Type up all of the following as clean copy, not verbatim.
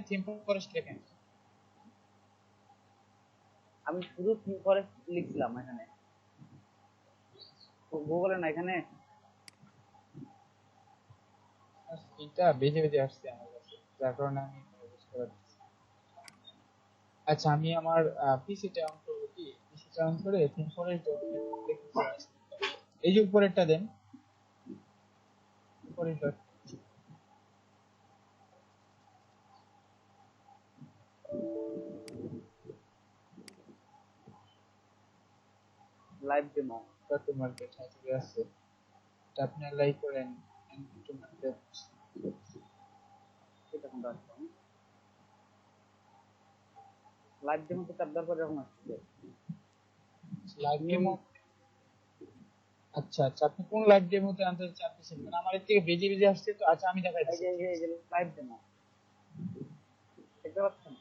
Theme forest লেখেন। আমি শুধু থিম ফরেস্ট লিখছিলাম এখানে, গুগলে না এখানে। এটা বেজে বেজে আসছে আমার কাছে, যার কারণে আমি বুঝতে পারছি। আচ্ছা, আমি আমার পিসিটা অন করবো, কি পিসিটা অন করে থিম ফরেস্ট এই যে উপরেরটা দেন, forest dot live demo to market চলে আসছে। এটা আপনি লাইক করেন টু মার্কেট। এটা কোনটা আসছে? লাইভ ডেমোতে চাপ দেওয়ার পর যখন আসছে লাইভ নিউ। ডেমো। আচ্ছা আচ্ছা, আপনি কোন লাইভ ডেমোতে আনতে চাচ্ছেন? মানে আমার এর থেকে বেজে বেজে আসছে তো। আচ্ছা, আমি এই দেখাচ্ছি, যে ঠিক আছে। লাইভ ডেমো দেখতে পাচ্ছেন?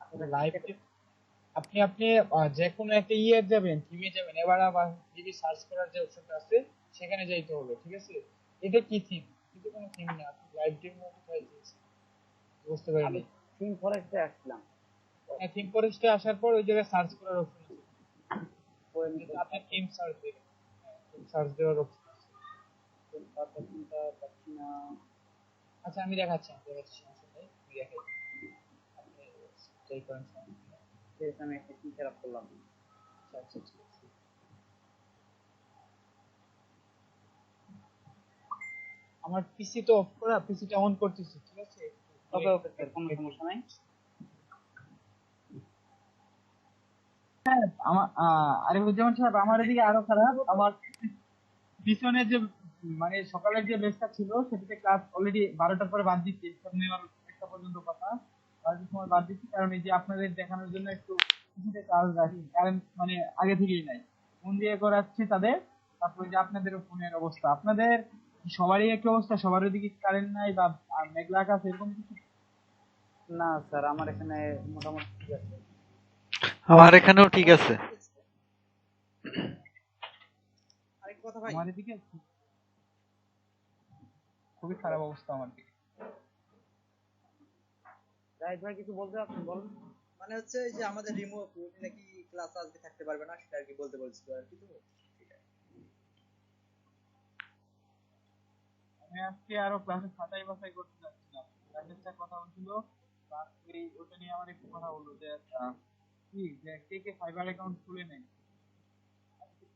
আসলে লাইভ, আপনি আপনি যে কোনো একটা ইয়ে যাবেন, থিমে যাবেন, এবার আবার যদি সার্চ করার যে অপশনটা আছে সেখানে যাইতে হবে, ঠিক আছে। এটা কি থিম? কিন্তু কোনো থিম না, আপনি লাইভ ডেমো কোথায় দিয়েছেন বুঝতে আমি পারিনি। থিম ফরেস্টে আসলাম। হ্যাঁ, থিম ফরেস্টে আসার পর ওই জায়গায় সার্চ করার অপশন আছে, পোয়েম যেটা আপনি থিম সার্চ দেবেন। হ্যাঁ, থিম সার্চ দেওয়ার অপশন আছে। অপশনটা পাচ্ছি না। আচ্ছা, আমি দেখাচ্ছি, আমি দেখাচ্ছি, সমস্যা নেই, আমি দেখাই। আপনি ট্রাই করেন, সমস্যা নেই। ঠিক আছে, আমি একটা কি খারাপ করলাম। আচ্ছা আচ্ছা, ঠিক আছে। আমার পিসি তো অফ করা, পিসিটা অন করতেছি, ঠিক আছে। ওকে ওকে স্যার, কোনো সমস্যা নাই। আমার আরিফুজ্জামান সাহেব, আমার এদিকে আরো খারাপ। আমার পিছনে যে মানে সকালের যে বেচটা ছিল সেটাতে ক্লাস অলরেডি 12টার পরে বাদ দিচ্ছি, এক্সাম নেওয়ার একটা পর্যন্ত কথা, বাকি সময় বাদ দিচ্ছি। কারণ এই যে আপনাদের দেখানোর জন্য একটু কিছুটা চার্জ রাখি, কারণ মানে আগে থেকেই নাই, ফোন দিয়ে করাচ্ছি তাদের। তারপরে যে আপনাদের ফোনের অবস্থা, আপনাদের সবারই একই অবস্থা? সবার ওদিকে কারেন্ট নাই বা মেঘলা আকাশ এরকম কিছু? না স্যার, আমার এখানে মোটামুটি ঠিক আছে। আমার এখানেও ঠিক আছে। আরেক কথা ভাই, আমার এদিকে খুবই খারাপ অবস্থা আমার দিকে। জাহিদ ভাই কিছু বলতে চাচ্ছেন, বলুন। মানে হচ্ছে এই যে আমাদের রিমোট নাকি ক্লাস আজকে থাকতে পারবে না, সেটা আর কি বলতে বলছিল আর কি। তো আমি আজকে আরো ক্লাসে ছাঁটাই বাছাই করতে যাচ্ছিলাম, ক্লাসের স্যার কথা বলছিল, তার এই ওটা নিয়ে আমার একটু কথা বললো যে কি যে কে কে ফাইবার অ্যাকাউন্ট খুলে নেয়,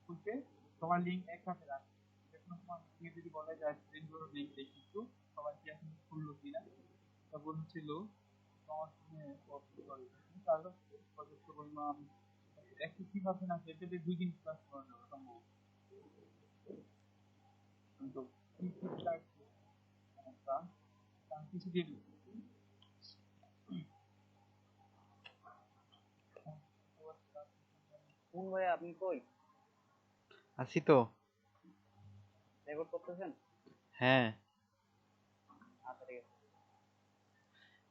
খুলতে সবার লিঙ্ক একসাথে রাখে। যে কোনো সময় নিয়ে যদি বলে যে স্টুডেন্টগুলো লিঙ্ক দেয়, কিন্তু সবাই কি এখন খুললো কিনা তা বলছিল। আমার শুনে তার কাছে পর্যাপ্ত পরিমাণ 61% আছে, এটাতে 2 দিন ক্লাস করা যাবে সম্ভব। কিন্তু কি কি সমস্যা, কিছু দিয়ে কোন ভাই, আপনি কই? আছি তো। রেকর্ড করতেছেন? হ্যাঁ। আচ্ছা ঠিক আছে।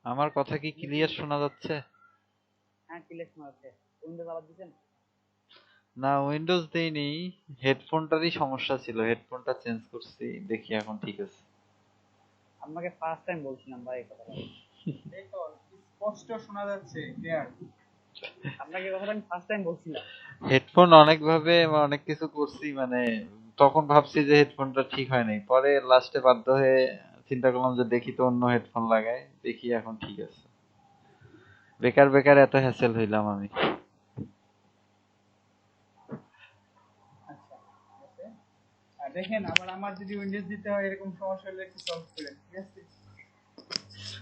আমার কথা কি ক্লিয়ার শোনা যাচ্ছে? হ্যাঁ, ক্লিয়ার শোনা যাচ্ছে। উইন্ডোজ আবার দিচ্ছেন? না, উইন্ডোজ দেইনি। হেডফোনটারই সমস্যা ছিল, হেডফোনটা চেঞ্জ করছি, দেখি এখন ঠিক আছে। আপনাকে ফার্স্ট টাইম বলছিলাম ভাই এই কথাটা। এই তো স্পষ্ট শোনা যাচ্ছে, ক্লিয়ার। আপনাকে কথাটা আমি ফার্স্ট টাইম বলছিলাম। হেডফোন অনেক ভাবে অনেক কিছু করছি, মানে তখন ভাবছি যে হেডফোনটা ঠিক হয় নাই, পরে লাস্টে বাধ্য হয়ে চিন্তা করলাম যে দেখি তো অন্য হেডফোন লাগাই, দেখি এখন ঠিক আছে। বেকার বেকার এত হ্যাসেল হইলাম আমি। আচ্ছা, ঠিক আছে। আর দেখেন, আবার আমার যদি উইন্ডোজ দিতে হয় এরকম সমস্যা হলে একটু সলভ করেন, ঠিক আছে।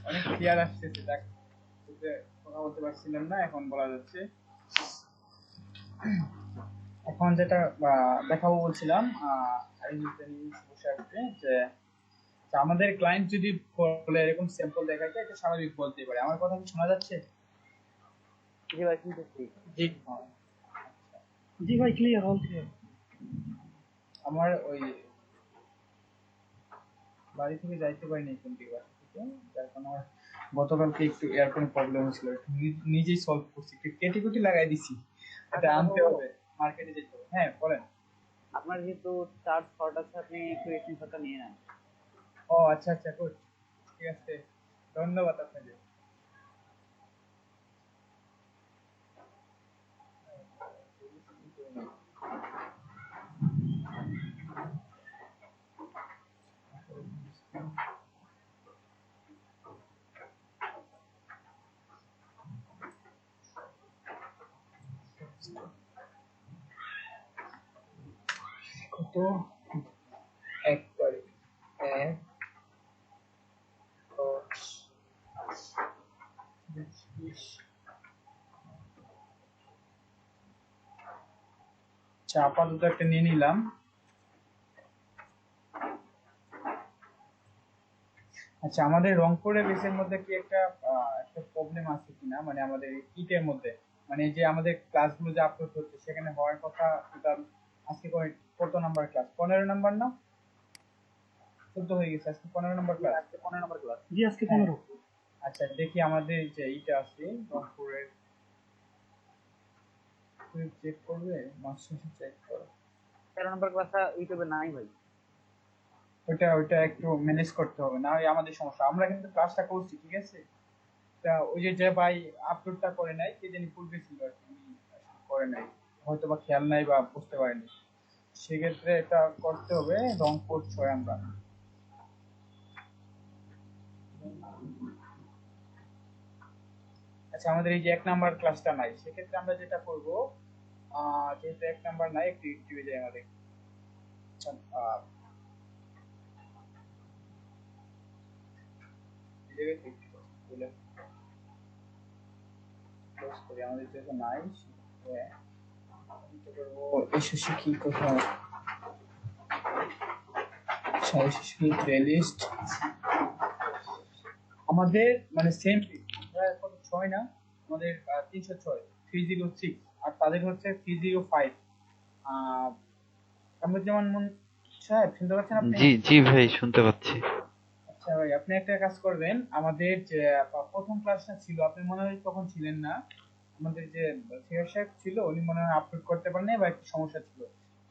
অনেক ক্লিয়ার আসতেছে, দেখ বুঝতে কথা বলতে পারছিলাম না, এখন বলা যাচ্ছে। এখন যেটা দেখাবো বলছিলাম, আরেকটা জিনিস বসে আসছে যে আমাদের ক্লায়েন্ট যদি বলে এরকম স্যাম্পল দেখাতে, এটা স্বাভাবিক বলতেই পারে। আমার কথা কি শোনা যাচ্ছে? জি ভাই, শুনতেছি। জি হ্যাঁ। জি ভাই, ক্লিয়ার, অল ক্লিয়ার। আমার ওই বাড়ি থেকে যাইতে পারিনি কোন দিকে, বাসা থেকে, যার কারণে আমার গতকালকে একটু এয়ারফোনে প্রবলেম হয়েছিল, নিজেই সলভ করছি, একটু কেটে কুটি লাগাই দিছি। এটা আচ্ছা, কথা আনতে বলবো। হবে, মার্কেটে যেতে হবে। হ্যাঁ বলেন। আপনার যেহেতু চার্জ শর্ট আছে, আপনি একটু স্ক্রিনশটটা নিয়ে নেন। ও আচ্ছা আচ্ছা, গুড, ঠিক আছে, ধন্যবাদ আপনাকে। কত, একবারে, এক, দশ, বিশ, বিশ। আচ্ছা, আপাতত একটা নিয়ে নিলাম। আচ্ছা, আমাদের রংপুরের বেসের মধ্যে কি একটা প্রবলেম আছে কিনা, মানে আমাদের ইটের মধ্যে, মানে যে আমাদের ক্লাসগুলো যে আপলোড হচ্ছে সেখানে হওয়ার কথা টোটাল আজকে কত নাম্বার ক্লাস? 15 নাম্বার না? 14 হয়ে গেছে, আজকে 15 নাম্বার ক্লাস। আজকে 15 নম্বর ক্লাস। জি আজকে হ্যাঁ। 15। আচ্ছা, দেখি আমাদের যে এইটা আছে রংপুরের, চেক করবে, মাস্টার চেক করো। 13 নম্বর ক্লাসটা ইউটিউবে নাই ভাই। ওইটা একটু ম্যানেজ করতে হবে, না হয় আমাদের সমস্যা। আমরা কিন্তু ক্লাসটা করছি, ঠিক আছে। তা ওই যে ভাই আপলোডটা করে নাই, কে জানি পূর্বে ছিল আর কি, উনি করে নাই, হয়তো বা খেয়াল নাই বা বুঝতে পারেনি। সেক্ষেত্রে এটা করতে হবে রংপুর 6 আমরা। আচ্ছা, আমাদের এই যে 1 নাম্বার ক্লাসটা নাই, সেক্ষেত্রে আমরা যেটা করব, যেহেতু 1 নাম্বার নাই, একটু একটু যায় আমাদের। আচ্ছা, এই জায়গায় একটু বলে close করি, আমাদের যেহেতু নাই সেক্ষেত্রে কি করবো, এসএসসি কি কোথায়, আচ্ছা এসএসসি প্লেলিস্ট আমাদের, মানে সেম কত, 6 না, আমাদের 306, 306, আর তাদের হচ্ছে 305। কামরুজ্জামান সাহেব, শুনতে পাচ্ছেন আপনি? জি জি ভাই, শুনতে পাচ্ছি। আচ্ছা ভাই, আপনি একটা কাজ করবেন, আমাদের যে প্রথম ক্লাসটা ছিল, আপনি মনে হয় তখন ছিলেন না। আমাদের যে সিয়ার সাহেব ছিল, উনি মনে হয় আপলোড করতে পারেন বা একটু সমস্যা ছিল।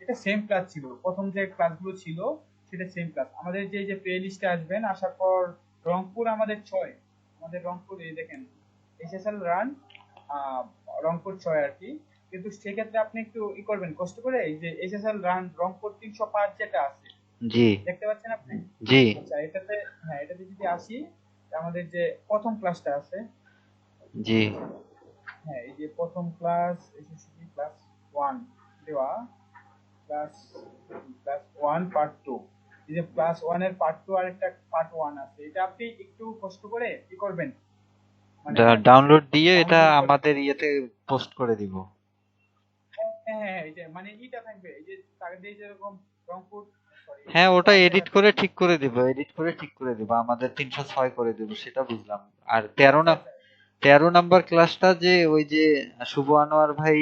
এটা সেম ক্লাস ছিল, প্রথম যে ক্লাসগুলো ছিল সেটা সেম ক্লাস। আমাদের যে প্লে লিস্টে আসবেন, আসার পর রংপুর আমাদের 6, আমাদের রংপুর এই দেখেন, এসএসএল রান, আহ, রংপুর 6 আর কি। কিন্তু সেক্ষেত্রে আপনি একটু করবেন কষ্ট করে, এই যে এসএসএল রান রংপুর 305 যেটা আছে, জি দেখতে পাচ্ছেন আপনি? জি আচ্ছা, এটাতে, হ্যাঁ এটাতে যদি আসি, আমাদের যে প্রথম ক্লাসটা আছে, জি। হ্যাঁ এই যে প্রথম ক্লাস, এসএসসি ক্লাস 1 দেওয়া, ক্লাস ক্লাস 1 পার্ট 2, এই যে ক্লাস 1 এর পার্ট 2 আর একটা পার্ট 1 আছে, এটা আপনি একটু কষ্ট করে কি করবেন, মানে ডাউনলোড দিয়ে এটা ডাউনলোড করে, আমাদের ইয়েতে পোস্ট করে দিব। হ্যাঁ হ্যাঁ হ্যাঁ, এই যে মানে ইটা থাকবে, এই যে তাকে দিয়ে যেরকম রংপুর, সরি, হ্যাঁ, ওটা রান এডিট লেখা করে থাকবে। ঠিক করে দিব, এডিট করে ঠিক করে দিব, আমাদের 306 করে দিব, সেটা বুঝলাম। আর 13 আচ্ছা না, আচ্ছা, 13 নাম্বার ক্লাসটা যে ওই যে শুভ আনোয়ার ভাই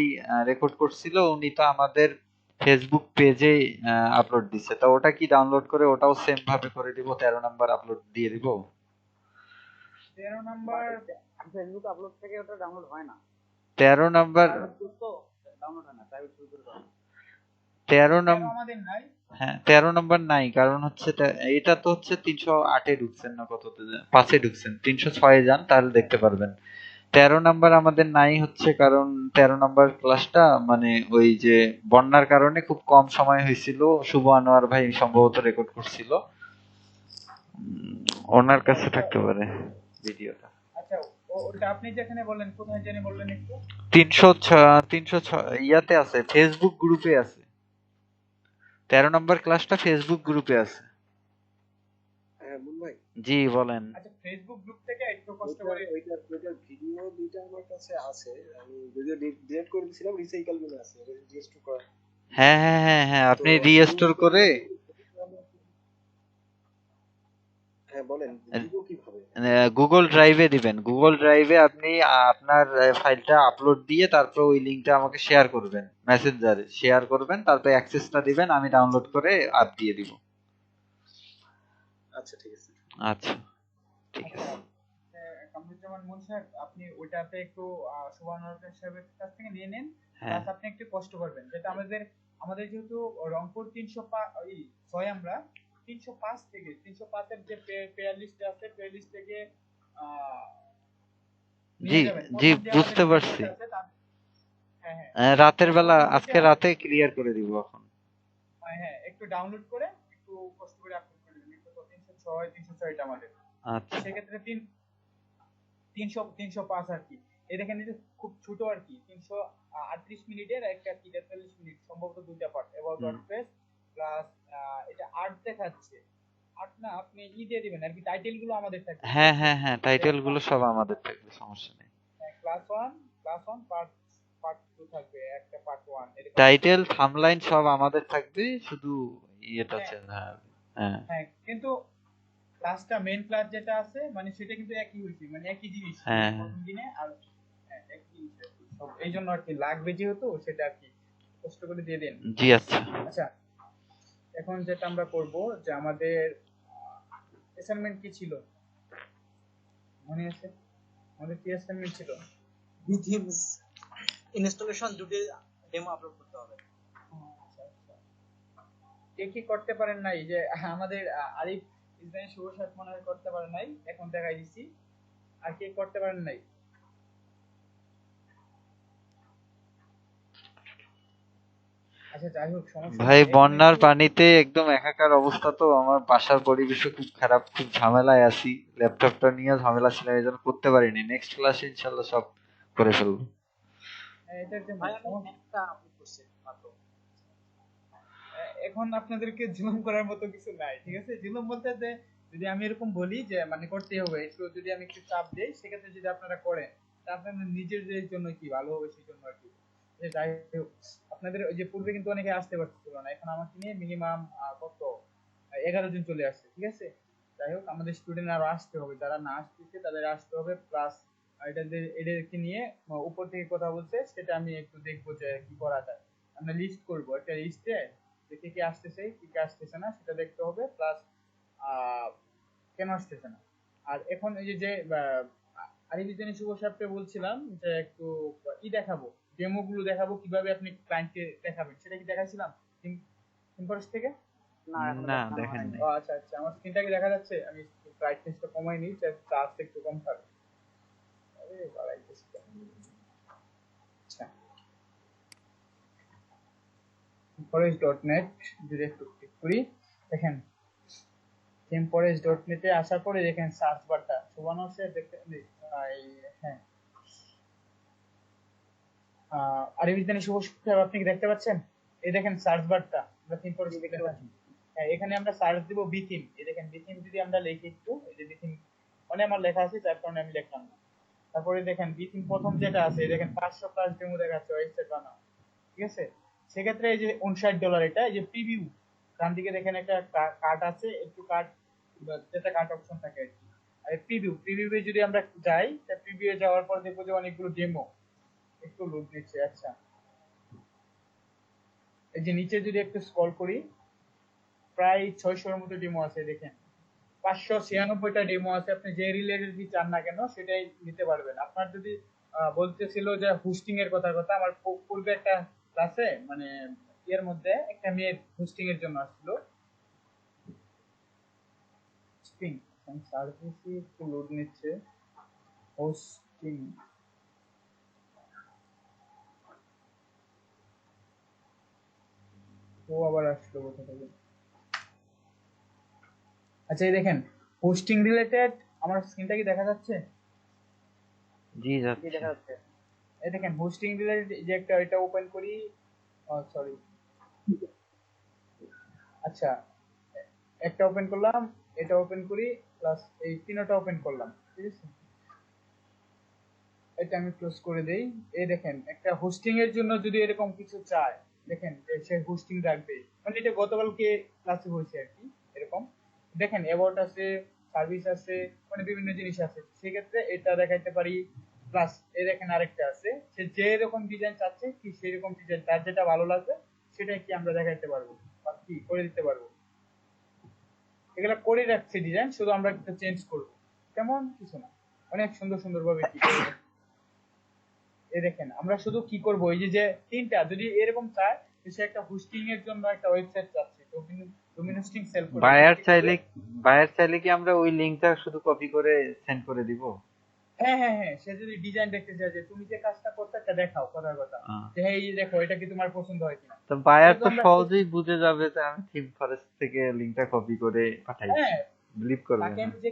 রেকর্ড করছিল, উনি তো আমাদের ফেসবুক পেজে আপলোড দিচ্ছে, তো ওটা কি ডাউনলোড করে ওটাও সেম ভাবে করে দিব, 13 নাম্বার আপলোড দিয়ে দিব। 13 নাম্বার, ফেসবুক আপলোড থেকে ওটা ডাউনলোড হয় না। 13 নাম্বার, প্রাইভেট গ্রুপ তো ডাউনলোড হয় না, প্রাইভেট গ্রুপ করে দাও। 13 নাম্বার, 13 আমাদের নাই। হ্যাঁ 13 নাম্বার নাই, কারণ হচ্ছে এটা তো হচ্ছে 308-এ ঢুকছেন না, কততে 5-এ ঢুকছেন, 306-এ যান তাহলে দেখতে পারবেন। 13 নাম্বার আমাদের নাই হচ্ছে কারণ 13 নাম্বার ক্লাসটা মানে ওই যে বন্যার কারণে খুব কম সময় হয়েছিল, শুভ আনোয়ার ভাই সম্ভবত রেকর্ড করছিল, ওনার কাছে আচ্ছা থাকতে পারে ভিডিওটা। আচ্ছা, ওটা আপনি যেখানে বললেন, কোথায় জানি বললেন একটু? 306 ইয়াতে আছে, ফেসবুক গ্রুপে আছে, 13 নাম্বার ক্লাসটা ফেসবুক গ্রুপে আছে। হ্যাঁ মুন ভাই, জি বলেন। আচ্ছা, ফেসবুক গ্রুপ থেকে একটু কষ্ট করে, ওইটার ভিডিও দুইটা আমার কাছে আছে। আমি যদিও ডিলিট করে দিয়েছিলাম, রিসাইকেল মনে আছে, রেজিস্টার করা। হ্যাঁ হ্যাঁ হ্যাঁ হ্যাঁ, তো আপনি আমি রিস্টোর ওইটা করে, হ্যাঁ বলেন দিব কিভাবে? গুগল ড্রাইভে দিবেন, গুগল ড্রাইভে আপনি আপনার ফাইলটা আপলোড দিয়ে তারপর ওই লিঙ্কটা আমাকে শেয়ার করবেন, মেসেঞ্জারে শেয়ার করবেন, তারপর অ্যাক্সেসটা দিবেন, আমি ডাউনলোড করে অ্যাপ দিয়ে দিব। আচ্ছা ঠিক আছে। আচ্ছা ঠিক আচ্ছা, আছে। কামরুজ্জামান মুন সাহেব, আপনি ওইটাতে একটু সুবর্ণ সাহেবের কাছ থেকে নিয়ে নেন, হ্যাঁ প্লাস আপনি একটু কষ্ট করবেন, যেটা আমাদের আমাদের যেহেতু রংপুর 300 6 আমরা, 305 থেকে 305 এর যে পেয়ার লিস্ট আছে পেয়ার লিস্ট থেকে আহ, জি নিয়ে যাবেন জি, প্রথম যে আমাদের বুঝতে প্লে পারছি। লিস্ট আছে হ্যাঁ হ্যাঁ রাতের বেলা, প্রথম আজকে যেটা রাতে ক্লিয়ার করে দিব এখন। হ্যাঁ একটু ডাউনলোড করে একটু কষ্ট করে আপলোড করে দেবেন। এটা তো 306 এটা আমাদের। তো আচ্ছা সেক্ষেত্রে 305 আর কি। এই দেখেন এই যে খুব ছোট আর কি 338 মিনিটের একটা কি 43 মিনিট সম্ভবত দুইটা part about hmm. WordPress plus এটা আর্ট দেখাচ্ছে। আর্ট না আপনি দিয়ে দিবেন আর কি টাইটেল গুলো আমাদের থাকবে ঠিক হ্যাঁ আছে। হ্যাঁ হ্যাঁ, যে টাইটেল গুলো সব আমাদের থাকবে, সমস্যা নেই। ক্লাস 1 পার্ট পার্ট 2 থাকবে একটা পার্ট 1 এরকম থাকবে। টাইটেল থাম্বলাইন সব আমাদের থাকবে, শুধু ইয়েটা হ্যাঁ চেঞ্জ। হ্যাঁ হ্যাঁ হ্যাঁ কিন্তু ক্লাসটা মেইন ক্লাস যেটা আছে মানে সেটা কিন্তু একই হইছে মানে একই জিনিস হ্যাঁ প্রথম দিনে আর একই জিনিস আর কি। সব এই জন্য আর কি লাগবে যেহেতু সেটা আর কি কষ্ট করে দিয়ে দিন। জি আচ্ছা। আচ্ছা এখন যেটা আমরা করব যে আমাদের অ্যাসাইনমেন্ট কি ছিল মনে আছে? আমাদের কি অ্যাসাইনমেন্ট ছিল? বিথিমস ইনস্টলেশন দুটো ডেমো আপলোড করতে হবে। আচ্ছা আচ্ছা কে কি করতে পারেন নাই যে আমাদের আরিফ ইসমাইল শুভ সাহেব মনে হয় করতে পারেন নাই এখন দেখাই দিছি আর কে করতে পারেন নাই? আচ্ছা যাই হোক সমস্যা ভাই, নাই এখন বন্যার একটু পানিতে একদম একাকার অবস্থা, তো আমার বাসার পরিবেশও খুব খারাপ, খুব ঝামেলায় আছি। ল্যাপটপটা নিয়ে ঝামেলা ছিল, এই জন্য করতে পারিনি। নেক্সট ক্লাসে ইনশাল্লাহ সব করে ফেলবো। এটার জন্য ভাই আমি সমস্যা একটা আপলোড করছি মাত্র। এখন আপনাদেরকে জুলুম করার মতো কিছু নাই ঠিক আছে। জুলুম বলতে যে যদি আমি এরকম বলি যে মানে করতে হবে একটু যদি আমি একটু চাপ দেই সেক্ষেত্রে যদি আপনারা করেন তা আপনাদের নিজেদের জন্য কি ভালো হবে সেই জন্য আর কি। যে যাই হোক আপনাদের ওই যে পূর্বে কিন্তু অনেকে আসতে পারছিল না এখন আমাকে নিয়ে মিনিমাম কত 11 জন চলে আসছে ঠিক আছে। যাই হোক আমাদের স্টুডেন্ট আরো আসতে হবে যারা না আসতেছে তাদের আসতে হবে প্লাস এদেরকে নিয়ে উপর থেকে কথা বলছে সেটা আমি একটু দেখবো যে কি করা যায়। আমরা লিস্ট করবো একটা লিস্টে যে কে কে আসতেছে কি কে আসতেছে না সেটা দেখতে হবে প্লাস কেন আসতেছে না। আর এখন এই যে আরিফ ইসলাম শুভ সাহেবকে বলছিলাম যে একটু দেখাবো ডেমো গুলো দেখাবো কিভাবে আপনি ক্লায়েন্টকে দেখাবেন সেটা কি দেখাইছিলাম ইম্পোর্স থেকে? না এখনো না, দেখানো দেখেন হয়নি। নাই। ও আচ্ছা আচ্ছা আমার স্ক্রিনটা কি দেখা যাচ্ছে? আমি ব্রাইটনেসটা কমাই নিই চার্জ একটু কম থাকে। আরে বাড়াইতেছি কেন? আচ্ছা forest.net যদি একটু ক্লিক করি দেখেন temporage.net এ আসার পরে দেখেন সার্চ বারটা শোভানো আছে দেখতে এই হ্যাঁ আরিফ ইসলাম শুভ সাহেব আপনি কি দেখতে পাচ্ছেন? এই দেখেন সার্চ বারটা আমরা temporage দেখতে দেখতে পাচ্ছি। হ্যাঁ এখানে আমরা সার্চ দিব বিথিম। এই দেখেন বিথিম যদি আমরা লিখি একটু এই যে বিথিম মানে আমার লেখা আছে যার কারণে আমি লিখলাম না। তারপরে দেখেন বিথিম প্রথম যেটা আছে এই দেখেন 500 প্লাস ডেমো দেখাচ্ছে ওয়েবসাইট বানাও ঠিক আছে। সেক্ষেত্রে এই যে $59 এটা এই যে প্রিভিউ ডান দিকে দেখেন একটা কার্ড আছে একটু কার্ড যেটা কার্ড অপশন থাকে আর কি। আর প্রিভিউতে যদি আমরা যাই তা প্রিভিউয়ে যাওয়ার পর দেখবো যে অনেকগুলো ডেমো একটু লোড নিচ্ছে। আচ্ছা এই যে নিচে যদি একটু স্ক্রল করি প্রায় 600-এর মতো ডেমো আছে দেখেন 596টা ডেমো আছে। আপনি যে রিলেটেড চান না কেন সেটাই নিতে পারবেন। আপনার যদি বলতেছিল যে হোস্টিং এর কথা আমার পূর্বে একটা ক্লাসে মানে এর মধ্যে একটা মেয়ের হোস্টিং এর জন্য আসছিল হোস্টিং সার্ভিসি একটু লোড নিচ্ছে হোস্টিং ও আবার আসলো কোথা থেকে। আচ্ছা এই দেখেন হোস্টিং রিলেটেড আমার স্ক্রিনটা কি দেখা যাচ্ছে? জি কি যাচ্ছে। দেখা যাচ্ছে? এই দেখেন হোস্টিং রিলেটেড যে একটা এটা ওপেন করি সরি আচ্ছা একটা ওপেন করলাম এটা ওপেন করি প্লাস এই তিনটা ওপেন করলাম ঠিক আছে। এটা আমি ক্লোজ করে দেই। এই দেখেন একটা হোস্টিং এর জন্য যদি এরকম কিছু চায় দেখেন যে সে হোস্টিং রাখবে মানে এটা গতকালকে ক্লাসে হয়েছে আর কি এরকম। দেখেন অ্যাবাউট আছে সার্ভিস আছে মানে বিভিন্ন জিনিস আছে সেক্ষেত্রে এটা দেখাইতে পারি। প্লাস এই দেখেন আরেকটা আছে সে যে এরকম ডিজাইন চাচ্ছে কি সেই রকম ডিজাইন তার যেটা ভালো লাগবে সেটাই কি আমরা দেখাইতে পারবো বা কি করে দিতে পারবো। এগুলা করে রাখছে ডিজাইন শুধু আমরা একটা চেঞ্জ করবো তেমন কিছু না অনেক সুন্দর সুন্দর ভাবে কি করে রাখছে। এই দেখেন আমরা শুধু কি করব এই যে যে তিনটা যদি এরকম চায় যে সে একটা হোস্টিং এর জন্য একটা ওয়েবসাইট চাচ্ছে তো কিন্তু ডোমেইন হোস্টিং সেল করে বায়ার চাইলে কি আমরা ওই লিংকটা শুধু কপি করে সেন্ড করে দিব? হ্যাঁ হ্যাঁ হ্যাঁ, সে যদি ডিজাইন দেখতে চায় যে তুমি যে কাজটা করতে তা দেখাও কথার কথা, যে হ্যাঁ এই দেখো এটা কি তোমার পছন্দ হয় কিনা। তো বায়ার কিন্তু তো আমরা সহজেই বুঝে যাবে যে আমি থিম ফরেস্ট থেকে লিংকটা কপি করে পাঠাইছি, হ্যাঁ বিলিভ করবে তাকে না। আমি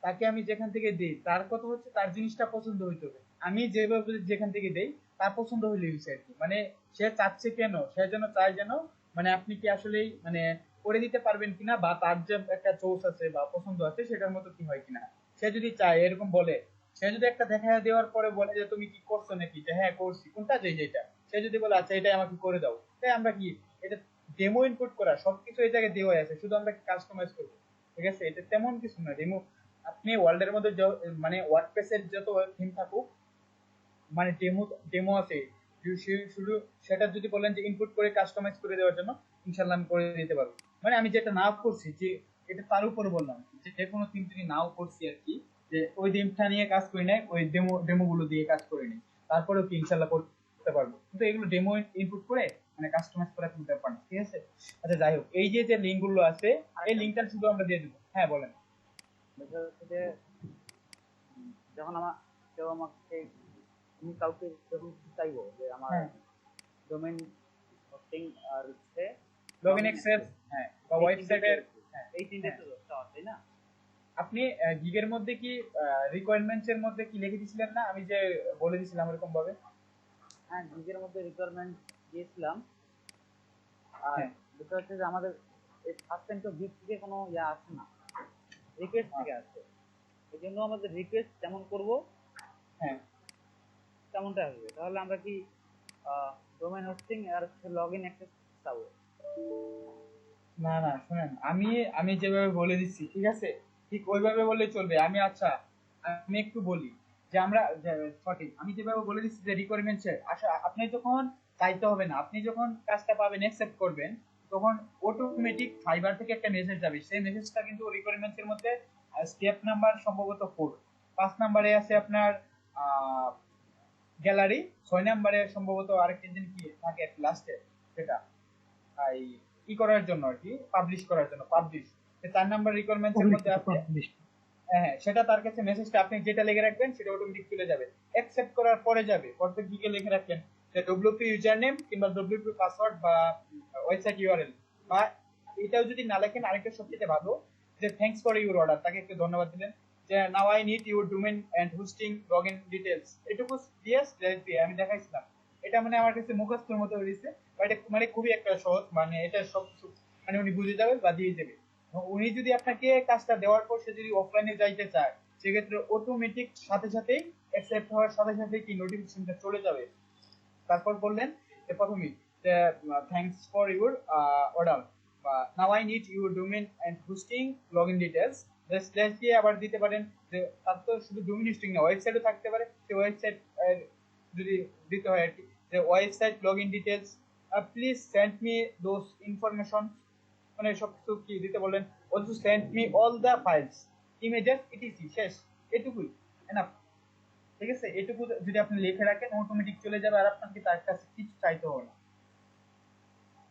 তাকে আমি যেখান থেকে দেই তার কথা হচ্ছে তার জিনিসটা পছন্দ হইতে হবে। আমি যেভাবে যেখান থেকে দেই তার পছন্দ হইলে হইছে আর কি। মানে সে চাচ্ছে কেন, সে যেন চায় যেন মানে আপনি কি আসলেই মানে করে দিতে পারবেন কিনা, বা তার যে একটা চোস আছে বা পছন্দ আছে সেটার মতো কি হয় কিনা। সে যদি চায় এরকম বলে, সে যদি একটা দেখা দেওয়ার পরে বলে যে তুমি কি করছো নাকি, যে হ্যাঁ করছি কোনটা যে যেটা, সে যদি বলে আচ্ছা এটাই আমাকে করে দাও, তাই আমরা কি এটা ডেমো ইনপুট করা সবকিছু এই জায়গায় দেওয়া আছে, শুধু আমরা কাস্টমাইজ করবো। ঠিক আছে, এটা তেমন কিছু না ডেমো। আপনি ওয়ার্ল্ডের মধ্যে মানে ওয়ার্ডপ্রেসের যত থিম থাকুক, মানে ডেমো ডেমো আছে, শুধু সেটা যদি বলেন যে ইনপুট করে কাস্টমাইজ করে দেওয়ার জন্য, ইনশাল্লাহ আমি করে দিতে পারবো। মানে আমি যেটা নাও করছি যে এটা তার উপরে বললাম যে কোনো থিম যদি নাও করছি আর কি, যে ওই থিমটা নিয়ে কাজ করি নাই, ওই ডেমো গুলো দিয়ে কাজ করে নিই, তারপরেও কি ইনশাল্লাহ করতে পারবো। কিন্তু এগুলো ডেমো ইনপুট করে মানে কাস্টমাইজ করা কোনো ব্যাপার না। ঠিক আছে, আচ্ছা যাই হোক, এই যে যে লিঙ্ক গুলো আছে এই লিঙ্কটা শুধু আমরা দিয়ে দেবো। হ্যাঁ বলেন। বিষয় হচ্ছে যে যখন কেউ আমাকে, আমি কাউকে যখন কিছু চাইবো যে আমার হ্যাঁ, ডোমেইন হোস্টিং আর হচ্ছে লগইন লগইন অ্যাক্সেস, অ্যাক্সেস, হ্যাঁ, বা এই তিনটে ওয়েবসাইটের। হ্যাঁ এই তিনটে হ্যাঁ, তো চাওয়া, তাই না? আপনি গিগের মধ্যে কি রিকোয়ারমেন্টস এর মধ্যে কি লিখে দিয়েছিলেন না, আমি যে বলে দিয়েছিলাম এরকম ভাবে। হ্যাঁ, গিগের মধ্যে রিকোয়ারমেন্ট দিয়েছিলাম। আর হ্যাঁ বিষয় হচ্ছে যে আমাদের এই ফার্স্ট টাইম তো গিগ থেকে কোনো ইয়া আসে না, রিকোয়েস্ট থেকে আসে। এই জন্য আমাদের রিকোয়েস্ট যেমন করব হ্যাঁ, তেমনটা আসবে। তাহলে আমরা কি ডোমেইন হোস্টিং আর হচ্ছে লগইন অ্যাক্সেস চাবো? না না শুনেন, আমি আমি যেভাবে বলে দিচ্ছি ঠিক আছে, ঠিক ওইভাবে বললে চলবে। আমি আচ্ছা আমি একটু বলি যে আমরা সঠিক আমি যেভাবে বলে দিচ্ছি যে রিকোয়ারমেন্টস আচ্ছা, আপনি যখন চাইতে হবে না, আপনি যখন কাজটা পাবেন অ্যাকসেপ্ট করবেন, তখন অটোমেটিক ফাইবার থেকে একটা মেসেজ যাবে। সেই মেসেজটা কিন্তু রিকোয়ারমেন্টস এর মধ্যে স্টেপ নাম্বার সম্ভবত 4, 5 নাম্বারে আছে আপনার গ্যালারি, 6 নাম্বারে সম্ভবত আরেকটা জিনিস কি থাকে লাস্টে, সেটা এই ই করার জন্য আর কি, পাবলিশ করার জন্য পাবলিশ। 4 নাম্বার রিকোয়ারমেন্টস এর মধ্যে আছে। হ্যাঁ হ্যাঁ, সেটা তার কাছে মেসেজটা আপনি যেটা লিখে রাখবেন সেটা অটোমেটিক চলে যাবে, অ্যাকসেপ্ট করার পরে যাবে। পরে গিগে লিখে রাখবেন যে ডব্লিউপি ইউজার নেম কিংবা ডব্লিউপি পাসওয়ার্ড বা ওয়েবসাইট ইউআরএল, বা এটাও যদি না লেখেন আরেকটা সবচেয়ে ভালো, যে থ্যাঙ্কস ফর ইউর অর্ডার, তাকে একটু ধন্যবাদ দিলেন, যে now I need your domain and hosting login details, এটুকু দিয়ে দিয়ে আমি দেখাইছিলাম। এটা মানে আমার কাছে মুখস্থর মতো হয়েছে, বা এটা মানে খুবই একটা সহজ, মানে এটা সব মানে উনি বুঝে যাবে বা দিয়ে দেবে। উনি যদি আপনাকে কাজটা দেওয়ার পর সে যদি অফলাইনে যাইতে চায়, সেক্ষেত্রে অটোমেটিক সাথে সাথেই অ্যাকসেপ্ট হওয়ার সাথে সাথে কি নোটিফিকেশনটা চলে যাবে। তারপর বললেন যে প্রথমেই যে থ্যাঙ্কস ফর ইউর অর্ডার, বা now I need your domain and hosting login details, slash দিয়ে আবার দিতে পারেন। যে তার তো শুধু ডোমেইন হোস্টিং না, ওয়েবসাইটও থাকতে পারে, সেই ওয়েবসাইট যদি দিতে হয় আর কি, যে website login details please send me those information, মানে সবকিছু কি দিতে বললেন। Also send me all the files images etc, শেষ, এটুকুই এনাফ। ঠিক আছে, এটুকু যদি আপনি লিখে রাখেন অটোমেটিক চলে যাবে, আর আপনাকে তার কাছে কিছু চাইতে হবে না।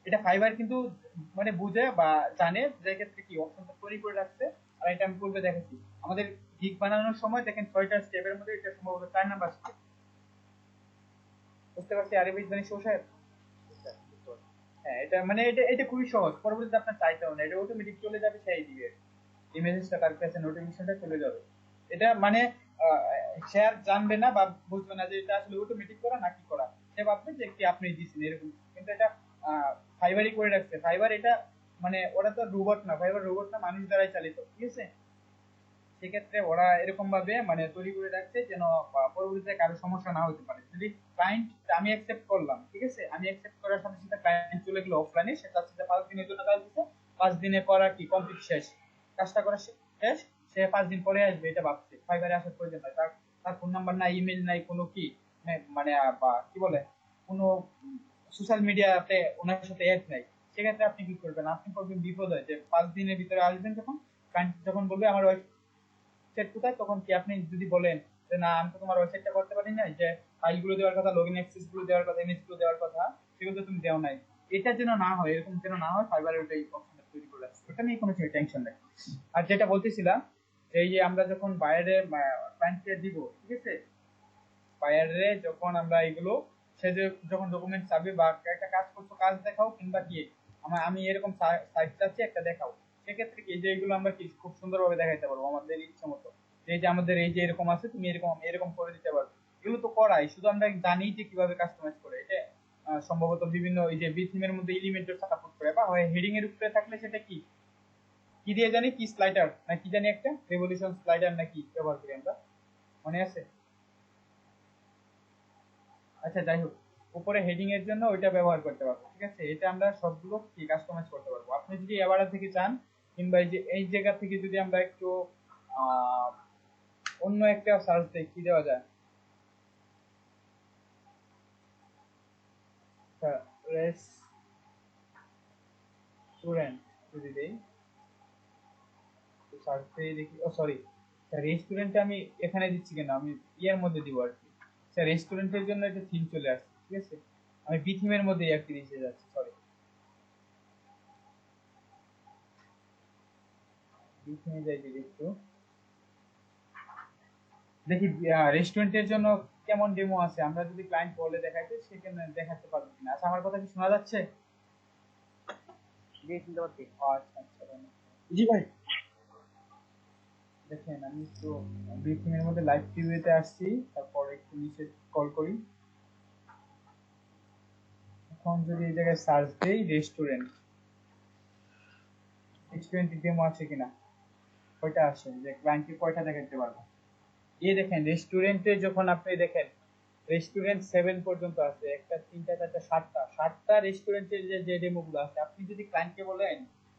এটা ফাইবার কিন্তু মানে বুঝে বা জানে যে ক্ষেত্রে কি অপশনটা তৈরি করে রাখছে। আর এটা আমি পূর্বে দেখেছি আমাদের গিগ বানানোর সময়, দেখেন 6টা স্টেপের মধ্যে এটা সম্ভবত 4 নাম্বার স্টেপ। বুঝতে পারছি আরবি জানি সোসায়। হ্যাঁ, এটা মানে এটা এটা খুবই সহজ, পরবর্তীতে আপনার চাইতে হবে না, এটা অটোমেটিক চলে যাবে সেই দিকে, ইমেজটা তার কাছে নোটিফিকেশনটা চলে যাবে। এটা মানে সে আর জানবে না বা বুঝবে না যে এটা আসলে অটোমেটিক করা নাকি করা, সে ভাববে যে কি আপনি দিচ্ছেন এরকম। কিন্তু এটা ফাইবারই করে রাখছে। ফাইবার এটা মানে ওরা তো রোবট না, ফাইবার রোবট না, মানুষ দ্বারাই চালিত। ঠিক আছে, সেক্ষেত্রে ওরা এরকম ভাবে মানে তৈরি করে রাখছে যেন পরবর্তীতে কারো সমস্যা না হতে পারে। যদি ক্লায়েন্ট, আমি অ্যাকসেপ্ট করলাম, ঠিক আছে, আমি অ্যাকসেপ্ট করার সাথে সাথে ক্লায়েন্ট চলে গেল অফলাইনে, সে তার সাথে 5 দিনের জন্য কাজ দিচ্ছে, 5 দিনে করা কি কমপ্লিট শেষ, কাজটা করা শেষ, সে 5 দিন পরে আসবে এটা ভাবছে, ফাইবারে আসার প্রয়োজন নাই, তার তার ফোন নাম্বার নাই, ইমেল নাই, কোনো কি মানে বা কি বলে কোনো সোশ্যাল মিডিয়াতে ওনার সাথে অ্যাড নাই। সেক্ষেত্রে আপনি কি করবেন, আপনি করবেন বিপদ হয় যে 5 দিনের ভিতরে আসবেন, যখন ক্লায়েন্ট যখন বলবে আমার ওয়েবসাইট কোথায়, তখন কি আপনি যদি বলেন যে না আমি তো তোমার ওয়েবসাইটটা করতে পারি না, যে ফাইলগুলো দেওয়ার কথা, লগইন অ্যাক্সেস গুলো দেওয়ার কথা, ইমেজ গুলো দেওয়ার কথা, সেগুলো তো তুমি দেও নাই। এটা যেন না হয়, এরকম যেন না হয়, ফাইবারের ওইটাই অপশনটা তৈরি করে রাখছি, ওটা নিয়ে কোনো টেনশন নেই। আর যেটা বলতেছিলাম, এই যে আমরা যখন বাইরে ক্লায়েন্টকে দিব, ঠিক আছে, বাইরে যখন আমরা এগুলো, সে যে যখন ডকুমেন্ট চাবে বা একটা কাজ করছো কাজ দেখাও, কিংবা কি আমি এরকম সাইট চাচ্ছি একটা দেখাও, সেক্ষেত্রে কি যে এগুলো আমরা কি খুব সুন্দরভাবে দেখাইতে পারবো আমাদের ইচ্ছা মতো, এই যে আমাদের এই যে এরকম আছে তুমি এরকম এরকম করে দিতে পারবে। এগুলো তো করাই, শুধু আমরা জানি যে কিভাবে কাস্টমাইজ করে এটা। সম্ভবত বিভিন্ন এই যে বি থিমের মধ্যে এলিমেন্টের সাপোর্ট করে, বা হেডিং এর উপরে থাকলে সেটা কি কি দিয়ে জানি, কি স্লাইডার না কি জানি একটা রেভলিউশন স্লাইডার নাকি ব্যবহার করি আমরা, মনে আছে? আচ্ছা যাই হোক, উপরে হেডিং এর জন্য ওইটা ব্যবহার করতে পারবো, ঠিক আছে। এটা আমরা সবগুলো কি কাস্টমাইজ করতে পারবো। আপনি যদি এবারে থেকে চান, কিংবা এই যে এই জায়গা থেকে যদি আমরা একটু আহ অন্য একটা সার্চ দেই, কি দেওয়া যায়, রেস্টুরেন্ট যদি দেই, সার্চ দিয়ে দেখি, ও সরি, রেস্টুরেন্টে আমি এখানে দিচ্ছি কেন, আমি ইয়ের মধ্যে দিব আর কি। রেস্টুরেন্টের জন্য একটা থিম চলে আসছে, ঠিক আছে, আমি বি থিমের মধ্যে একটি দিতে যাচ্ছি, সরি, বি থিমে যাই যদি একটু দেখি রেস্টুরেন্টের জন্য কেমন ডেমো আছে, আমরা যদি ক্লায়েন্ট বলে দেখাইতে সেখানে দেখাতে পারবো কিনা। আচ্ছা আমার কথা কি শোনা যাচ্ছে? জি, শুনতে পাচ্ছি। আচ্ছা আচ্ছা, জি ভাই। দেখেন আমি একটু ব্রিফিং এর মধ্যে লাইভ টিভিতে আসছি, তারপর একটু নিচে কল করি। এখন যদি এই জায়গায় সার্চ দেই রেস্টুরেন্ট, রেস্টুরেন্ট ডেমো আছে কিনা, ওইটা আসে যে ক্লায়েন্টকে কয়টা দেখাতে পারবো। এই দেখেন রেস্টুরেন্টে যখন আপনি দেখেন রেস্টুরেন্ট 7 পর্যন্ত আছে, একটা, তিনটা, চারটা, সাতটা রেস্টুরেন্টের যে ডেমো গুলো আছে, আপনি যদি ক্লায়েন্টকে বলেন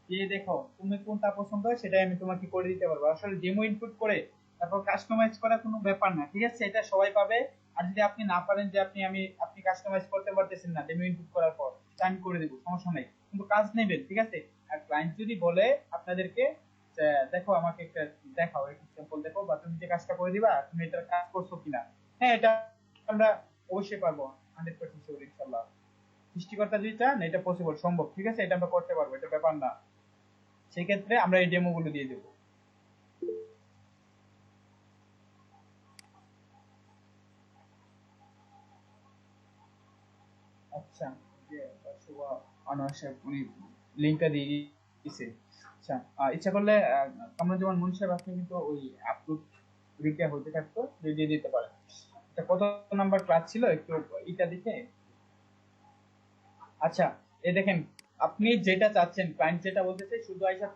যে দেখো তুমি কোনটা পছন্দ হয় সেটাই আমি তোমাকে করে দিতে পারবো। আসলে ডেমো ইনপুট করে তারপর কাস্টমাইজ করা কোনো ব্যাপার না, ঠিক আছে, এটা সবাই পাবে। আর যদি আপনি না পারেন যে আপনি কাস্টমাইজ করতে পারতেছেন না ডেমো ইনপুট করার পর, আমি করে দেবো, সমস্যা নাই, কিন্তু কাজ নেবেন, ঠিক আছে। আর ক্লায়েন্ট যদি বলে আপনাদেরকে যে দেখো আমাকে একটা দেখাও, একটা স্যাম্পল দেখো, বা তুমি যে কাজটা করে দিবা তুমি এটার কাজ করছো কিনা, হ্যাঁ এটা আমরা অবশ্যই পারবো, 100% শিওর ইনশাআল্লাহ। সৃষ্টিকর্তা যদি চান এটা পসিবল, সম্ভব, ঠিক আছে, এটা আমরা করতে পারবো, এটা ব্যাপার না। সেই ক্ষেত্রে আমরা এই ডেমো গুলো দিয়ে দেবো। আচ্ছা, যে শুভ আনোয়ার সাহেব উনি লিংকটা দিয়ে দিয়েছে। আচ্ছা, ইচ্ছা করলে কামরুজ্জামান মুন্সি সাহেব আপনি কিন্তু ওই আপলোড লিংকটা হতে থাকতো, দিয়ে দিতে পারেন। এটা কত নাম্বার ক্লাস ছিল একটু এটা দেখে। আচ্ছা, এই দেখেন আপনি যেটা চাচ্ছেন, ক্লায়েন্ট যেটা বলতেছে, শুধু আইসা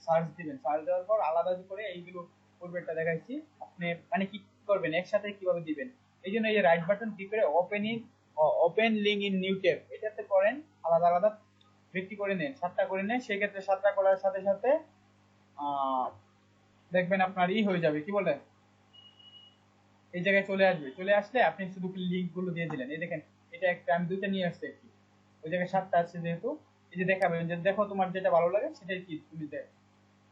সার্চ দিবেন, সার্চ দেওয়ার পর আলাদা করে এইগুলো পূর্বেরটা দেখাইছি, আপনি মানে কি করবেন একসাথে কিভাবে দিবেন। এই জন্য এই যে রাইট বাটন ক্লিক করে open link in new tab এটাতে করেন, আলাদা আলাদা ব্যক্তি করে নেন, 7টা করে নেন, সেক্ষেত্রে 7টা করার সাথে সাথে আহ দেখবেন আপনার হয়ে যাবে, কি বলে, এই জায়গায় চলে আসবে। চলে আসলে আপনি শুধু লিংক গুলো দিয়ে দিলেন, এই দেখেন এটা একটা আমি দুইটা নিয়ে আসছি একটু, ওই জায়গায় 7টা আছে যেহেতু, এই যে দেখাবেন যে দেখো তোমার যেটা ভালো লাগে সেটাই কি তুমি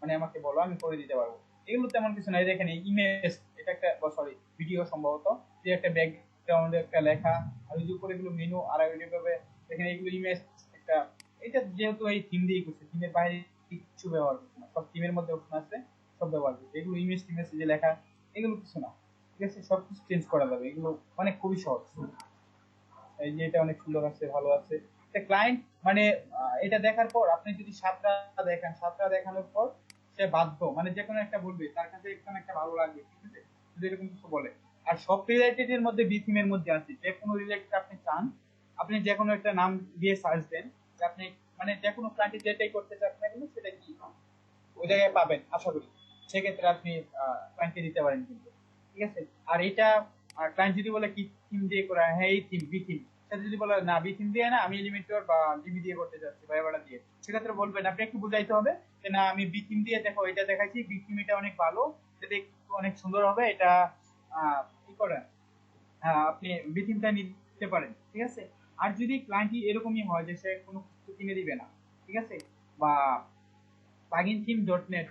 মানে আমাকে বলো আমি করে দিতে পারবো। এগুলো তেমন কিছু নাই, দেখেন ইমেজ, এটা একটা, সরি ভিডিও সম্ভবত, যে একটা ব্যাকগ্রাউন্ডে একটা লেখা, আর ওই যে উপরে এগুলো মেনু, আর এইভাবে দেখেন এগুলো ইমেজ একটা। এটা যেহেতু এই থিম দিয়েই করছে, থিমের বাইরে কিছু ব্যবহার করছে না, সব থিমের মধ্যে অপশন আছে, সব ব্যবহার করছে। এগুলো ইমেজ টিমেজ যে লেখা, এগুলো কিছু না, ঠিক আছে, সবকিছু চেঞ্জ করা যাবে, এগুলো মানে খুবই সহজ। এই যে এটা অনেক সুন্দর আছে, ভালো আছে। ক্লায়েন্ট মানে এটা দেখার পর আপনি যদি 7টা দেখেন, 7টা দেখানোর পর সে বাধ্য মানে যে কোনো একটা বলবে, তার কাছে একদম একটা ভালো লাগবে, ঠিক আছে, যদি এরকম কিছু বলে। আর সব রিলেটেড এর মধ্যে বি থিমের মধ্যে আছে, যে কোনো রিলেটেড আপনি চান, আপনি যে কোনো একটা নাম দিয়ে সার্চ দেন, যে আপনি মানে যে কোনো ক্লায়েন্ট যেটাই করতে চান না কেন সেটা কি ওই জায়গায় পাবেন আশা করি। সেক্ষেত্রে আপনি ক্লায়েন্টকে দিতে পারেন কিন্তু, ঠিক আছে। আর এটা ক্লায়েন্ট যদি বলে কি থিম দিয়ে করা, হ্যাঁ এই থিম, বি থিম, সেটা যদি বলে না বি থিম দিয়ে না আমি এলিমেন্টর বা ডিবি দিয়ে করতে চাচ্ছি বা এবারে দিয়ে, সেক্ষেত্রে বলবেন, আপনি একটু বুঝাইতে হবে যে না আমি বি থিম দিয়ে দেখো এটা দেখাইছি, বি থিম এটা অনেক ভালো, এটা একটু অনেক সুন্দর হবে, এটা কি করেন, হ্যাঁ আপনি বি থিমটা নিতে পারেন, ঠিক আছে। আর যদি ক্লায়েন্টই এরকমই হয় যে সে কোনো কিছু কিনে দিবে না, ঠিক আছে, বা plugin theme dot net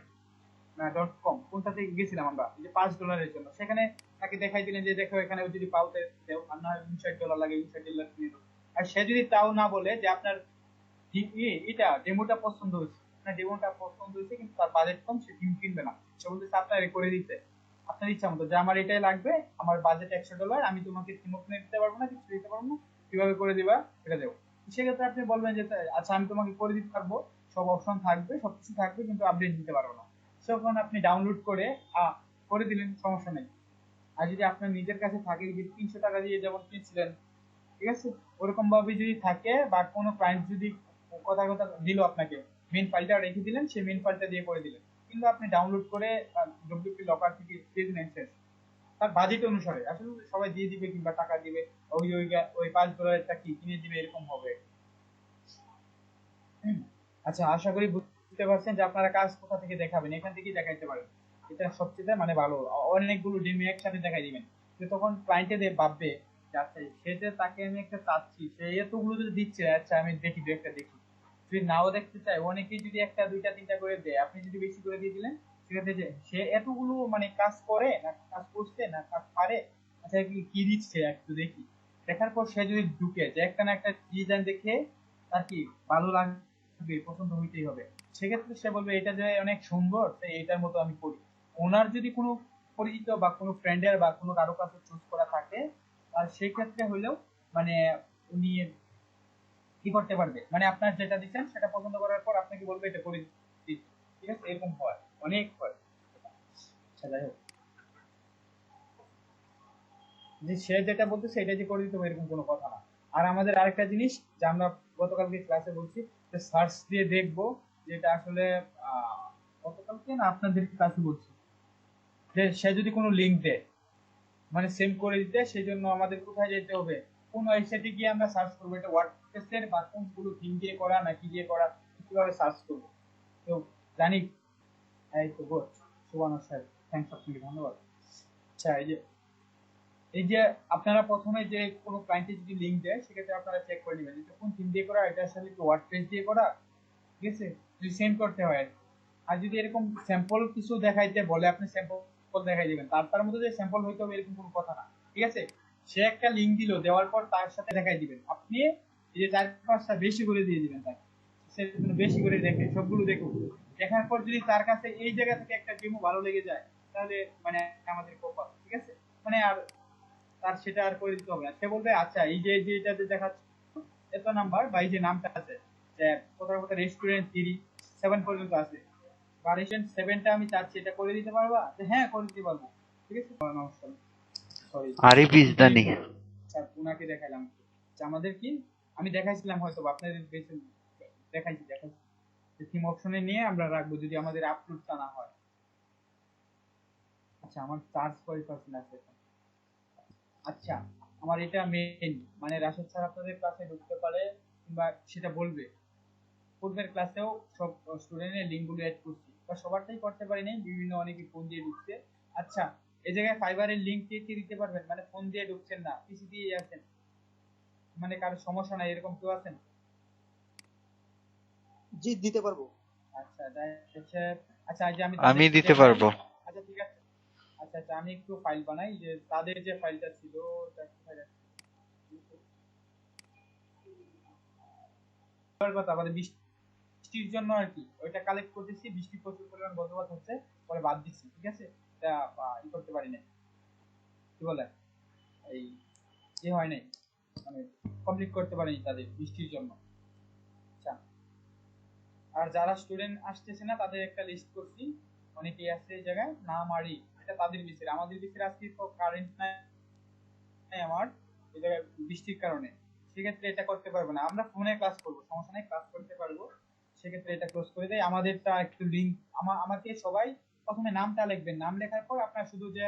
.com কোনটাতে গেছিলাম আমরা, এই যে $5 জন্য, সেখানে তাকে দেখাই দিলেন যে দেখো এখানে যদি পাউতে দেও, আর না হয় $59 লাগে, $59 কিনে দাও। আর সে যদি তাও না বলে যে আপনার এটা ডেমোটা পছন্দ হয়েছে, আপনার ডেমোটা পছন্দ হয়েছে কিন্তু তার বাজেট কম, সে টিম কিনবে না, সে বলতেছে আপনার করে দিতে আপনার ইচ্ছা মতো যে আমার এটাই লাগবে, আমার বাজেট $100, আমি তোমাকে টিম কিনে দিতে পারবো না, কিছু দিতে পারবো না, কিভাবে করে দিবা এটা দেবো। সেক্ষেত্রে আপনি বলবেন যে আচ্ছা আমি তোমাকে করে দিতে পারবো, সব অপশন থাকবে, সবকিছু থাকবে, কিন্তু আপডেট দিতে পারবো না। তখন আপনি ডাউনলোড করে করে দিলেন, সমস্যা নেই। আর যদি আপনার নিজের কাছে থাকে যে 300 টাকা দিয়ে যেমন কিনছিলেন, ঠিক আছে, ওরকম ভাবে যদি থাকে বা কোনো ক্লায়েন্ট যদি কথা কথা দিল আপনাকে, মেন ফাইলটা রেখে দিলেন, সেই মেন ফাইলটা দিয়ে করে দিলেন, কিন্তু আপনি ডাউনলোড করে ডব্লিউপি লকার থেকে দিয়ে দিলেন শেষ। তার বাজেট অনুসারে আসলে সবাই দিয়ে দিবে কিংবা টাকা দিবে, ওই ওই ওই $5 কি কিনে দিবে এরকম হবে। আচ্ছা, আশা করি বুঝতে পারছেন যে আপনারা কাজ কোথা থেকে দেখাবেন, এখান থেকেই দেখাইতে পারেন, এটা সবচেয়ে মানে ভালো। অনেকগুলো ডিমি একসাথে দেখাই দিবেন, যে তখন ক্লায়েন্টে ভাববে যে আচ্ছা সে যে তাকে আমি একটা চাচ্ছি, সে এতগুলো যদি দিচ্ছে, আচ্ছা আমি দেখি দু একটা দেখি। যদি নাও দেখতে চায়, অনেকেই যদি একটা দুইটা তিনটা করে দেয়, আপনি যদি বেশি করে দিয়ে দিলেন, সেক্ষেত্রে যে সে এতগুলো মানে কাজ করে না, কাজ করছে না কাজ পারে, আচ্ছা কি দিচ্ছে একটু দেখি। দেখার পর সে যদি ঢুকে যে একটা না একটা ডিজাইন দেখে তার কি ভালো লাগবে, পছন্দ হইতেই হবে, সেক্ষেত্রে সে বলবে এটা যে অনেক সুন্দর, তাই এটার মতো আমি করি। ওনার যদি কোনো পরিচিত বা কোনো ফ্রেন্ডের বা কোনো কারো কাছে চুজ করা থাকে, আর সেই ক্ষেত্রে হইলেও মানে উনি কি করতে পারবে, মানে আপনার যেটা দিচ্ছেন সেটা পছন্দ করার পর আপনাকে বলবে এটা করে দিচ্ছি। ঠিক আছে, এরকম হয়, অনেক হয়। আচ্ছা যাই হোক, যে সে যেটা বলতেছে সেটা যে করে দিতে হবে এরকম কোনো কথা না। আর আমাদের আরেকটা জিনিস যে আমরা গতকালকে ক্লাসে বলছি, যে সার্চ দিয়ে দেখবো, যেটা আসলে গতকালকে না আপনাদের ক্লাসে বলছি, যে সে যদি কোনো লিঙ্ক দেয় মানে সেন্ড করে দিতে, সেই জন্য আমাদের কোথায় যেতে হবে, কোন ওয়েবসাইটে গিয়ে আমরা সার্চ করবো, এটা ওয়ার্ডপ্রেসের বা কোনগুলো থিম দিয়ে করা না কি দিয়ে করা, কিভাবে সার্চ করবো তো জানি। এই তো গুড, সুবর্ণ স্যার, থ্যাংকস, আপনাকে ধন্যবাদ। আচ্ছা, এই যে আপনারা প্রথমে যে কোনো ক্লায়েন্টে যদি লিংক দেয়, সেক্ষেত্রে আপনারা চেক করে নেবেন এটা কোন থিম দিয়ে করা, এটা আসলে কি ওয়ার্ডপ্রেস দিয়ে করা, ঠিক আছে, যদি সেন্ড করতে হয়। আর যদি এরকম স্যাম্পল কিছু দেখাইতে বলে, আপনি স্যাম্পল দেখাই দিবেন, তার মধ্যে যে স্যাম্পল হইতে হবে এরকম কোনো কথা না, ঠিক আছে। সে একটা লিংক দিল, দেওয়ার পর তার সাথে দেখাই দিবেন আপনি, এই যে 4-5টা বেশি করে দিয়ে দিবেন তাকে, সে বেশি করে দেখে, সবগুলো দেখুন। দেখার পর যদি তার কাছে এই জায়গা থেকে একটা ডেমো ভালো লেগে যায়, তাহলে মানে আমাদের কপাল, ঠিক আছে, মানে আর তার সেটা আর করে দিতে হবে না। সে বলবে আচ্ছা এই যে এটাতে দেখাচ্ছে এত নাম্বার বা এই যে নামটা আছে, যে কোথাও কোথাও রেস্টুরেন্ট 3-7 পর্যন্ত আছে, বা রেস্টুরেন্ট 7টা আমি চাচ্ছি, এটা করে দিতে পারবা, যে হ্যাঁ করে দিতে পারবো, ঠিক আছে। নমস্কার, সরি, আরিফ ইজদানি। স্যার ওনাকে দেখাইলাম যে আমাদের কি, আমি দেখাইছিলাম হয়তো বা আপনাদের বেশি দেখাইছি থিম অপশনে নিয়ে আমরা রাখবো যদি আমাদের আপলোডটা না হয়। আচ্ছা, আমার চার্জ কয় পার্সেন্ট আছে এখন? আচ্ছা, আমার এটা মেইন, মানে রাশেদ স্যার আপনাদের ক্লাসে ঢুকতে পারে কিংবা সেটা বলবে, পূর্বের ক্লাসেও সব স্টুডেন্টের লিঙ্কগুলো অ্যাড করছি, বা সবারটাই করতে পারি নাই, বিভিন্ন অনেকে ফোন দিয়ে ঢুকছে। আচ্ছা, এই জায়গায় ফাইবারের লিঙ্ক কে দিতে পারবেন, মানে ফোন দিয়ে ঢুকছেন না, পিসি দিয়ে আছেন, মানে কারো সমস্যা নাই, এরকম কেউ আছেন? জি দিতে পারবো। আচ্ছা তাই হচ্ছে, আচ্ছা এই যে আমি আমি তাদের যে দিতে পারবো। আচ্ছা ঠিক আছে, আচ্ছা আচ্ছা আমি একটু ফাইল বানাই, যে তাদের যে ফাইলটা ছিল ওটা কোথায় রাখছি? এবার কথা আমাদের বৃষ্টির জন্য আর কি ওইটা কালেক্ট করতেছি, বৃষ্টি প্রচুর পরিমাণ বজ্রপাত হচ্ছে, পরে বাদ দিচ্ছি, ঠিক আছে, এটা ই করতে পারি না, কি বলে এই হয় নাই, মানে কমপ্লিট করতে পারিনি তাদের বৃষ্টির জন্য। আচ্ছা, আর যারা স্টুডেন্ট আসতেছে না তাদের একটা লিস্ট করছি, অনেকেই আছে এই জায়গায় নাম আরই, এটা তাদের বিষয়, আমাদের বিষয় আজকে তো কারেন্ট নাই আমার এই জায়গায় বৃষ্টির কারণে, সেক্ষেত্রে এটা করতে পারবো না, আমরা ফোনে ক্লাস করবো, সমস্যা নেই, ক্লাস করতে পারবো। সেক্ষেত্রে এটা ক্লোজ করে দেয়, আমাদেরটা একটু লিঙ্ক, আমাকে সবাই প্রথমে নামটা লিখবেন, নাম লেখার পর আপনার শুধু যে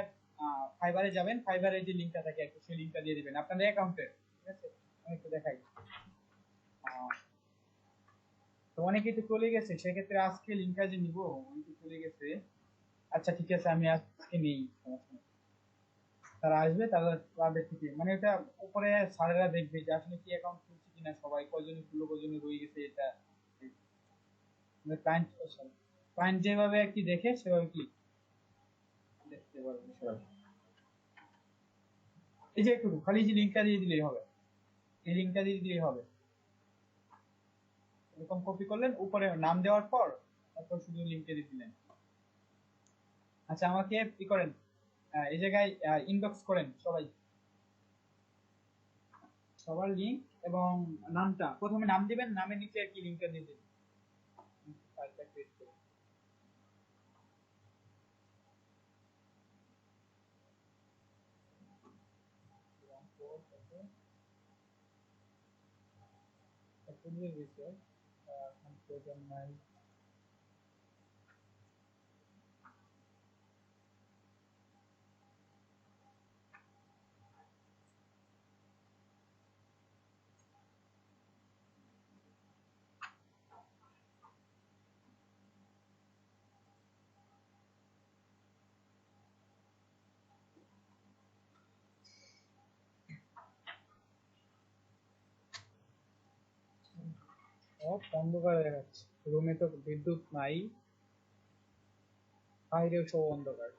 ফাইবারে যাবেন, ফাইবারে যে লিঙ্কটা থাকে একটু সেই লিঙ্কটা দিয়ে দিবেন আপনাদের অ্যাকাউন্টে, ঠিক আছে। আমি একটু দেখাই, তো অনেকেই তো চলে গেছে, সেক্ষেত্রে আজকে লিঙ্কটা যে নিবো, অনেকে চলে গেছে। আচ্ছা ঠিক আছে, আমি আজকে নেই, সমস্যা নেই। তারা আসবে, তাদের থেকে মানে এটা উপরে স্যারেরা দেখবে যে আসলে কি অ্যাকাউন্ট খুলছে কিনা, সবাই কয়জনে খুললো কয়জনে রয়ে গেছে, এটা ক্লায়েন্ট ক্লায়েন্ট যেভাবে আর কি দেখে সেভাবে কি দেখতে পারবে সবাই। এই যে একটু খালি যে লিঙ্কটা দিয়ে দিলেই হবে, এই লিঙ্কটা দিয়ে দিলেই হবে, এরকম কপি করলেন, উপরে নাম দেওয়ার পর তারপর শুধু লিঙ্কে দিয়ে দিলেন। আচ্ছা আমাকে কি করেন, এই জায়গায় ইনবক্স করেন সবাই, সবার লিঙ্ক এবং নামটা প্রথমে নাম দিবেন, নামের নিচে আর কি লিঙ্কটা দিয়ে দিবেন। ফাইলটা ক্রিয়েট করে সব অন্ধকার হয়ে যাচ্ছে, রুমে তো বিদ্যুৎ নাই, বাইরেও সব অন্ধকার।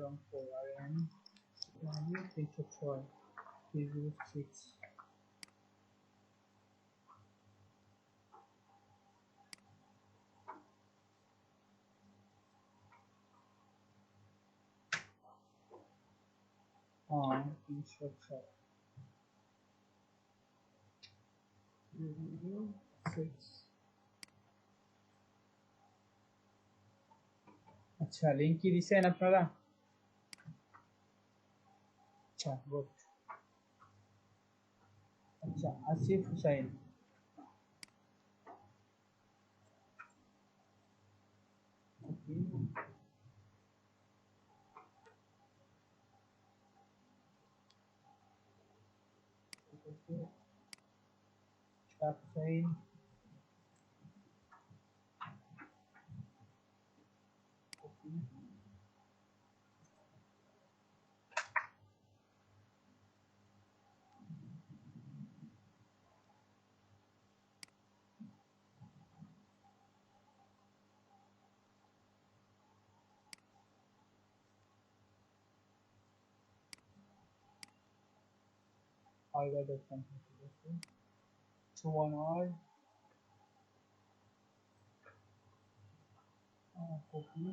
রংপুর আর এম 306 306। হ্যাঁ 306 306। আচ্ছা লিঙ্ক কি দিছেন আপনারা? আচ্ছা গুড। আচ্ছা আসিফ হুসাইন, হুসাইন আলগা.com সুমন আর কপি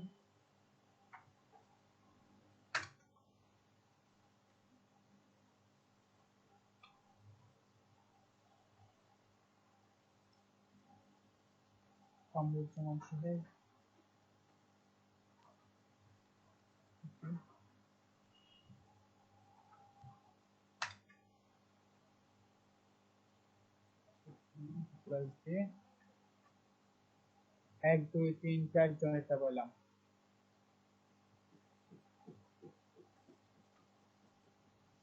কামরুজ্জামান সাহেব, প্লাস দিয়ে 1 2 3 4 জনেরটা বললাম।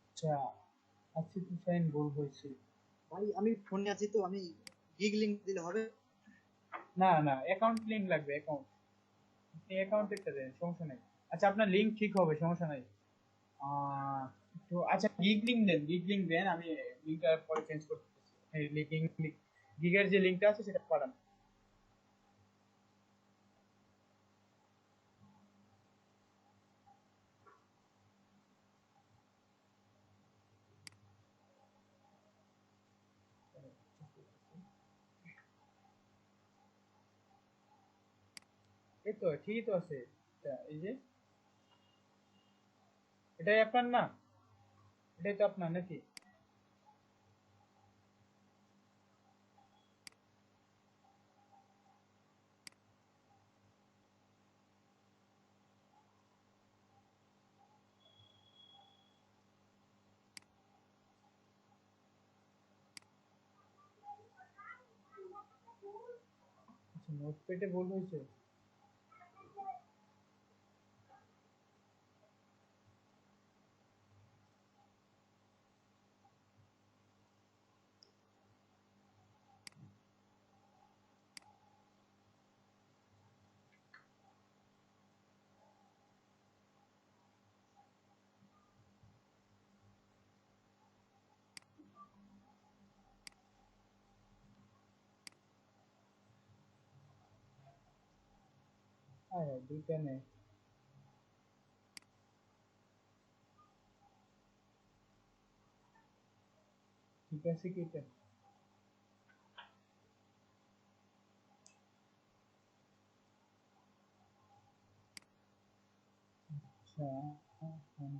আচ্ছা আসিফ হুসাইন ভুল হয়েছে। ভাই আমি ফোনে আছি তো, আমি গিগ লিংক দিলে হবে? না না অ্যাকাউন্ট লিংক লাগবে, অ্যাকাউন্ট, আপনি অ্যাকাউন্ট একটা দেন, সমস্যা নাই। আচ্ছা আপনার লিংক ঠিক হবে, সমস্যা নাই। তো আচ্ছা গিগ লিংক দেন, গিগ লিংক দেন, আমি লিংকটা পরে চেঞ্জ করতেছি। এই লিংক, গিগের যে লিংকটা আছে সেটা পাঠান। এই তো ঠিকই তো আছে। এই যে এটাই আপনার না, এটাই তো আপনার নাকি? আচ্ছা নোটপ্যাডে ভুল হয়েছে। হ্যাঁ দুইটা নেই, ঠিক আছে কি এটা?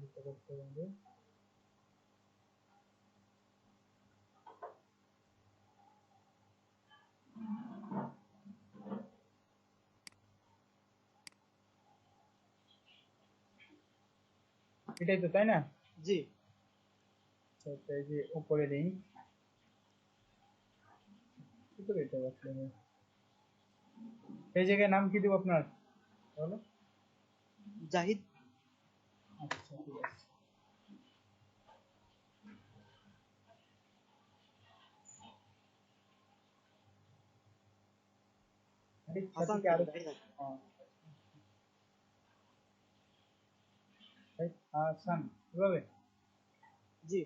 যেটা করতে হবে, এটাই তো, তাই না? জি। আচ্ছা, তো এই যে উপরে লিঙ্ক, কি করে এটা রাখতে হবে? এই জায়গায় নাম কি দেবো আপনার, বলো? জাহিদ। আচ্ছা, ঠিক আছে। সাথে হাসান কি থেকে আরো তাই না? হাসান, কিভাবে? জি।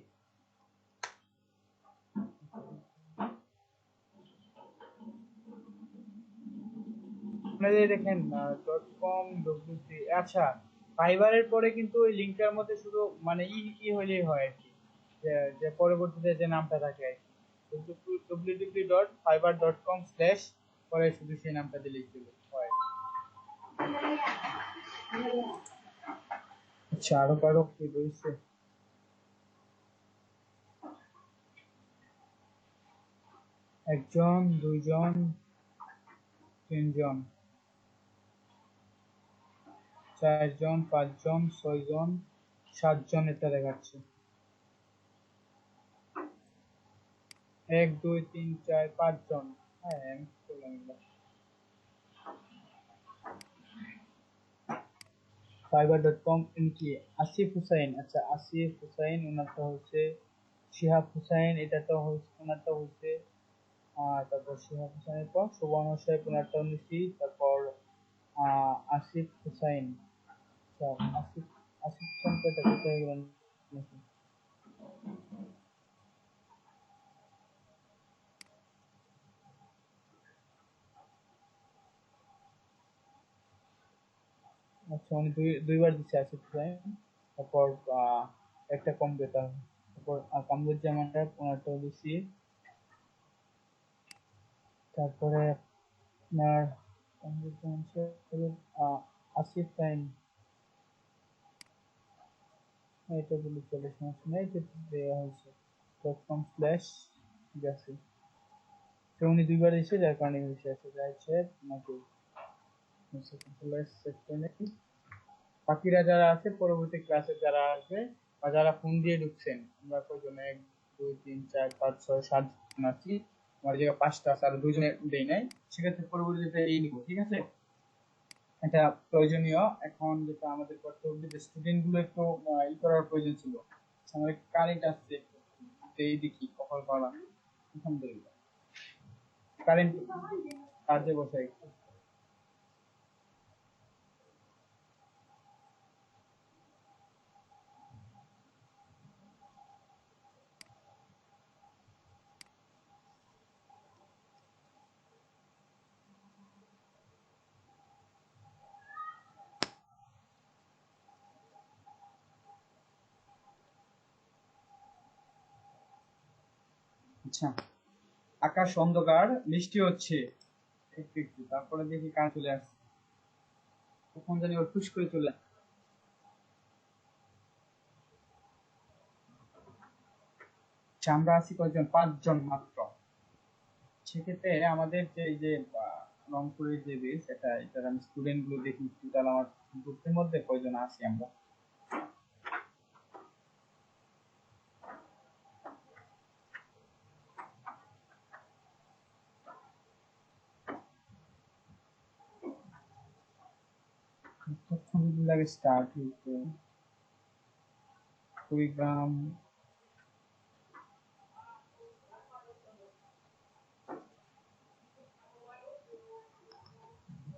আপনাদের দেখেন .com wc, আচ্ছা ফাইবারের পরে কিন্তু ওই লিংকটার মধ্যে শুধু মানে কি হলেই হয় আর কি, যে যে পরবর্তীতে যে নামটা থাকে আর কি, www.fiverr.com/ পরে শুধু সেই নামটা দিলেই চলে হয়। আচ্ছা, আরো কারো কি রয়েছে? একজন, দুইজন, তিনজন, চারজন, পাঁচজন, ছয়জন, সাতজন এটা দেখাচ্ছে। 1 2 3 4 5 জন। হ্যাঁ, আমি করলাম এগুলো। fiverr.com কি আসিফ হুসাইন, আচ্ছা আসিফ হুসাইন ওনারটা হচ্ছে, শিহাব হুসাইন এটাটা হচ্ছে ওনারটা হচ্ছে, তারপর শিহাব হুসাইনের পর সুবর্ণ সাহেব ওনারটা নিচ্ছি, তারপর আসিফ হুসাইন। আচ্ছা, আসিফ আসিফ হুসাইনটা কোথায় গেলেন নাকি? আচ্ছা, উনি দুইবার দিচ্ছে আসিফ হুসাইন, তারপর একটা কম্পিউটার, তারপর কামরুজ্জামান সাহেব ওনারটাও দিচ্ছি, তারপরে আপনার কামরুজ্জামান সাহেব, আসিফ তাইন, এটা বলে চলে, সমস্যা নেই, এটা দেওয়া হয়েছে .com/, ঠিক আছে। তো উনি দুইবার দিচ্ছে, যার কারণে বেশি আছে, যাই সাহেব নাকি সেক্টর নেই। বাকিরা যারা আছে পরবর্তী ক্লাসে যারা আসবে বা যারা ফোন দিয়ে ঢুকছেন, আমরা কয়জন, 1 2 3 4 5 6 7 জন আছি, আমার জায়গায় 5টা আছে, আর দুজনে দেই নাই, সেক্ষেত্রে পরবর্তীতে এই নিব, ঠিক আছে। এটা প্রয়োজনীয়। এখন যেটা আমাদের করতে হবে, যে স্টুডেন্ট গুলো একটু করার প্রয়োজন ছিল, আমাদের কারেন্ট আসছে, এই দেখি কখন পালাম, আলহামদুলিল্লাহ কারেন্ট কাজে বসাই। আচ্ছা, আকাশ অন্ধকার, বৃষ্টি হচ্ছে একটু একটু, তারপরে দেখি কাজ চলে আসছে, কখন জানি ওর ফুস করে চলে আসছে। আচ্ছা, আমরা আছি কয়জন, 5 জন মাত্র। সেক্ষেত্রে আমাদের যে এই যে রংপুরের যে বেস, এটার আমি স্টুডেন্ট গুলো দেখি টোটাল আমার গ্রুপের মধ্যে কয়জন আছি আমরা। কতক্ষণ লাগে স্টার্ট হইতে, কুড়িগ্রাম,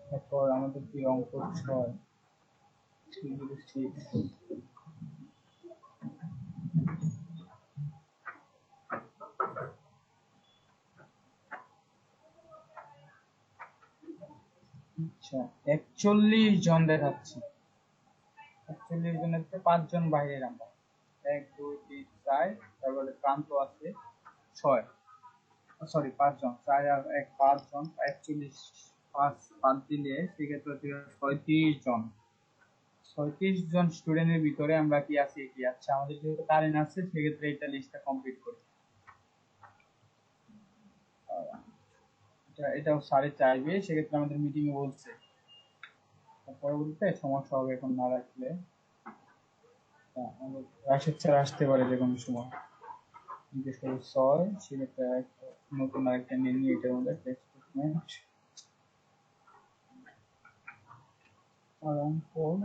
তারপর আমাদের কি রংপুর 6 306। আচ্ছা, 41 জন দেখাচ্ছে, 41 জনের 5 জন বাইরের আমরা, 1 2 3 4, তারপরে প্রান্ত আছে 6, সরি 5 জন, 4 আর 1 5 জন, 41, 5 5 দিলে সেক্ষেত্রে 36 জন, 36 জন স্টুডেন্টের ভিতরে আমরা কি আছি কি আচ্ছা আমাদের যেহেতু কারেন্ট আছে সেক্ষেত্রে এটা লিস্টটা কমপ্লিট করি। এটাও স্যারে চাইবে, সেক্ষেত্রে আমাদের মিটিং এ বলছে পরবর্তীতে সমস্যা হবে এখন না রাখলে। রাশেদ স্যার আসতে পারে যে কোনো সময়, জিজ্ঞেস করে 6 সেক্ষেত্রে নতুন আরেকটা নিয়ে নিয়ে এটার মধ্যে টেক্সট স্টেটমেন্ট আরাম 4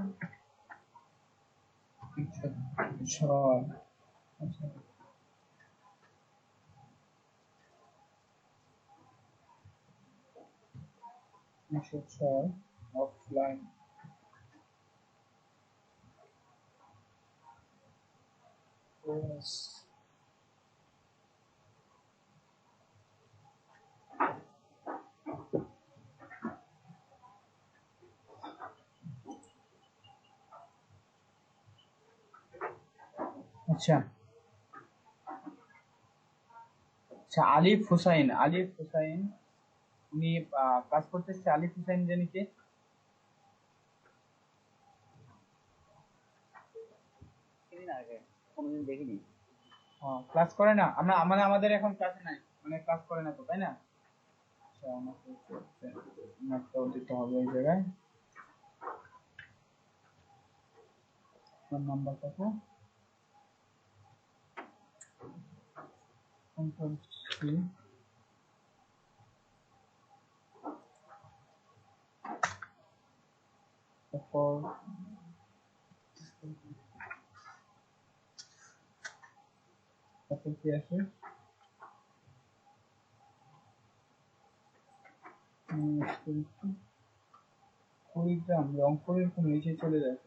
6 আচ্ছা অফলাইন কোর্স আচ্ছা আচ্ছা আলিফ হুসাইন উনি ক্লাস করতেছে। আলিফ হুসাইন জানি কে? চিনি না, আগে কোনোদিন দেখিনি। ক্লাস করে না, আমরা মানে আমাদের এখন ক্লাসে নাই, মানে ক্লাস করে না তো, তাই না? আচ্ছা আমাকে নোটটাও দিতে হবে এই জায়গায়। ফোন নাম্বার কত? কন্ট্রোল সি তারপর তারপর কি আছে? কুড়িগ্রাম রংপুরের কোন নিচে চলে যায়,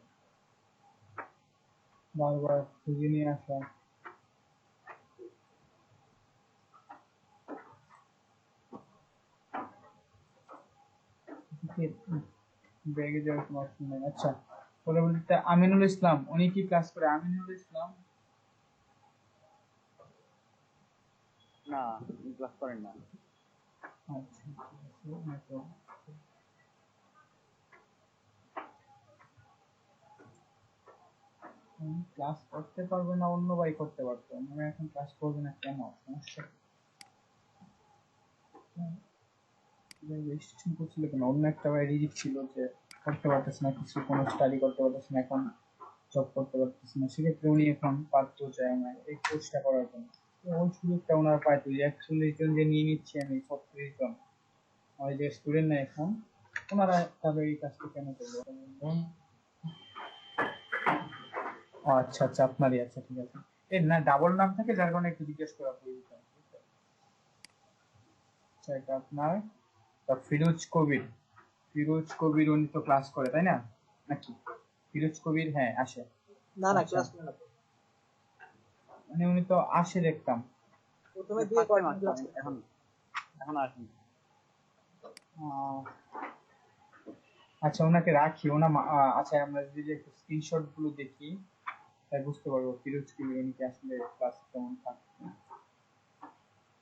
বারবার খুঁজে নিয়ে আসা। ব্যাগে যাওয়ার কোনো অপশন নেই। আচ্ছা পরবর্তীতে আমিনুল ইসলাম, উনি কি ক্লাস করে? আমিনুল ইসলাম না, ক্লাস করেন না। আচ্ছা ঠিক আছে, ক্লাস করতে পারবে না, অন্য ভাই করতে পারতো, মানে এখন ক্লাস করবে না কেন? সমস্যা রেজিস্ট্রেশন করছিল কেন? অন্য একটা ভাই রিজিক ছিল যে করতে পারতেছে না কিছু, কোনো স্টাডি করতে পারতেছে না, এখন জব করতে পারতেছে না, সেক্ষেত্রে উনি এখন পারতো চায় না এই কোর্সটা করার জন্য। তো ওই সুযোগটা ওনার পাইতো যে 41 জন যে নিয়ে নিচ্ছি আমি, 36 জন আমার যে স্টুডেন্ট না এখন, ওনারা তবে এই কাজটা কেন করবো? আচ্ছা আচ্ছা আপনারই, আচ্ছা ঠিক আছে। এর না ডাবল নাম থাকে যার কারণে একটু জিজ্ঞেস করা প্রয়োজন। আচ্ছা এটা আপনার ফিরোজ কবির। ফিরোজ কবির উনি তো ক্লাস করে তাই না নাকি? ফিরোজ কবির হ্যাঁ আসে। না না, আচ্ছা ক্লাস করে না তো। মানে উনি তো আসে দেখতাম। প্রথমে দিয়ে ফার্স্ট টাইম কয়েকদিন আসছে, ক্লাস করতো। এখন আসেন। আহ, আচ্ছা ওনাকে রাখি, আচ্ছা আমরা যদি একটু স্ক্রিনশট গুলো দেখি তাই বুঝতে পারবো ফিরোজ কবির উনি কি আসলে ক্লাস কেমন থাকে।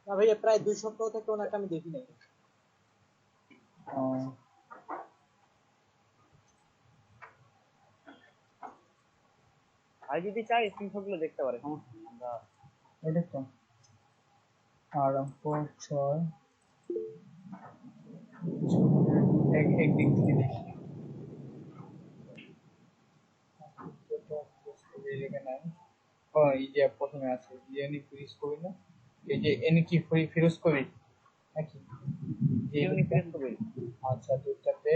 না ভাইয়া, প্রায় 2 সপ্তাহ থেকে ওনাকে আমি দেখি নাই। আহ, আর যদি চাই স্ক্রিনশট গুলো দেখতে পারে, সমস্যা নেই। আমরা এটা তো আর 4 6 একদিক থেকে দেখি। ও এই যে প্রথমে আছে ইয়েনি ফিরোজ কবির না, এই যে এনি কি ফিরোজ কবির নাকি এই ইউনি লোকটা? প্রেস করবে। আচ্ছা দুটাতে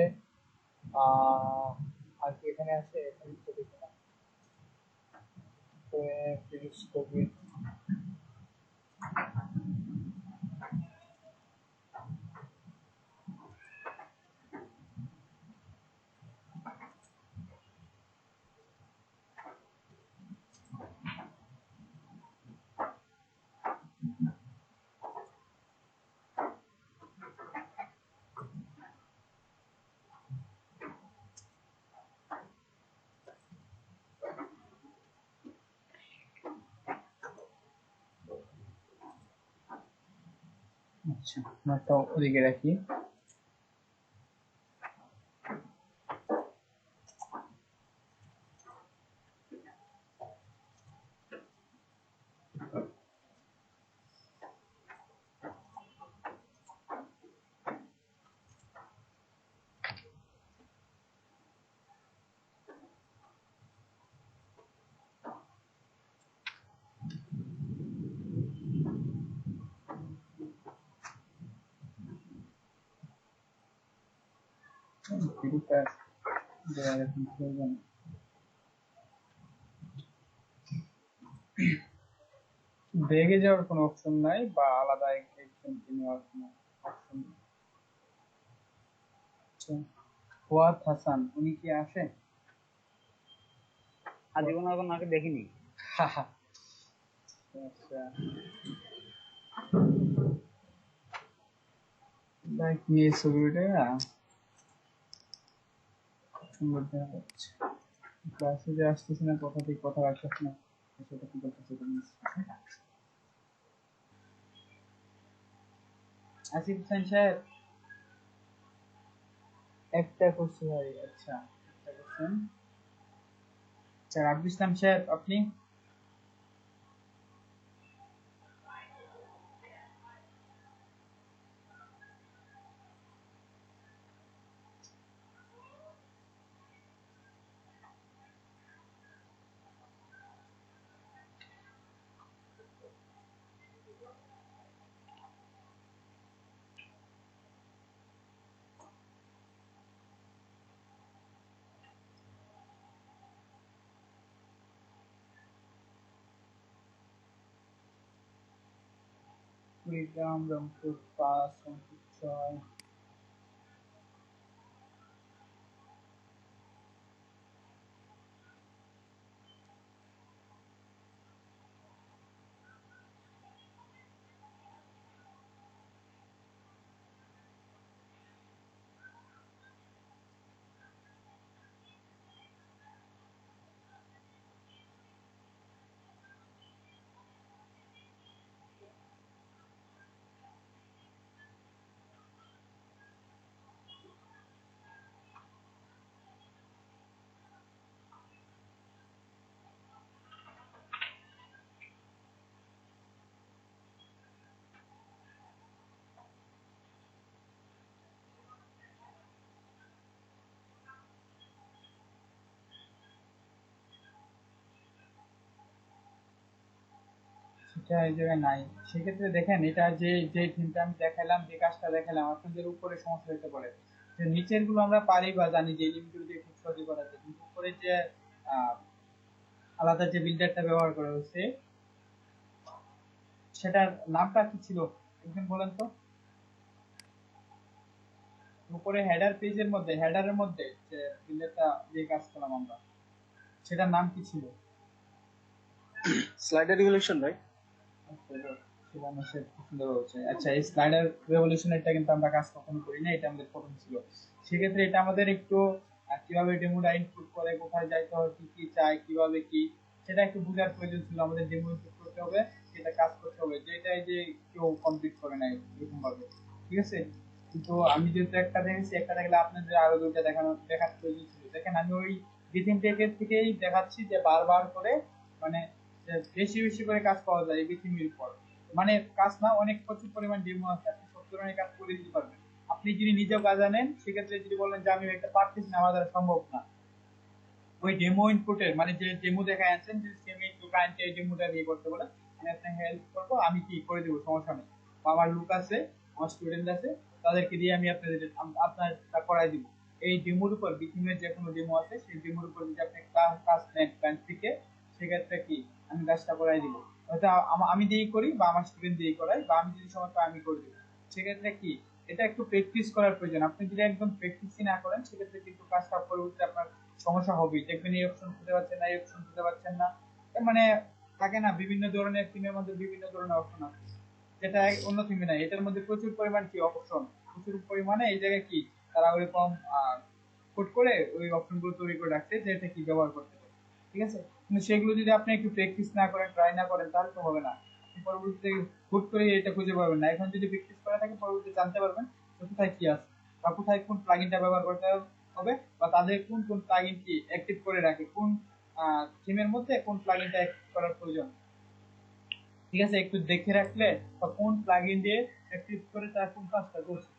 আর কি এখানে আছে, এখানে তো দেখি না। তো, ফিরোজ কবির আচ্ছা একটা ওদিকে রাখি। গ্রুপটা দেওয়ার এখন প্রয়োজন। বেগে যাওয়ার কোনো অপশন নাই বা আলাদা একজনকে নেওয়ার কোনো অপশন নেই। আচ্ছা, ফুয়াদ হাসান উনি কি আসেন? আজীবন এখন ওনাকে দেখিনি। আচ্ছা, লাইক নিয়ে ছবিটা সুন্দর দেখা যাচ্ছে। ক্লাসে যে আসতেছে না, কথা ঠিক কথা রাখতেছে না, সেটা কি করতেছে তুমি? আসিফ হোসেন সাহেব একটা করছি ভাই। আচ্ছা, একটা করছেন। আচ্ছা, আব্দুল ইসলাম সাহেব আপনি? কুড়িগ্রাম, রংপুর 5, রংপুর 6। সেটা এই জায়গায় নাই। সেক্ষেত্রে দেখেন, এটা যে যে থিমটা আমি দেখালাম, যে কাজটা দেখালাম, আপনাদের উপরে সমস্যা হতে পারে। যে নিচের গুলো আমরা পারি বা জানি যে লিমিটগুলো দিয়ে খুব সহজে করা যায়, কিন্তু উপরে যে আহ, আলাদা যে বিল্ডারটা ব্যবহার করা হয়েছে, সেটার নামটা কি ছিল একজন বলেন তো? উপরে হেডার পেজের মধ্যে, হেডারের মধ্যে যে বিল্ডারটা যে কাজ করলাম আমরা, সেটার নাম কি ছিল? স্লাইডার রিভলিউশন ভাই। আচ্ছা, এই স্লাইডার রেভলিউশনেরটা কিন্তু আমরা কাজ কখনো করি না, এটা আমাদের প্রথম ছিল। সেক্ষেত্রে এটা আমাদের একটু কিভাবে ডেমোটা ইনপুট করে, কোথায় যাইতে হবে, কি কি চাই, কিভাবে কি, সেটা একটু বোঝার প্রয়োজন ছিল। আমাদের ডেমো ইনপুট করতে হবে, সেটা কাজ করতে হবে, যেটাই যে কেউ কমপ্লিট করে নাই এরকম ভাবে, ঠিক আছে? কিন্তু আমি যেহেতু একটা দেখেছি, একটা দেখলে আপনাদের আরো দুইটা দেখার প্রয়োজন ছিল। দেখেন, আমি ওই বিথিন টেকের থেকেই দেখাচ্ছি যে বারবার করে, মানে যে বেশি বেশি করে কাজ পাওয়া যায় এই বিথিনের উপর। মানে কাজ না, অনেক প্রচুর পরিমাণ ডেমো আছে, আপনি সব ধরনের কাজ করে দিতে পারবেন। আপনি যদি নিজেও কাজ জানেন, সেক্ষেত্রে যদি বলেন যে আমি একটা পারতেছি না, আমার দ্বারা সম্ভব না, ওই ডেমো ইনপুটের মানে যে ডেমো দেখা যাচ্ছেন, যে সেমি একটু ক্লায়েন্টকে এই ডেমোটা দিয়ে করতে বলে, আমি আপনাকে হেল্প করবো, আমি কি করে দেবো, সমস্যা নেই। বা আমার লোক আছে, আমার স্টুডেন্ট আছে, তাদেরকে দিয়ে আমি আপনাদের আপনারটা করাই দিব। এই ডেমোর উপর বিথিমের যে কোনো ডেমো আছে, সেই ডেমোর উপর যদি আপনি কাজ নেন ক্লায়েন্ট থেকে, সেক্ষেত্রে কি আমি কাজটা করাই দিব। হয়তো আমি দিয়েই করি, বা আমার স্টুডেন্ট দিয়েই করাই, বা আমি যদি সময় পাই আমি করে দিব। সেক্ষেত্রে কি, এটা একটু প্র্যাকটিস করার প্রয়োজন। আপনি যদি একদম প্র্যাকটিসই না করেন, সেক্ষেত্রে কিন্তু কাজটা পরবর্তীতে আপনার সমস্যা হবেই। দেখবেন এই অপশন খুঁজে পাচ্ছেন না, এই অপশন খুঁজে পাচ্ছেন না, এর মানে থাকে না, বিভিন্ন ধরনের থিমের মধ্যে বিভিন্ন ধরনের অপশন আছে, যেটা অন্য থিমে নাই। এটার মধ্যে প্রচুর পরিমাণ কি অপশন, প্রচুর পরিমাণে এই জায়গায় কি তারা ওইরকম কোড করে ওই অপশন গুলো তৈরি করে রাখছে, যে এটা কি ব্যবহার করতে পারে, ঠিক আছে? কিন্তু সেগুলো যদি আপনি একটু প্র্যাকটিস না করেন, ট্রাই না করেন, তাহলে তো হবে না। আপনি পরবর্তীতে হুট করে এটা খুঁজে পাবেন না। এখন যদি প্র্যাকটিস করা থাকে, পরবর্তীতে জানতে পারবেন যে কোথায় কি আছে, বা কোথায় কোন প্লাগইনটা ব্যবহার করতে হবে, বা তাদের কোন কোন প্লাগইন কি অ্যাক্টিভ করে রাখে, কোন থিমের মধ্যে কোন প্লাগইনটা অ্যাক্টিভ করার প্রয়োজন, ঠিক আছে? একটু দেখে রাখলে, বা কোন প্লাগইন দিয়ে অ্যাক্টিভ করে তার কোন কাজটা করছে,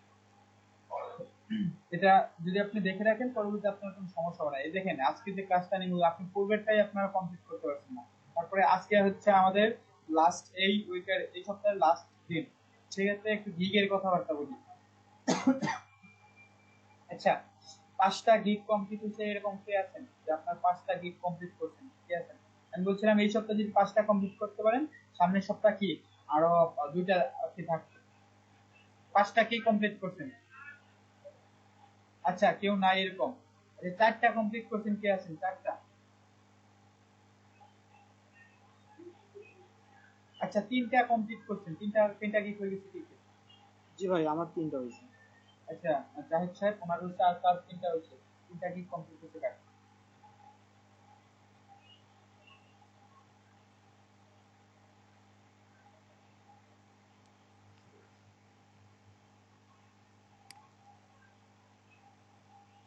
এটা যদি আপনি দেখে রাখেন, পরবর্তীতে আপনার কোনো সমস্যা হবে না। এই দেখেন, আজকে যে কাজটা নিব, আপনি পূর্বেরটাই আপনারা কমপ্লিট করতে পারছেন না। তারপরে আজকে হচ্ছে আমাদের লাস্ট, এই উইকের এই সপ্তাহের লাস্ট দিন। সেক্ষেত্রে একটু গিগের কথাবার্তা বলি। আচ্ছা, 5টা গিগ কমপ্লিট হচ্ছে এরকম কে আছেন যে আপনার 5টা গিগ কমপ্লিট করছেন, কে আছেন? আমি বলছিলাম এই সপ্তাহে যদি 5টা কমপ্লিট করতে পারেন, সামনের সপ্তাহ কি আরো 2টা কি থাকবে। 5টা কি কমপ্লিট করছেন? আচ্ছা কেউ নাই এরকম। 4টা কমপ্লিট করছেন, কে আছেন 4টা? আচ্ছা 3টা কমপ্লিট করছেন, তিনটা কি হয়ে গেছে? ঠিক আছে। জি ভাই, আমার 3টা হয়েছে। আচ্ছা জাহিদ সাহেব ওনার হচ্ছে আর কাজ 3টা হয়েছে, 3টা কি কমপ্লিট করতে পারেন?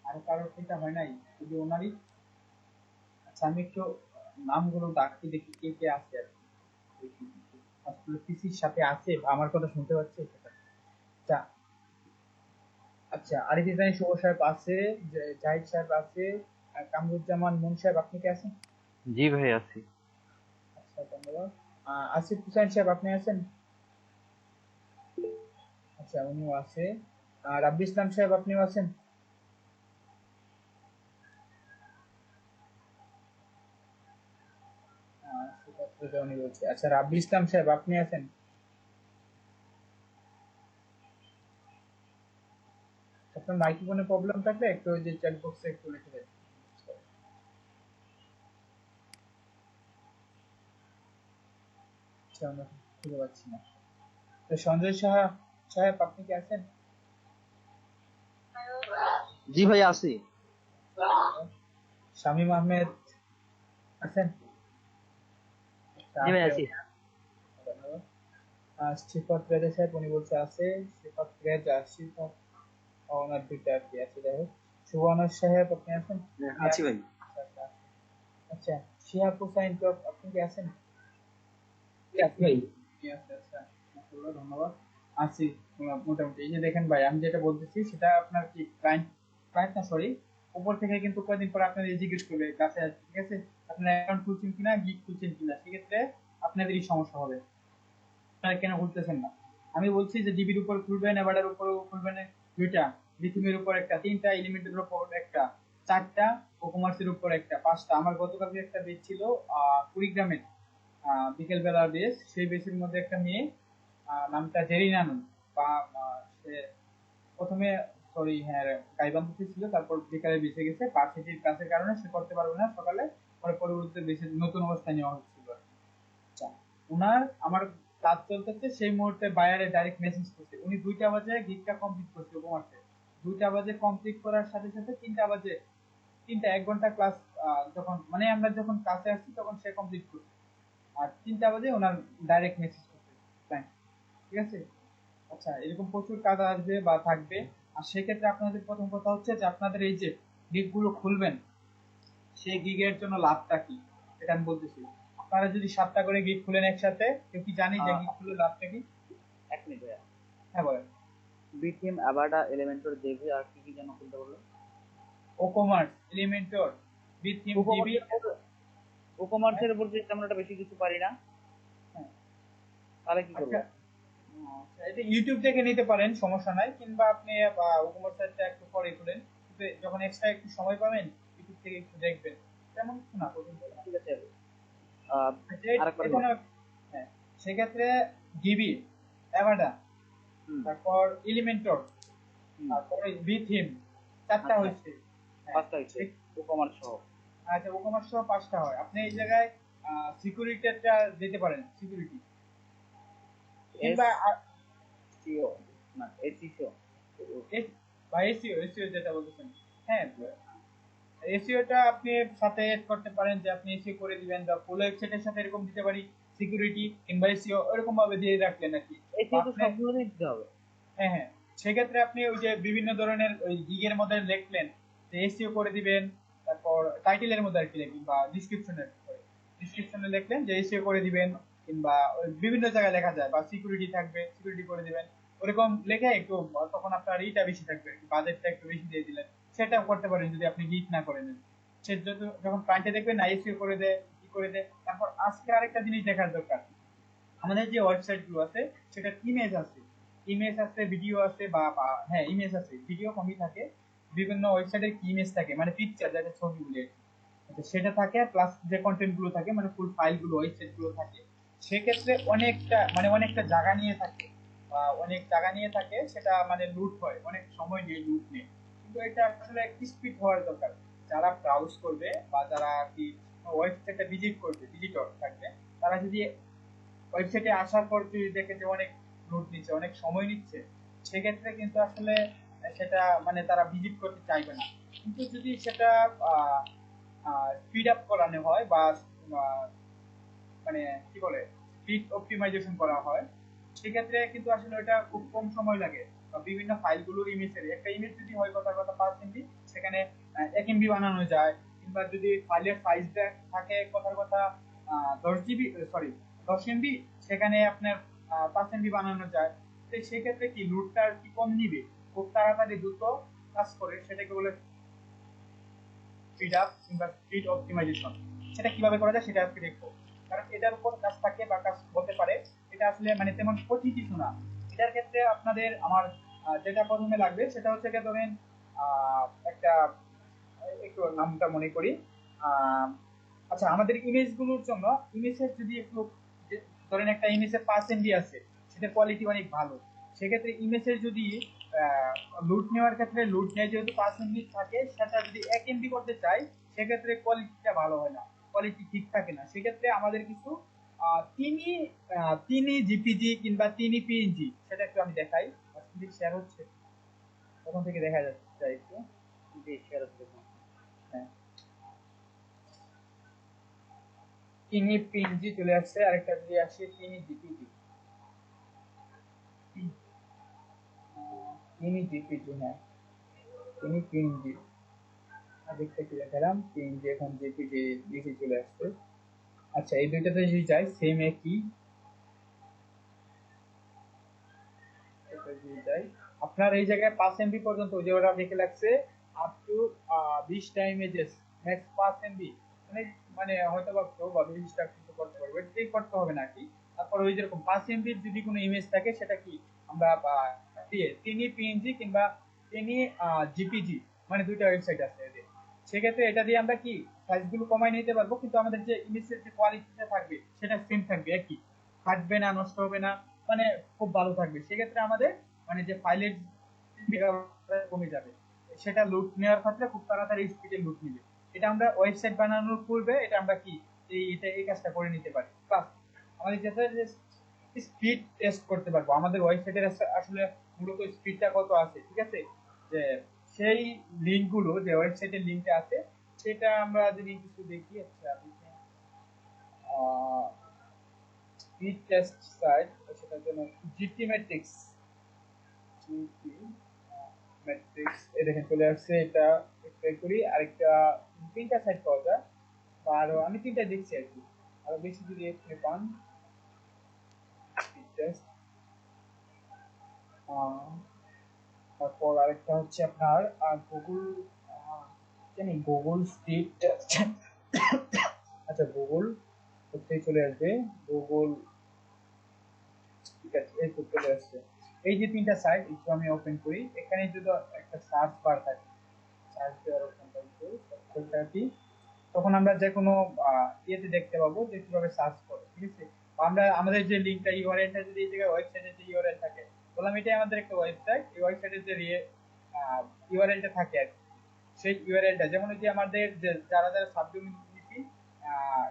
আর কারোর 3টা হয় নাই, শুধু ওনারই? আচ্ছা আমি একটু নামগুলো ডাকতে দেখি কে কে আছে আর কি। দেখি আসলে পিসির সাথে আছে বা আমার কথা শুনতে পাচ্ছে সেটা। আচ্ছা আচ্ছা আরিফ ইসলাম শুভ সাহেব আছে, জাহিদ সাহেব আছে, আর কামরুজ্জামান মুন সাহেব আপনি কি আছেন? জি ভাই আছি। আচ্ছা ধন্যবাদ। আসিফ হুসাইন সাহেব আপনি আছেন? আচ্ছা উনিও আছে। রাব্বি ইসলাম সাহেব আপনিও আছেন? সেটা উনি বলছে। আচ্ছা রাব্বি ইসলাম সাহেব আপনি আছেন? আপনার মাইক্রোফোনে প্রবলেম থাকলে একটু ওই যে চ্যাট বক্সে একটু লিখে দেন। আচ্ছা আমরা খুঁজে পাচ্ছি না। তো সঞ্জয় সাহা সাহেব আপনি কি আছেন? জি ভাই আছি। শামীম আহমেদ আছেন? আচ্ছা, জি ভাই আছে। আছি। ধন্যবাদ। শ্রীপদ রেজা সাহেব উনি বলছে আছে। শ্রীপদ রেজা শ্রীপদ ওনার দুইটা আর কি আছে, যাই হোক। সুবর্ণ সাহেব আপনি আছেন? আছি ভাই। আচ্ছা আচ্ছা। আচ্ছা শিহাব হুসাইন তো আপনি কি আছেন? ভাই আচ্ছা আচ্ছা মাশাআল্লাহ, ধন্যবাদ। আছি মোটামুটি। এই যে দেখেন ভাই আমি যেটা বলতেছি সেটা আপনার কি ক্লায়েন্ট, ক্লায়েন্ট না সরি, উপর থেকে কিন্তু কয়েকদিন পর আপনাদের জিজ্ঞেস করবে কাছে আছে, ঠিক আছে? আপনার অ্যাকাউন্ট খুলছেন কিনা, গিগ খুলছেন কিনা, সেক্ষেত্রে আপনাদেরই সমস্যা হবে। আপনারা কেন খুলতেছেন না? আমি বলছি যে ডিবির উপর খুলবেন, এবারের উপরও খুলবেন, দুইটা লিথিমের উপর একটা, তিনটা এলিমেন্টের উপর একটা, চারটা ও কমার্সের উপর একটা, পাঁচটা। আমার গতকালকে একটা বেচ ছিল কুড়িগ্রামের, বিকেল বেলা বেশ, সেই বেসের মধ্যে একটা মেয়ে, নামটা জেরিন আনুন, বা সে প্রথমে সরি হ্যাঁ গাইবান্ধাতে ছিল, তারপর বিকালে বেঁচে গেছে, পার্সিটির কাছের কারণে সে করতে পারবে না সকালে, পরে পরবর্তীতে বেঁচে নতুন অবস্থায় নেওয়া হচ্ছিল আর কি। আচ্ছা, উনার আমার কাজ চলতেছে সেই মুহূর্তে বায়ারে ডাইরেক্ট মেসেজ করছে, উনি 2টা বাজে গিগটা কমপ্লিট করছে কমার্সে। 2টা বাজে কমপ্লিট করার সাথে সাথে 3টা বাজে, 1 ঘন্টা ক্লাস যখন মানে আমরা যখন কাছে আসছি তখন সে কমপ্লিট করছে। আর 3টা বাজে ওনার ডাইরেক্ট মেসেজ করতে client, ঠিক আছে? আচ্ছা এরকম প্রচুর কাজ আসবে বা থাকবে। আর সেক্ষেত্রে আপনাদের প্রথম কথা হচ্ছে যে আপনাদের এই যে গিগ গুলো খুলবেন, সেই গিগের জন্য লাভটা কি এটা আমি বলতেছি। আপনারা যদি 7টা করে গিগ খুলেন একসাথে, কেউ কি জানি যে গিগ খুলে লাভটা কি? এক মিনিট ভাইয়া। হ্যাঁ বলেন। বিটিএম অ্যাবাডা এলিমেন্টর দেভি আর কি কি যেন খুলতে বললো? ও কমার্স এলিমেন্টর বিথ হিম ডিবি। ও কমার্সের উপর যদি আমরা বেশি কিছু পারি না, তাহলে কি আচ্ছা করবো? আচ্ছা, এটা ইউটিউব থেকে নিতে পারেন, সমস্যা নাই, কিংবা আপনি ওকোমার সাইটটা একটু পরে খুলেন, কিন্তু যখন এক্সট্রা একটু সময় পাবেন ইউটিউব থেকে একটু দেখবেন, তেমন কিছু না, কঠিন কিছু না। ঠিক আছে। আহ আরেকবার বলো। এখানে হ্যাঁ, সেক্ষেত্রে ডিবি, অ্যাভাডা, হুম তারপর এলিমেন্টর, হুম। তারপরে বিথিম, 4টা আচ্ছা, হয়েছে। হ্যাঁ, 5টা হয়েছে ও কমার্স সহ। আচ্ছা ওকোমার সহ 5টা হয়। আপনি এই জায়গায় সিকিউরিটিটা দিতে পারেন, সিকিউরিটি, এস কিংবা সিও না এসিও। বা এসিও, এসিও যেটা বলতেছেন, হ্যাঁ এসইওটা আপনি সাথে এড করতে পারেন, যে আপনি এসইও করে দিবেন, বা ফুল ওয়েবসাইটের সাথে এরকম দিতে পারি সিকিউরিটি কিংবা এসইও, এরকম ভাবে দিয়ে রাখলেন নাকি। বা এসিও তো আপনি সবগুলোতেই দিতে হবে। হ্যাঁ হ্যাঁ, সেক্ষেত্রে আপনি ওই যে বিভিন্ন ধরনের ওই গিগের মধ্যে লিখলেন যে এসইও করে দিবেন, তারপর টাইটেলের মধ্যে আর কি লিখবেন, বা ডিসক্রিপশনে লিখলেন যে এসইও করে দিবেন, কিংবা ওই বিভিন্ন জায়গায় লেখা যায়, বা সিকিউরিটি থাকবে সিকিউরিটি করে দিবেন, ওরকম লেখে একটু, তখন আপনার ইটা বেশি থাকবে, বাজেটটা একটু বেশি দিয়ে দিলেন, সেটাও করতে পারেন যদি আপনি গিগ না করেন। সে যখন ক্লায়েন্টে দেখবেন না এসইও করে দেয়, কি করে দেয়। তারপর আজকে আরেকটা জিনিস দেখার দরকার, আমাদের যে ওয়েবসাইট গুলো আছে সেটার ইমেজ আছে, ইমেজ আছে, ভিডিও আছে, হ্যাঁ ইমেজ আছে, ভিডিও কমই থাকে। বিভিন্ন ওয়েবসাইটের কি ইমেজ থাকে মানে পিকচার যেটা ছবি বলে আচ্ছা, সেটা থাকে প্লাস যে কন্টেন্ট গুলো থাকে মানে ফুল ফাইল গুলো ওয়েবসাইট গুলো থাকে সেক্ষেত্রে অনেকটা জায়গা নিয়ে থাকে বা অনেক জায়গা নিয়ে থাকে সেটা মানে লুট হয় অনেক সময় নিয়ে লুট নেয় কিন্তু এটা আসলে একটু স্পিড হওয়ার দরকার যারা ব্রাউজ করবে বা যারা আর কি ওয়েবসাইটটা ভিজিট করবে ভিজিটর থাকবে তারা যদি ওয়েবসাইটে আসার পর যদি দেখে যে অনেক লোড নিচ্ছে অনেক সময় নিচ্ছে সেক্ষেত্রে কিন্তু আসলে সেটা মানে তারা ভিজিট করতে চাইবে না কিন্তু যদি সেটা স্পিড আপ করানো হয় বা আহ, মানে কি বলে স্পিড অপটিমাইজেশন করা হয় সেক্ষেত্রে কিন্তু আসলে ওটা খুব কম সময় লাগে বা বিভিন্ন ফাইলগুলোর ইমেজের একটা ইমেজ যদি হয় কথার কথা 5 MB সেখানে 1 MB বানানো যায় কিংবা যদি ফাইলের সাইজ থাকে কথার কথা 10 GB সরি 10 MB সেখানে আপনার 5 MB বানানো যায় তো সেক্ষেত্রে কি লোডটা আর কি কম নিবে খুব তাড়াতাড়ি দ্রুত কাজ করে সেটাকে বলে স্পিড আপ কিংবা স্পিড অপটিমাইজেশন সেটা কিভাবে করা যায় সেটা আজকে দেখবো কারণ এটার উপর কাজ থাকে বা কাজ বলতে পারে এটা আসলে মানে তেমন কঠিন কিছু না এটার ক্ষেত্রে আপনাদের আমার যেটা প্রথমে লাগবে সেটা হচ্ছে গিয়ে ধরেন একটা একটু নামটা মনে করি আহ, আচ্ছা আমাদের ইমেজ গুলোর জন্য ইমেজের যদি একটু ধরেন একটা ইমেজের 5 MB আছে সেটার কোয়ালিটি অনেক ভালো সেক্ষেত্রে ইমেজের যদি লুট নেওয়ার ক্ষেত্রে লুট নেয় যেহেতু 5 MB থাকে সেটা যদি 1 MB করতে চাই সেক্ষেত্রে কোয়ালিটিটা ভালো হয় না কোয়ালিটি ঠিক থাকে না সেক্ষেত্রে আমাদের কিছু তিনি তিনি জিপিজি কিংবা তিনি পিএনজি সেটা একটু আমি দেখাই শেয়ার হচ্ছে তখন থেকে দেখা যাচ্ছে একটু জি শেয়ার হচ্ছে। হ্যাঁ তিনি পিএনজি চলে আসছে আরেকটা যদি আসে তিনি জিপিজি তিনি জিপিজি হ্যাঁ তিনি পিএনজি আগেরটা কি দেখালাম পিএনজি এখন জিপিজি জিপি চলে আসছে আচ্ছা এই দুইটাতে যদি যাই সেম একই এটা যদি যাই আপনার এই জায়গায় 5 MB পর্যন্ত যে ওরা দেখে লাগছে আপ টু 20টা ইমেজেস ম্যাক্স 5 MB মানে মানে হয়তো বা কেউ বা 20টা কিছু করতে পারবে এটাই করতে হবে নাকি তারপর ওই যেরকম 5 MB যদি কোনো ইমেজ থাকে সেটা কি আমরা দিয়ে তিনি পিএনজি কিংবা তিনি জিপিজি মানে দুইটা ওয়েবসাইট আছে এদের সেক্ষেত্রে এটা দিয়ে আমরা কি সাইজগুলো কমাই নিতে পারবো কিন্তু আমাদের যে ইমেজের যে কোয়ালিটিটা থাকবে সেটা সেম থাকবে একই ফাটবে না নষ্ট হবে না মানে খুব ভালো থাকবে সেক্ষেত্রে আমাদের মানে যে ফাইলের কমে যাবে সেটা লুট নেওয়ার ক্ষেত্রে খুব তাড়াতাড়ি স্পিডে লুট নিবে এটা আমরা ওয়েবসাইট বানানোর পূর্বে এটা আমরা কি এই কাজটা করে নিতে পারি প্লাস আমাদের যেটা যে স্পিড টেস্ট করতে পারবো আমাদের ওয়েবসাইটের আসলে মূলত স্পিডটা কত আছে ঠিক আছে যে সেই লিঙ্ক গুলো যে ওয়েবসাইটের লিঙ্কটা আছে সেটা আমরা যদি কিছু দেখি আচ্ছা স্পিড টেস্ট সাইট সেটার জন্য জিটি ম্যাট্রিক্স জিটি ম্যাট্রিক্স এই দেখেন চলে আসছে এটা একটা করি আরেকটা তিনটা সাইট পাওয়া যায় বা আরো আমি তিনটা দেখছি আর কি আরো বেশি যদি এখানে পান স্পিড টেস্ট তারপর আরেকটা হচ্ছে আপনার গুগল জানি গুগল স্পিড টেস্ট আচ্ছা গুগল কোথায় চলে আসবে গুগল ঠিক আছে এই তো চলে আসছে এই যে তিনটা সাইট একটু আমি ওপেন করি এখানে যদি একটা সার্চ বার থাকে সার্চ দেওয়ার অপশনটা সেটা কি তখন আমরা যে কোনো ইয়েতে দেখতে পাবো যে কিভাবে সার্চ করে ঠিক আছে আমরা আমাদের যে লিঙ্কটা ইউআরএলটা যদি এই জায়গায় ওয়েবসাইটের যে ইউআরএল থাকে বললাম এটাই আমাদের একটা ওয়েবসাইট এই ওয়েবসাইটের যে ইউআরএলটা থাকে আর কি সেই ইউআরএলটা যেমন ওই যে আমাদের যে যারা যারা সাবডোমিনিটি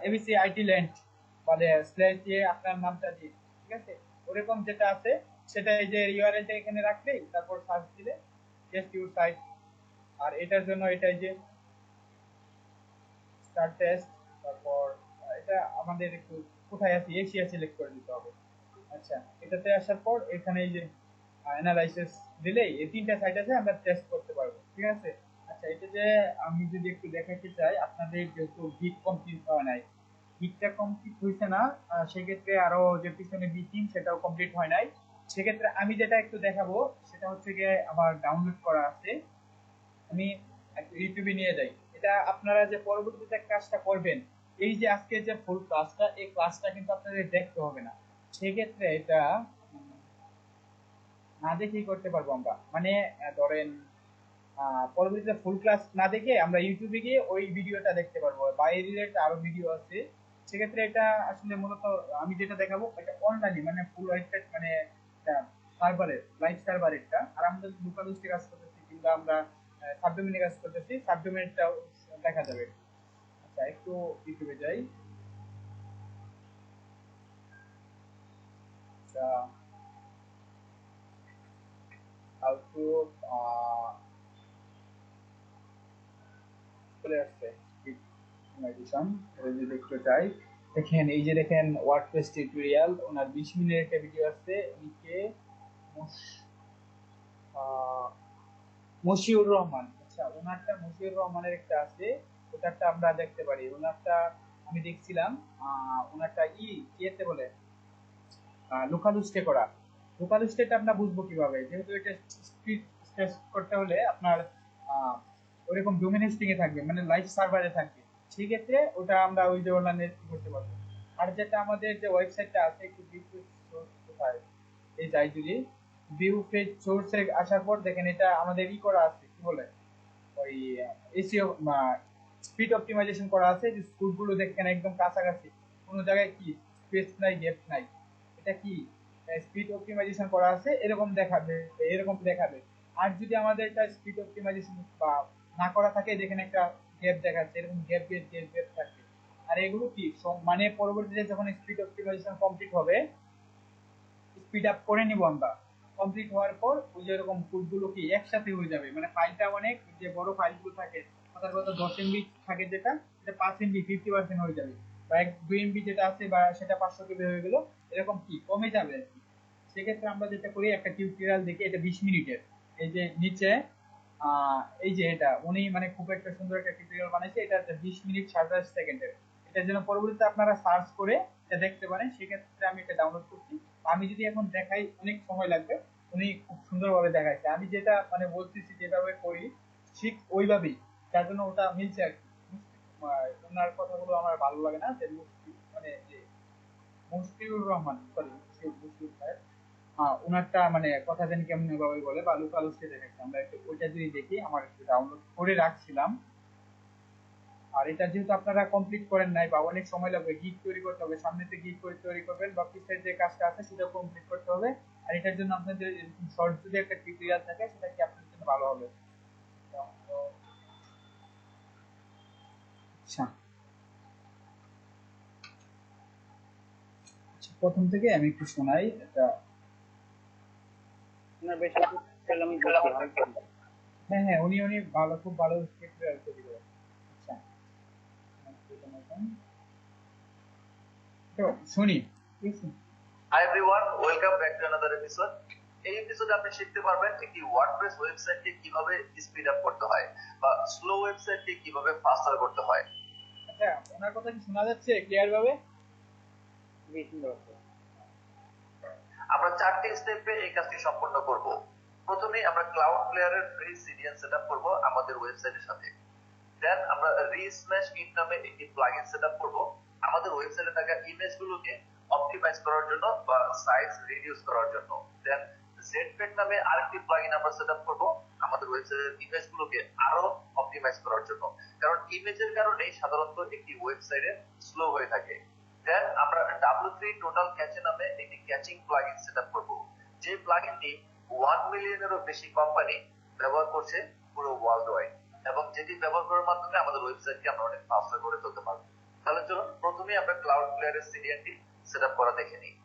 এবিসি আইটি ল্যান্ড বলে স্ল্যাশ দিয়ে আপনার নামটা দিয়ে ঠিক আছে ওরকম যেটা আছে সেটা এই যে ইউআরএলটা এখানে রাখলেই তারপর সার্চ দিলে জাস্ট ইউর সাইট আর এটার জন্য এটাই যে স্টার টেস্ট তারপর এটা আমাদের একটু কোথায় আছে এশিয়া সিলেক্ট করে দিতে হবে আচ্ছা এটাতে আসার পর এখানে এই যে অ্যানালাইসিস দিলেই এই তিনটা সাইট আছে আমরা টেস্ট করতে পারবো ঠিক আছে আচ্ছা এটা যে আমি যদি একটু দেখাতে চাই আপনাদের যেহেতু হিট কমপ্লিট হয় নাই হিটটা কমপ্লিট হয়েছে না সেক্ষেত্রে আরো যে পিছনে বিটিং সেটাও কমপ্লিট হয় নাই সেক্ষেত্রে আমি যেটা একটু দেখাবো সেটা হচ্ছে গিয়ে আমার ডাউনলোড করা আছে আমি ইউটিউবে নিয়ে যাই এটা আপনারা যে পরবর্তীতে কাজটা করবেন এই যে আজকে যে ফুল ক্লাসটা এই ক্লাসটা কিন্তু আপনাদের দেখতে হবে না সেক্ষেত্রে এটা না দেখেই করতে পারবো আমরা মানে ধরেন পরবর্তীতে ফুল ক্লাস না দেখে আমরা ইউটিউবে গিয়ে ওই ভিডিওটা দেখতে পারবো বা এই রিলেটেড আরো ভিডিও আছে। সেক্ষেত্রে এটা আসলে মূলত আমি যেটা দেখাবো এটা অনলাইনে মানে ফুল ওয়েবসাইট মানে সার্ভারে লাইভ সার্ভার এটা, আর আমাদের লোকাল হোস্টে কাজ করতেছি কিংবা আমরা সাবডোমেনে কাজ করতেছি, সাবডোমেনটাও দেখা যাবে। আচ্ছা একটু ইউটিউবে যাই। আচ্ছা হাউ টু চলে আসছে অপটিমাইজেশন, যদি দেখতে চাই দেখেন এই যে দেখেন ওয়ার্ডপ্রেস টিউটোরিয়াল, ওনার 20 মিনিটের একটা ভিডিও আছে। উনিকে মশিউর রহমান, আচ্ছা ওনারটা মশিউর রহমানের একটা আছে, ওটারটা আমরা দেখতে পারি। ওনারটা আমি দেখছিলাম, ওনারটা কি এতে বলে লোকাল হোস্টে করা। লোকাল হোস্টেটা আমরা বুঝবো কিভাবে, যেহেতু এটা স্পিড টেস্ট করতে হলে আপনার ওরকম ডোমেন হোস্টিং এ থাকবে মানে লাইভ সার্ভারে থাকবে, সেই ক্ষেত্রে ওটা আমরা ওই যে অনলাইনে করতে পারবো। আর যেটা আমাদের যে ওয়েবসাইটটা আছে একটু কোথায় এই যাই যদি ভিউ পেজ সোর্সে আসার পর দেখেন এটা আমাদের করা আছে কি বলে ওই এসিও স্পিড অপটিমাইজেশন করা আছে, যে স্কুলগুলো দেখেন একদম কাছাকাছি, কোনো জায়গায় কি স্পেস নাই গ্যাপ নাই, এটা কি স্পিড অপটিমাইজেশন করা আছে এরকম দেখাবে, এরকম দেখাবে। আর যদি আমাদের এটা স্পিড অপটিমাইজেশন বা না করা থাকে দেখেন একটা গ্যাপ দেখাচ্ছে, এরকম গ্যাপ গ্যাপ গ্যাপ গ্যাপ থাকে। আর এগুলো কি মানে পরবর্তীতে যখন স্পিড অপটিমাইজেশন কমপ্লিট হবে, স্পিড আপ করে নিব আমরা, কমপ্লিট হওয়ার পর ওই যে এরকম কোডগুলো কি একসাথে হয়ে যাবে, মানে ফাইলটা অনেক যে বড় ফাইলগুলো থাকে কথার কথা 10 এমবি থাকে যেটা, এটা 5 এমবি 50% হয়ে যাবে, বা 2 এমবি যেটা আছে বা সেটা 500 কেবি হয়ে গেল, এরকম কি কমে যাবে আর কি। সেক্ষেত্রে আমরা যেটা করি একটা টিউটোরিয়াল দেখি, এটা 20 মিনিটের, এই যে নিচে এই যে এটা উনি মানে খুব একটা সুন্দর একটা টিউটোরিয়াল বানাইছে, এটা 20 মিনিট 27 সেকেন্ডের। এটার জন্য পরবর্তীতে আপনারা সার্চ করে এটা দেখতে পারেন, সেক্ষেত্রে আমি এটা ডাউনলোড করছি। আমি যদি এখন দেখাই অনেক সময় লাগবে, উনি খুব সুন্দরভাবে দেখাইছে। আমি যেটা মানে বলতেছি যেভাবে করি ঠিক ওইভাবেই, তার জন্য ওটা মিলছে আর কি। ওনার কথাগুলো আমার ভালো লাগে না যে মানে যে মুশফিউর রহমান, সরি মুশফিউর সাহেব, ওনারটা মানে কথা জানি কেমন ভাবে বলে বা লোকাল হোস্টে দেখাচ্ছে, আমরা একটু ওইটা যদি দেখি, আমার একটু ডাউনলোড করে রাখছিলাম। আর এটা যেহেতু আপনারা কমপ্লিট করেন নাই বা অনেক সময় লাগবে, গিগ তৈরি করতে হবে, সামনেতে গিগ করে তৈরি করবেন বা পিছের যে কাজটা আছে সেটা কমপ্লিট করতে হবে। আর এটার জন্য আপনাদের শর্ট যদি একটা টিউটোরিয়াল থাকে সেটা কি আপনাদের জন্য ভালো হবে। আচ্ছা প্রথম থেকে আমি একটু শোনাই এটা। আপনার বেশ কিছু tutorial আমি দেখি হালকা হালকা। হ্যাঁ হ্যাঁ উনি ভালো, খুব ভালো টিউটোরিয়াল তৈরি করেন। আচ্ছা তো শুনি, ঠিক আছে। Hi everyone, welcome back to another episode. এই এপিসোডে আপনি শিখতে পারবেন একটি ওয়ার্ডপ্রেস ওয়েবসাইটকে কিভাবে স্পিড আপ করতে হয় বা স্লো ওয়েবসাইটকে কিভাবে ফাস্টার করতে হয়। আচ্ছা ওনার কথা কি শোনা যাচ্ছে ক্লিয়ার ভাবে? খুবই সুন্দর আছে। আমরা 4টি স্টেপে এই কাজটি সম্পন্ন করব। প্রথমে আমরা ক্লাউড প্লেয়ারের ফ্রি সিডিএন সেটআপ করব আমাদের ওয়েবসাইটের সাথে। দেন আমরা রিস্ম্যাশ ইট নামে একটি প্লাগইন সেটআপ করব আমাদের ওয়েবসাইটে থাকা ইমেজগুলোকে অপটিমাইজ করার জন্য বা সাইজ রিডিউস করার জন্য। দেন জেডপেড নামে আরেকটি প্লাগইন আমরা সেটআপ করব আমাদের ওয়েবসাইটের ইমেজগুলোকে আরো অপটিমাইজ করার জন্য, কারণ ইমেজের কারণেই সাধারণত একটি ওয়েবসাইটে স্লো হয়ে থাকে। দেন আমরা W3 টোটাল ক্যাচে নামে একটি ক্যাচিং প্লাগইন সেটআপ করব, যে প্লাগইনটি 1 মিলিয়নেরও বেশি কোম্পানি ব্যবহার করছে পুরো ওয়ার্ল্ড ওয়াইড, এবং যেটি ব্যবহার করার মাধ্যমে আমাদের ওয়েবসাইটকে আমরা অনেক ফাস্টার করে তুলতে পারবো। তাহলে চলুন প্রথমে আমরা ক্লাউড প্লেয়ারের সিডিএনটি সেটআপ করা দেখে নিই।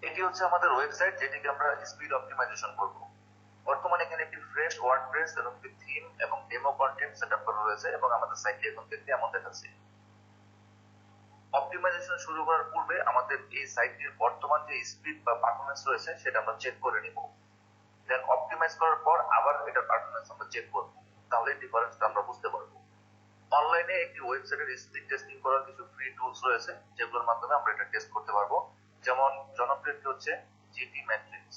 এটি হচ্ছে আমাদের ওয়েবসাইট, যেটিকে আমরা স্পিড অপটিমাইজেশন করব। বর্তমানে এখানে একটি ফ্রেশ ওয়ার্ডপ্রেস এবং একটি থিম এবং ডেমো কন্টেন্ট সেটআপ করা রয়েছে এবং আমাদের সাইটটি এখন দেখতে এমন দেখাচ্ছে। অপটিমাইজেশন শুরু করার পূর্বে আমাদের এই সাইটটির বর্তমান যে স্পিড বা পারফরম্যান্স রয়েছে সেটা আমরা চেক করে নিব। দেন অপটিমাইজ করার পর আবার এটার পারফরম্যান্স আমরা চেক করব, তাহলে ডিফারেন্সটা আমরা বুঝতে পারবো। অনলাইনে একটি ওয়েবসাইটের স্পিড টেস্টিং করার কিছু ফ্রি টুলস রয়েছে যেগুলোর মাধ্যমে আমরা এটা টেস্ট করতে পারবো। যেমন জনপ্রিয় হচ্ছে জিটি ম্যাট্রিক্স,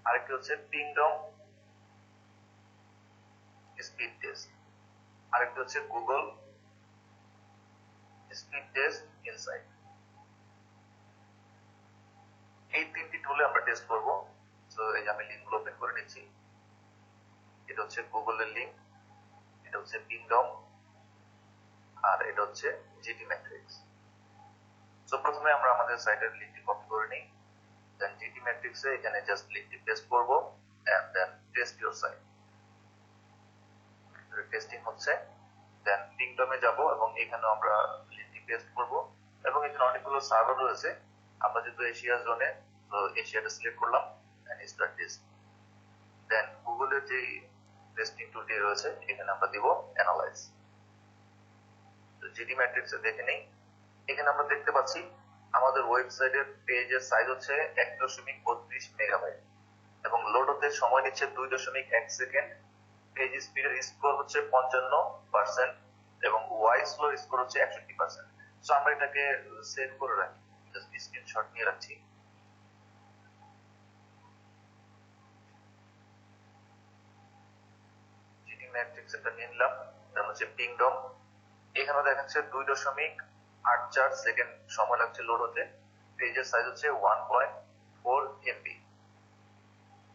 আরেকটি হচ্ছে পিংডং স্পিড টেস্ট, আরেকটি হচ্ছে গুগল স্পিড টেস্ট ইনসাইট। এই তিনটি টুলে আমরা টেস্ট করব। সো এই যে আমি লিঙ্কগুলো ওপেন করে নিচ্ছি। এটা হচ্ছে গুগলের লিঙ্ক, এটা হচ্ছে পিংডম, আর এটা হচ্ছে জিটি ম্যাট্রিক্স। সো প্রথমে আমরা আমাদের সাইটের লিঙ্কটি কপি করে নিই, দেন জিটি ম্যাট্রিক্সে এখানে জাস্ট লিঙ্কটি পেস্ট করব and then test your site. Testing হচ্ছে, দেন পিংডমে যাব এবং এখানেও আমরা লিঙ্কটি পেস্ট করব এবং এখানে অনেকগুলো সার্ভার রয়েছে। আমরা যেহেতু এশিয়া জোনে, তো এশিয়াটা সিলেক্ট করলাম এন্ড স্টার্ট টেস্ট। দেন গুগলের যে টেস্টিং টুলটি রয়েছে এখানে আমরা দিব অ্যানালাইজ। তো জিটি ম্যাট্রিক্সে দেখে নেই, এখানে আমরা দেখতে পাচ্ছি আমাদের ওয়েবসাইটের পেজের সাইজ হচ্ছে 1.32 মেগাবাইট এবং লোড হতে সময় নিচ্ছে 2.1 সেকেন্ড। পেজ স্পিডের স্কোর হচ্ছে 55% এবং ওয়াই স্লো স্কোর হচ্ছে 61%। সো আমরা এটাকে সেভ করে রাখি, জাস্ট স্ক্রিনশট নিয়ে রাখছি। জিটি ম্যাট্রিক্স এটা নিয়ে নিলাম, দেন হচ্ছে পিংডম। এখানে দেখাচ্ছে 2.84 সেকেন্ড সময় লাগছে লোড হতে। পেজের সাইজ হচ্ছে 1.4 এমবি।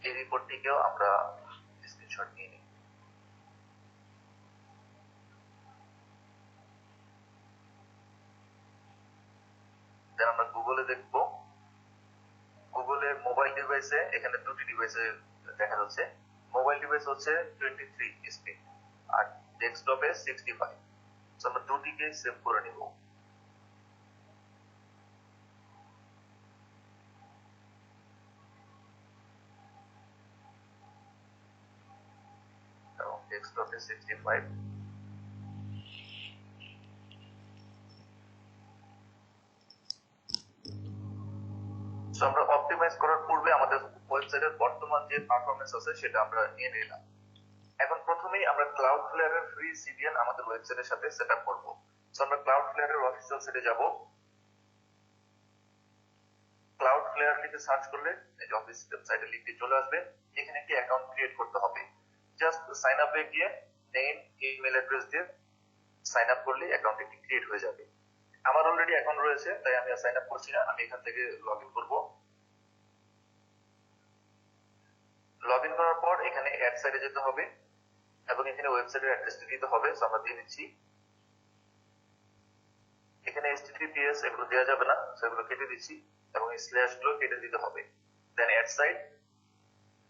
এই রিপোর্টটিকেও আমরা স্ক্রিনশট নিয়ে নিই। দেন আমরা গুগলে দেখব। গুগলে মোবাইল ডিভাইসে এখানে দুটি ডিভাইসে দেখা যাচ্ছে। মোবাইল ডিভাইস হচ্ছে 23 স্পিড আর ডেস্কটপে 65। সো আমরা দুটিকে সেভ করে নিব। এবং ডেস্কটপে 65। সো আমরা অপটিমাইজ করার পূর্বে আমাদের ওয়েবসাইটের বর্তমান যে পারফরম্যান্স আছে সেটা আমরা নিয়ে নিলাম। এখন প্রথমেই আমরা ক্লাউডফ্লেয়ারের ফ্রি সিডিএন আমাদের ওয়েবসাইটের সাথে সেটআপ করব। সো আমরা ক্লাউডফ্লেয়ারের অফিসিয়াল সাইটে যাব। ক্লাউডফ্লেয়ার লিখে সার্চ করলে এই যে অফিসিয়াল সাইটের লিংকটি চলে আসবে। এখানে একটি অ্যাকাউন্ট ক্রিয়েট করতে হবে। জাস্ট সাইন আপে গিয়ে নেম, ইমেল অ্যাড্রেস দিয়ে সাইন আপ করলে অ্যাকাউন্ট একটি ক্রিয়েট হয়ে যাবে। আমার অলরেডি অ্যাকাউন্ট রয়েছে তাই আমি আর সাইন আপ করছি না, আমি এখান থেকে লগইন করব। লগইন করার পর এখানে অ্যাড সাইটে যেতে হবে এবং এখানে ওয়েবসাইটের অ্যাড্রেসটি দিতে হবে। সো আমরা দিয়ে দিচ্ছি। এখানে https এগুলো দেওয়া যাবে না, সেগুলো কেটে দিচ্ছি এবং স্ল্যাশ গুলো কেটে দিতে হবে। দেন অ্যাড সাইট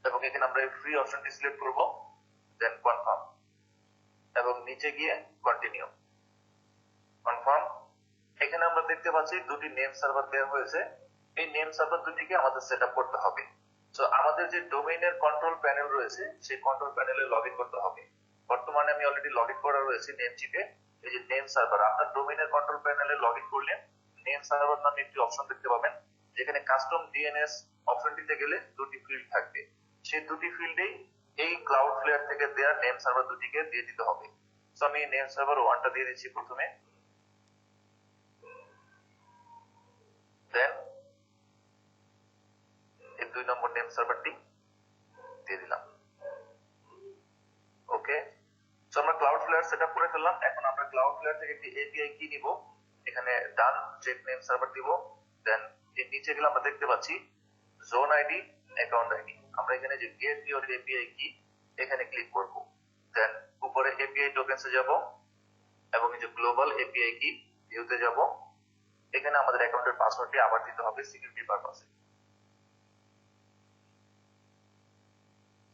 এবং এখানে আমরা ফ্রি অপশনটি সিলেক্ট করব, দেন কনফার্ম এবং নিচে গিয়ে কন্টিনিউ কনফার্ম। এখানে আমরা দেখতে পাচ্ছি দুটি নেম সার্ভার দেওয়া হয়েছে। এই নেম সার্ভার দুটিকে আমাদের সেটআপ করতে হবে। সো আমাদের যে ডোমেইনের কন্ট্রোল প্যানেল রয়েছে সেই কন্ট্রোল প্যানেলে লগইন করতে হবে। বর্তমানে আমি অলরেডি লগইন করা রয়েছে নেমচিপে। এই যে নেম সার্ভার, আপনার ডোমেইনের কন্ট্রোল প্যানেলে লগইন করলে নেম সার্ভার নামে একটি অপশন দেখতে পাবেন, যেখানে কাস্টম ডিএনএস অপশনটিতে গেলে দুটি ফিল্ড থাকবে। সেই দুটি ফিল্ডেই এই ক্লাউডফ্লেয়ার থেকে দেওয়া নেম সার্ভার দুটিকে দিয়ে দিতে হবে। সো আমি নেম সার্ভার 1টা দিয়ে দিচ্ছি প্রথমে, দেন এই 2 নম্বর নেম সার্ভারটি দিয়ে দিলাম। ওকে, সো আমরা ক্লাউডফ্লেয়ার সেটআপ করে ফেললাম। এখন আমরা ক্লাউডফ্লেয়ার থেকে একটি এপিআই কি নিব, এখানে ডান চেক নেম সার্ভার দিব। দেন এর নিচে গেলে আমরা দেখতে পাচ্ছি জোন আইডি, অ্যাকাউন্ট আইডি। আমরা এখানে যে গেট ইওর এপিআই কি এখানে ক্লিক করব। দেন উপরে এপিআই টোকেনসে যাব এবং এই যে গ্লোবাল এপিআই কি ভিউতে যাব। এখানে আমাদের অ্যাকাউন্টের পাসওয়ার্ডটি আবার দিতে হবে সিকিউরিটি পারপাসে।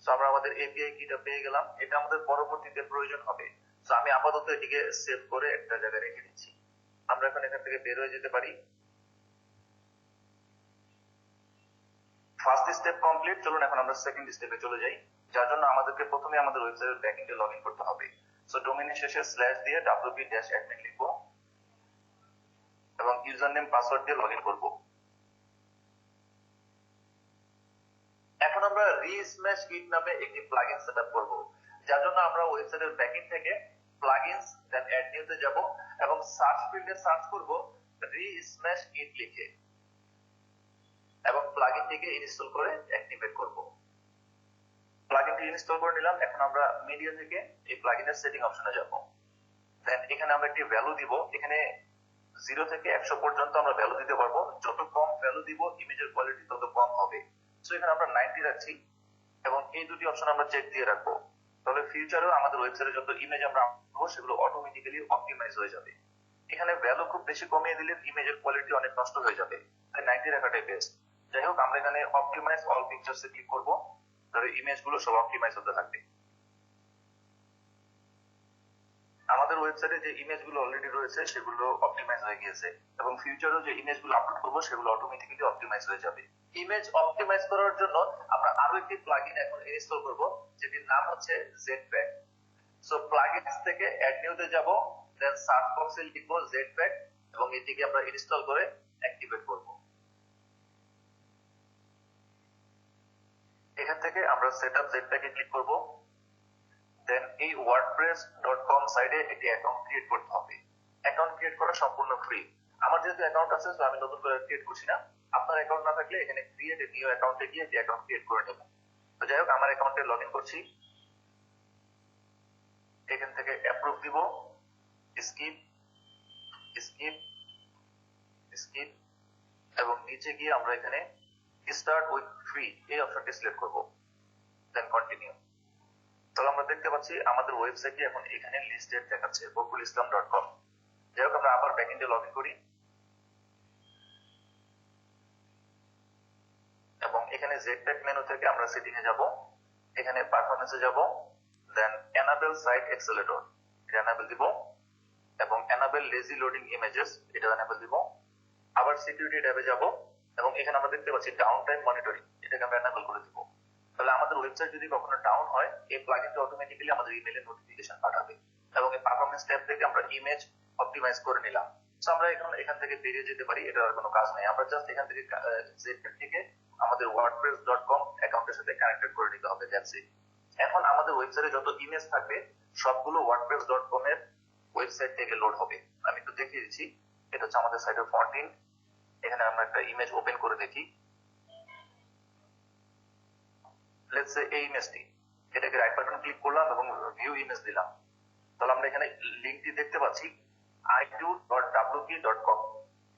সো আমরা আমাদের এপিআই কিটা পেয়ে গেলাম, এটা আমাদের পরবর্তীতে প্রয়োজন হবে। সো আমি আপাতত এটিকে সেভ করে একটা জায়গায় রেখে দিচ্ছি। আমরা এখন এখান থেকে বের হয়ে যেতে পারি। ফার্স্ট স্টেপ কমপ্লিট, চলুন এখন আমরা সেকেন্ড স্টেপে চলে যাই, যার জন্য আমাদেরকে প্রথমে আমাদের ওয়েবসাইটের ব্যাকএন্ডে লগইন করতে হবে। সো ডোমেইনের শেষে স্ল্যাশ দিয়ে wp-admin লিখব এবং ইউজার নেম পাসওয়ার্ড দিয়ে লগইন করব। এখন আমরা রিস্ম্যাশ কিট নামে একটি প্লাগইন সেটআপ করব, যার জন্য আমরা ওয়েবসাইটের ব্যাকএন্ড থেকে প্লাগইনস দেন অ্যাড নিউতে যাব এবং সার্চ ফিল্ডে সার্চ করব রিস্ম্যাশ কিট লিখে এবং প্লাগইনটিকে ইনস্টল করে অ্যাক্টিভেট করব। প্লাগইনটি ইনস্টল করে নিলাম। এখন আমরা মিডিয়া থেকে এই প্লাগইনের সেটিং অপশনে যাব। দেন এখানে আমরা একটি ভ্যালু দিব। এখানে 0 থেকে 100 পর্যন্ত আমরা ভ্যালু দিতে পারবো। যত কম ভ্যালু দিব ইমেজের কোয়ালিটি তত কম হবে। সো এখানে আমরা 90 রাখছি এবং এই দুটি অপশন আমরা চেক দিয়ে রাখবো। তাহলে ফিউচারেও আমাদের ওয়েবসাইটে যত ইমেজ আমরা আপলোড করবো সেগুলো অটোমেটিক্যালি অপটিমাইজ হয়ে যাবে। এখানে ভ্যালু খুব বেশি কমিয়ে দিলে ইমেজের কোয়ালিটি অনেক নষ্ট হয়ে যাবে, তাই 90 রাখাটাই বেস্ট। যাই হোক, আমরা এখানে অপটিমাইজ অল পিকচার্সে ক্লিক করব, তাহলে ইমেজগুলো সব অপটিমাইজ হতে থাকবে। আমাদের ওয়েবসাইটে যে ইমেজগুলো অলরেডি রয়েছে সেগুলো অপটিমাইজ হয়ে গিয়েছে এবং ফিউচারেও যে ইমেজগুলো আপলোড করব সেগুলো অটোমেটিক্যালি অপটিমাইজ হয়ে যাবে। ইমেজ অপটিমাইজ করার জন্য আমরা আরো একটি প্লাগইন এখন ইনস্টল করব, যেটির নাম হচ্ছে জেটপ্যাক। সো প্লাগইনস থেকে অ্যাড নিউতে যাব, দেন সার্চ বক্সে লিখব জেটপ্যাক এবং এটিকে আমরা ইনস্টল করে অ্যাক্টিভেট করব। এখান থেকে আমরা সেটআপ জেটপ্যাকে ক্লিক করব। দেন এই wordpress.com সাইটে একটি অ্যাকাউন্ট ক্রিয়েট করতে হবে। অ্যাকাউন্ট ক্রিয়েট করা সম্পূর্ণ ফ্রি। আমার যেহেতু অ্যাকাউন্ট আছে তো আমি নতুন করে ক্রিয়েট করছি না। আপনার অ্যাকাউন্ট না থাকলে এখানে ক্রিয়েট এ নিউ অ্যাকাউন্টে গিয়ে একটি অ্যাকাউন্ট ক্রিয়েট করে নেবেন। তো যাই হোক, আমার অ্যাকাউন্টে লগইন করছি। এখান থেকে অ্যাপ্রুভ দিব, স্কিপ স্কিপ স্কিপ এবং নিচে গিয়ে আমরা এখানে স্টার্ট উইথ ফ্রি এই অপশনটি সিলেক্ট করব, দেন কন্টিনিউ। তাহলে আমরা দেখতে পাচ্ছি আমাদের ওয়েবসাইটটি এখন এখানে লিস্টেড দেখাচ্ছে bokulislam.com। যাই হোক, আমরা আবার ব্যাকএন্ডে লগইন করি এবং এখানে জেটপ্যাক মেনু থেকে আমরা সেটিং এ যাব, এখানে পারফরম্যান্সে যাব, দেন এনাবেল সাইট অ্যাক্সেলেটর এটা এনাবেল দিব এবং এনাবেল লেজি লোডিং ইমেজেস এটা এনাবেল দিব। আবার সিকিউরিটি ট্যাবে যাব এবং এখানে আমরা দেখতে পাচ্ছি ডাউন টাইম মনিটরিং এটাকে আমরা এনাবেল করে দিব। তাহলে আমাদের ওয়েবসাইট যদি কখনো ডাউন হয় এই প্লাগইনটা অটোমেটিক্যালি আমাদের ইমেইলে নোটিফিকেশন পাঠাবে এবং এই পারফরম্যান্স ট্যাব থেকে আমরা ইমেজ অপটিমাইজ করে নিলাম। সো আমরা এখান থেকে বেরিয়ে যেতে পারি, এটার কোনো কাজ নেই। আমরা জাস্ট এখান থেকে জেটপ্যাক থেকে আমাদের wordpress.com অ্যাকাউন্টের সাথে কানেক্টেড করে নিতে হবে, দ্যাটস ইট। এখন আমাদের ওয়েবসাইটে যত ইমেজ থাকবে সবগুলো wordpress.com এর ওয়েবসাইট থেকে লোড হবে। আমি একটু দেখিয়ে দিচ্ছি। এটা হচ্ছে আমাদের সাইটের ফন্টিন। এখানে আমরা একটা ইমেজ ওপেন করে দেখি। লেটস সে এই ইমেজটি, এটাকে রাইট বাটন ক্লিক করলাম এবং ভিউ ইমেজ দিলাম। তাহলে আমরা এখানে লিংকটি দেখতে পাচ্ছি i2.wp.com।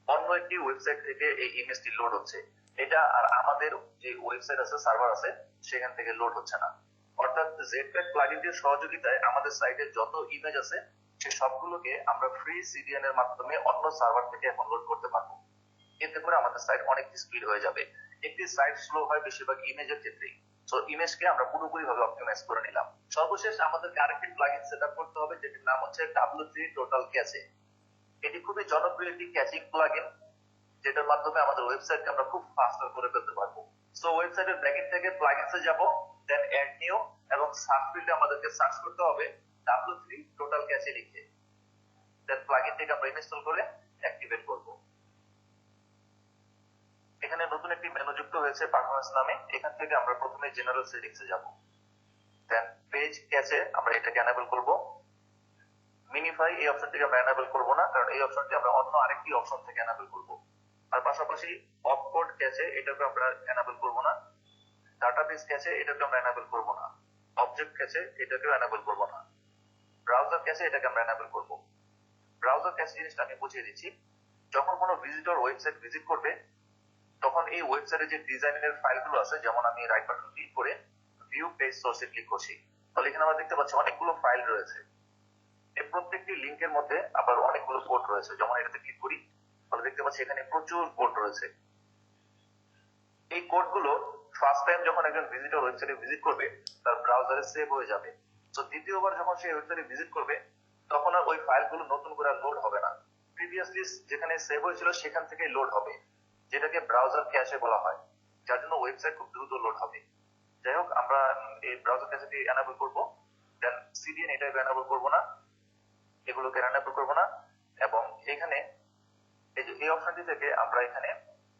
অন্য একটি ওয়েবসাইট থেকে এই ইমেজটি লোড হচ্ছে। এটা আর আমাদের যে ওয়েবসাইট আছে, সার্ভার আছে, সেখান থেকে লোড হচ্ছে না। অর্থাৎ জেটপ্যাক প্লাগইনটির সহযোগিতায় আমাদের সাইটে যত ইমেজ আছে সে সবগুলোকে আমরা ফ্রি সিডিএন এর মাধ্যমে অন্য সার্ভার থেকে এখন লোড করতে পারবো। এতে করে আমাদের সাইট অনেক স্পিড হয়ে যাবে। একটি সাইট স্লো হয় বেশিরভাগ ইমেজের ক্ষেত্রেই। সো ইমেজকে আমরা পুরোপুরি ভাবে অপটিমাইজ করে নিলাম। সর্বশেষ আমাদেরকে আরেকটি প্লাগইন সেটআপ করতে হবে, যেটির নাম হচ্ছে W3 টোটাল ক্যাচে। এটি খুবই জনপ্রিয় একটি ক্যাচিং প্লাগইন, যেটার মাধ্যমে আমাদের ওয়েবসাইটকে আমরা খুব ফাস্টার করে ফেলতে পারবো। সো ওয়েবসাইটের ব্যাকএন্ড থেকে প্লাগইনসে যাব, দেন অ্যাড নিউ এবং সার্চ ফিল্ডে আমাদেরকে সার্চ করতে হবে W3 টোটাল ক্যাচে লিখে, দেন প্লাগইনটিকে আমরা ইনস্টল করে অ্যাক্টিভেট করব। এখানে নতুন একটি মেনু যুক্ত হয়েছে পারফরম্যান্স নামে। এখান থেকে আমরা প্রথমে জেনারেল সেটিংসে যাব, দেন পেজ ক্যাচে আমরা এটাকে এনাবেল করব। মিনিফাই এই অপশনটিকে আমরা এনাবেল করব না, কারণ এই অপশনটি আমরা অন্য আরেকটি অপশন থেকে এনাবেল করব। আর পাশাপাশি অপকোড ক্যাচে এটাকে আমরা এনাবেল করব না। ডাটাবেস ক্যাচে এটাকে আমরা এনাবেল করব না। অবজেক্ট ক্যাচে এটাকেও এনাবেল করব না। ব্রাউজার ক্যাচে এটাকে আমরা এনাবেল করব। ব্রাউজার ক্যাচে জিনিসটা আমি বুঝিয়ে দিচ্ছি। যখন কোনো ভিজিটর ওয়েবসাইট ভিজিট করবে তখন এই ওয়েবসাইটে যে ডিজাইনের ফাইলগুলো আছে, যেমন আমি রাইট বাটন ক্লিক করে ভিউ পেজ সোর্সে ক্লিক করছি, তাহলে এখানে আমরা দেখতে পাচ্ছি অনেকগুলো ফাইল রয়েছে। এই প্রত্যেকটি লিংকের মধ্যে আবার অনেকগুলো কোড রয়েছে। যেমন এটাতে ক্লিক করি তাহলে দেখতে পাচ্ছি এখানে প্রচুর কোড রয়েছে। এই কোডগুলো ফার্স্ট টাইম যখন একজন ভিজিটর ওয়েবসাইটে ভিজিট করবে তার ব্রাউজারে সেভ হয়ে যাবে। তো দ্বিতীয়বার যখন সে ওয়েবসাইটে ভিজিট করবে তখন আর ওই ফাইলগুলো নতুন করে লোড হবে না, প্রিভিয়াসলি যেখানে সেভ হয়েছিল সেখান থেকে লোড হবে, যেটাকে ব্রাউজার ক্যাশে বলা হয়, যার জন্য ওয়েবসাইট খুব দ্রুত লোড হবে। যাই হোক, আমরা এই ব্রাউজার ক্যাশেটি এনাবেল করব, দেন সিডিএন এটা এনাবেল করব না, এগুলোকে এনাবেল করব না এবং এখানে এই যে এই অপশনটি থেকে আমরা এখানে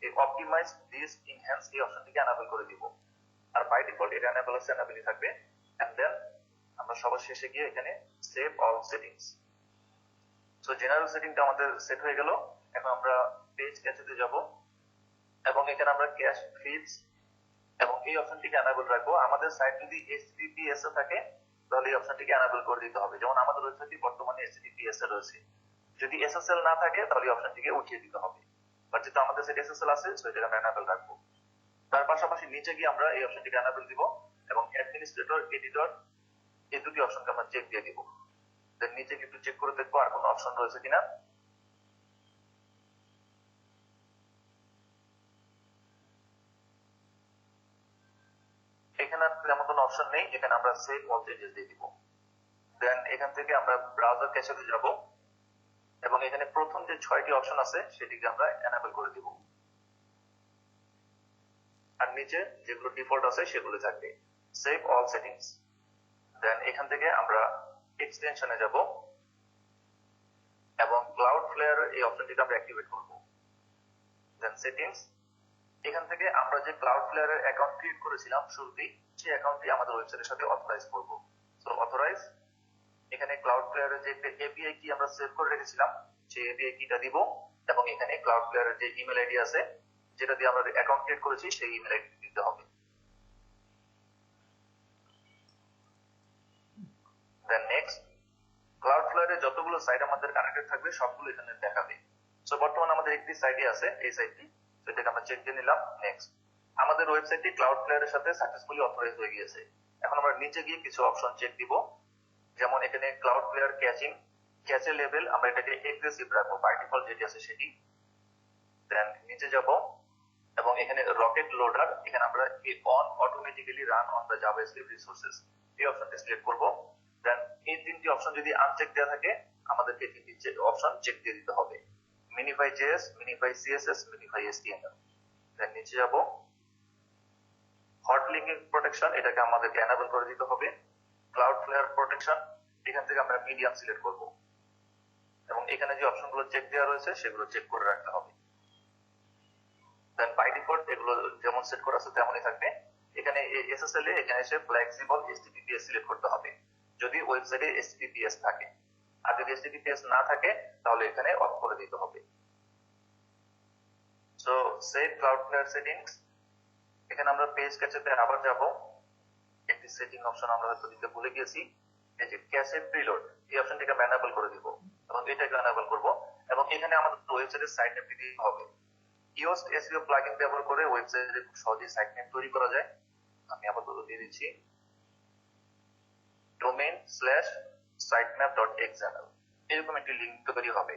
এই অপটিমাইজ দিস এনহ্যান্স এই অপশনটিকে এনাবেল করে দিব। আর বাই ডিফল্ট এটা এনাবেল আছে, এনাবেলই থাকবে। এন্ড দেন আমরা সবার শেষে গিয়ে এখানে save all settings. So general সেটিংটা আমাদের সেট হয়ে গেল। এখন আমরা পেজ ক্যাচেতে যাব এবং এখানে আমরা ক্যাশ ফিডস এবং এই অপশনটিকে এনাবেল রাখবো। আমাদের সাইট যদি HTTPS এ থাকে তাহলে এই অপশনটিকে এনাবেল করে দিতে হবে। যেমন আমাদের ওয়েবসাইটটি বর্তমানে HTTPS এ রয়েছে। যদি এসএসএল না থাকে তাহলে এই অপশনটিকে উঠিয়ে দিতে হবে, বাট যেহেতু আমাদের সেট এসএসএল আছে সো এটাকে আমরা এনাবেল রাখবো। তার পাশাপাশি নিচে গিয়ে আমরা এই অপশনটিকে এনাবেল দিব এবং অ্যাডমিনিস্ট্রেটর এডিটর এই দুটি অপশনকে আমরা চেক দিয়ে দিব। দেন নিচে একটু চেক করে দেখবো আর কোনো অপশন রয়েছে কিনা। এখানে তেমন কোনো অপশন নেই, এখানে আমরা সেভ অল চেঞ্জেস দিয়ে দিব। দেন এখান থেকে আমরা ব্রাউজার ক্যাশেতে যাব এবং এখানে প্রথম যে 6টি অপশন আছে সেটিকে আমরা এনাবেল করে দিব, আর নিচে যেগুলো ডিফল্ট আছে সেগুলো থাকবে। Save all settings. দেন এখান থেকে আমরা এক্সটেনশনে যাব এবং ক্লাউডফ্লেয়ার এই অপশনটিকে আমরা অ্যাক্টিভেট করব। দেন সেটিংস, এখান থেকে আমরা যে ক্লাউডফ্লেয়ারের অ্যাকাউন্ট ক্রিয়েট করেছিলাম শুরুতেই সেই অ্যাকাউন্টটি আমাদের ওয়েবসাইটের সাথে অথরাইজ করব। সো অথরাইজ, এখানে ক্লাউডফ্লেয়ারের যে একটা এপিআই কি আমরা সেভ করে রেখেছিলাম সেই এপিআই কিটা দিব এবং এখানে ক্লাউডফ্লেয়ারের যে ইমেল আইডি আছে যেটা দিয়ে আমরা অ্যাকাউন্ট ক্রিয়েট করেছি সেই ইমেল আইডি দিতে হবে। দেন নেক্সট, ক্লাউডফ্লেয়ারে যতগুলো সাইট আমাদের কানেক্টেড থাকবে সবগুলো এখানে দেখাবে। সো বর্তমানে আমাদের একটি সাইটই আছে, এই সাইটটি, সেটাকে আমরা চেক দিয়ে নিলাম। নেক্সট, আমাদের ওয়েবসাইটটি ক্লাউডফ্লেয়ারের সাথে সাকসেসফুলি অথরাইজ হয়ে গিয়েছে। এখন আমরা নিচে গিয়ে কিছু অপশন চেক দিব, যেমন এখানে ক্লাউডফ্লেয়ার ক্যাচিং, ক্যাচে লেভেল আমরা এটাকে এগ্রেসিভ রাখবো, বাই ডিফল্ট যেটি আছে সেটি। দেন নিচে যাব এবং এখানে রকেট লোডার, এখানে আমরা on automatically run on the JavaScript resources এই অপশনটি সিলেক্ট করব। দেন এই তিনটি অপশন যদি আনচেক দেওয়া থাকে আমাদেরকে এই তিনটি অপশন চেক দিয়ে দিতে হবে, minify JS, minify CSS, minify HTML. Then নিচে যাব, হট লিঙ্কিং প্রোটেকশন এটাকে আমাদেরকে এনাবেল করে দিতে হবে। ক্লাউডফ্লেয়ার প্রোটেকশন, এখান থেকে আমরা মিডিয়াম সিলেক্ট করব এবং এখানে যে অপশনগুলো চেক দেওয়া রয়েছে সেগুলো চেক করে রাখতে হবে। দেন বাই ডিফল্ট এগুলো যেমন সেট করা আছে তেমনই থাকবে। এখানে এসএসএল এ এখানে এসে ফ্লেক্সিবল এইচটিটিপিএস সিলেক্ট করতে হবে যদি ওয়েবসাইটে এইচটিটিপিএস থাকে, আর যদি এইচটিটিপিএস না থাকে তাহলে এখানে অফ করে দিতে হবে। সো সেভ ক্লাউডফ্লেয়ার সেটিংস, এখানে আমরা পেজ ক্যাচেতে আবার যাব, একটি সেটিং অপশন আমরা হয়তো দিতে ভুলে গিয়েছি, এই যে ক্যাশে প্রিলোড এই অপশনটিকে আমরা এনাবেল করে দিব এবং এটাকে এনাবেল করব এবং এখানে আমাদের ওয়েবসাইটের সাইট নেম দিতে হবে। ইওস্ট এসইও প্লাগইন ব্যবহার করে ওয়েবসাইটে খুব সহজেই সাইট নেম তৈরি করা যায়। আমি আপাতত দিয়ে দিচ্ছি domain/sitemap.xml, এরকম একটি লিংক তৈরি হবে।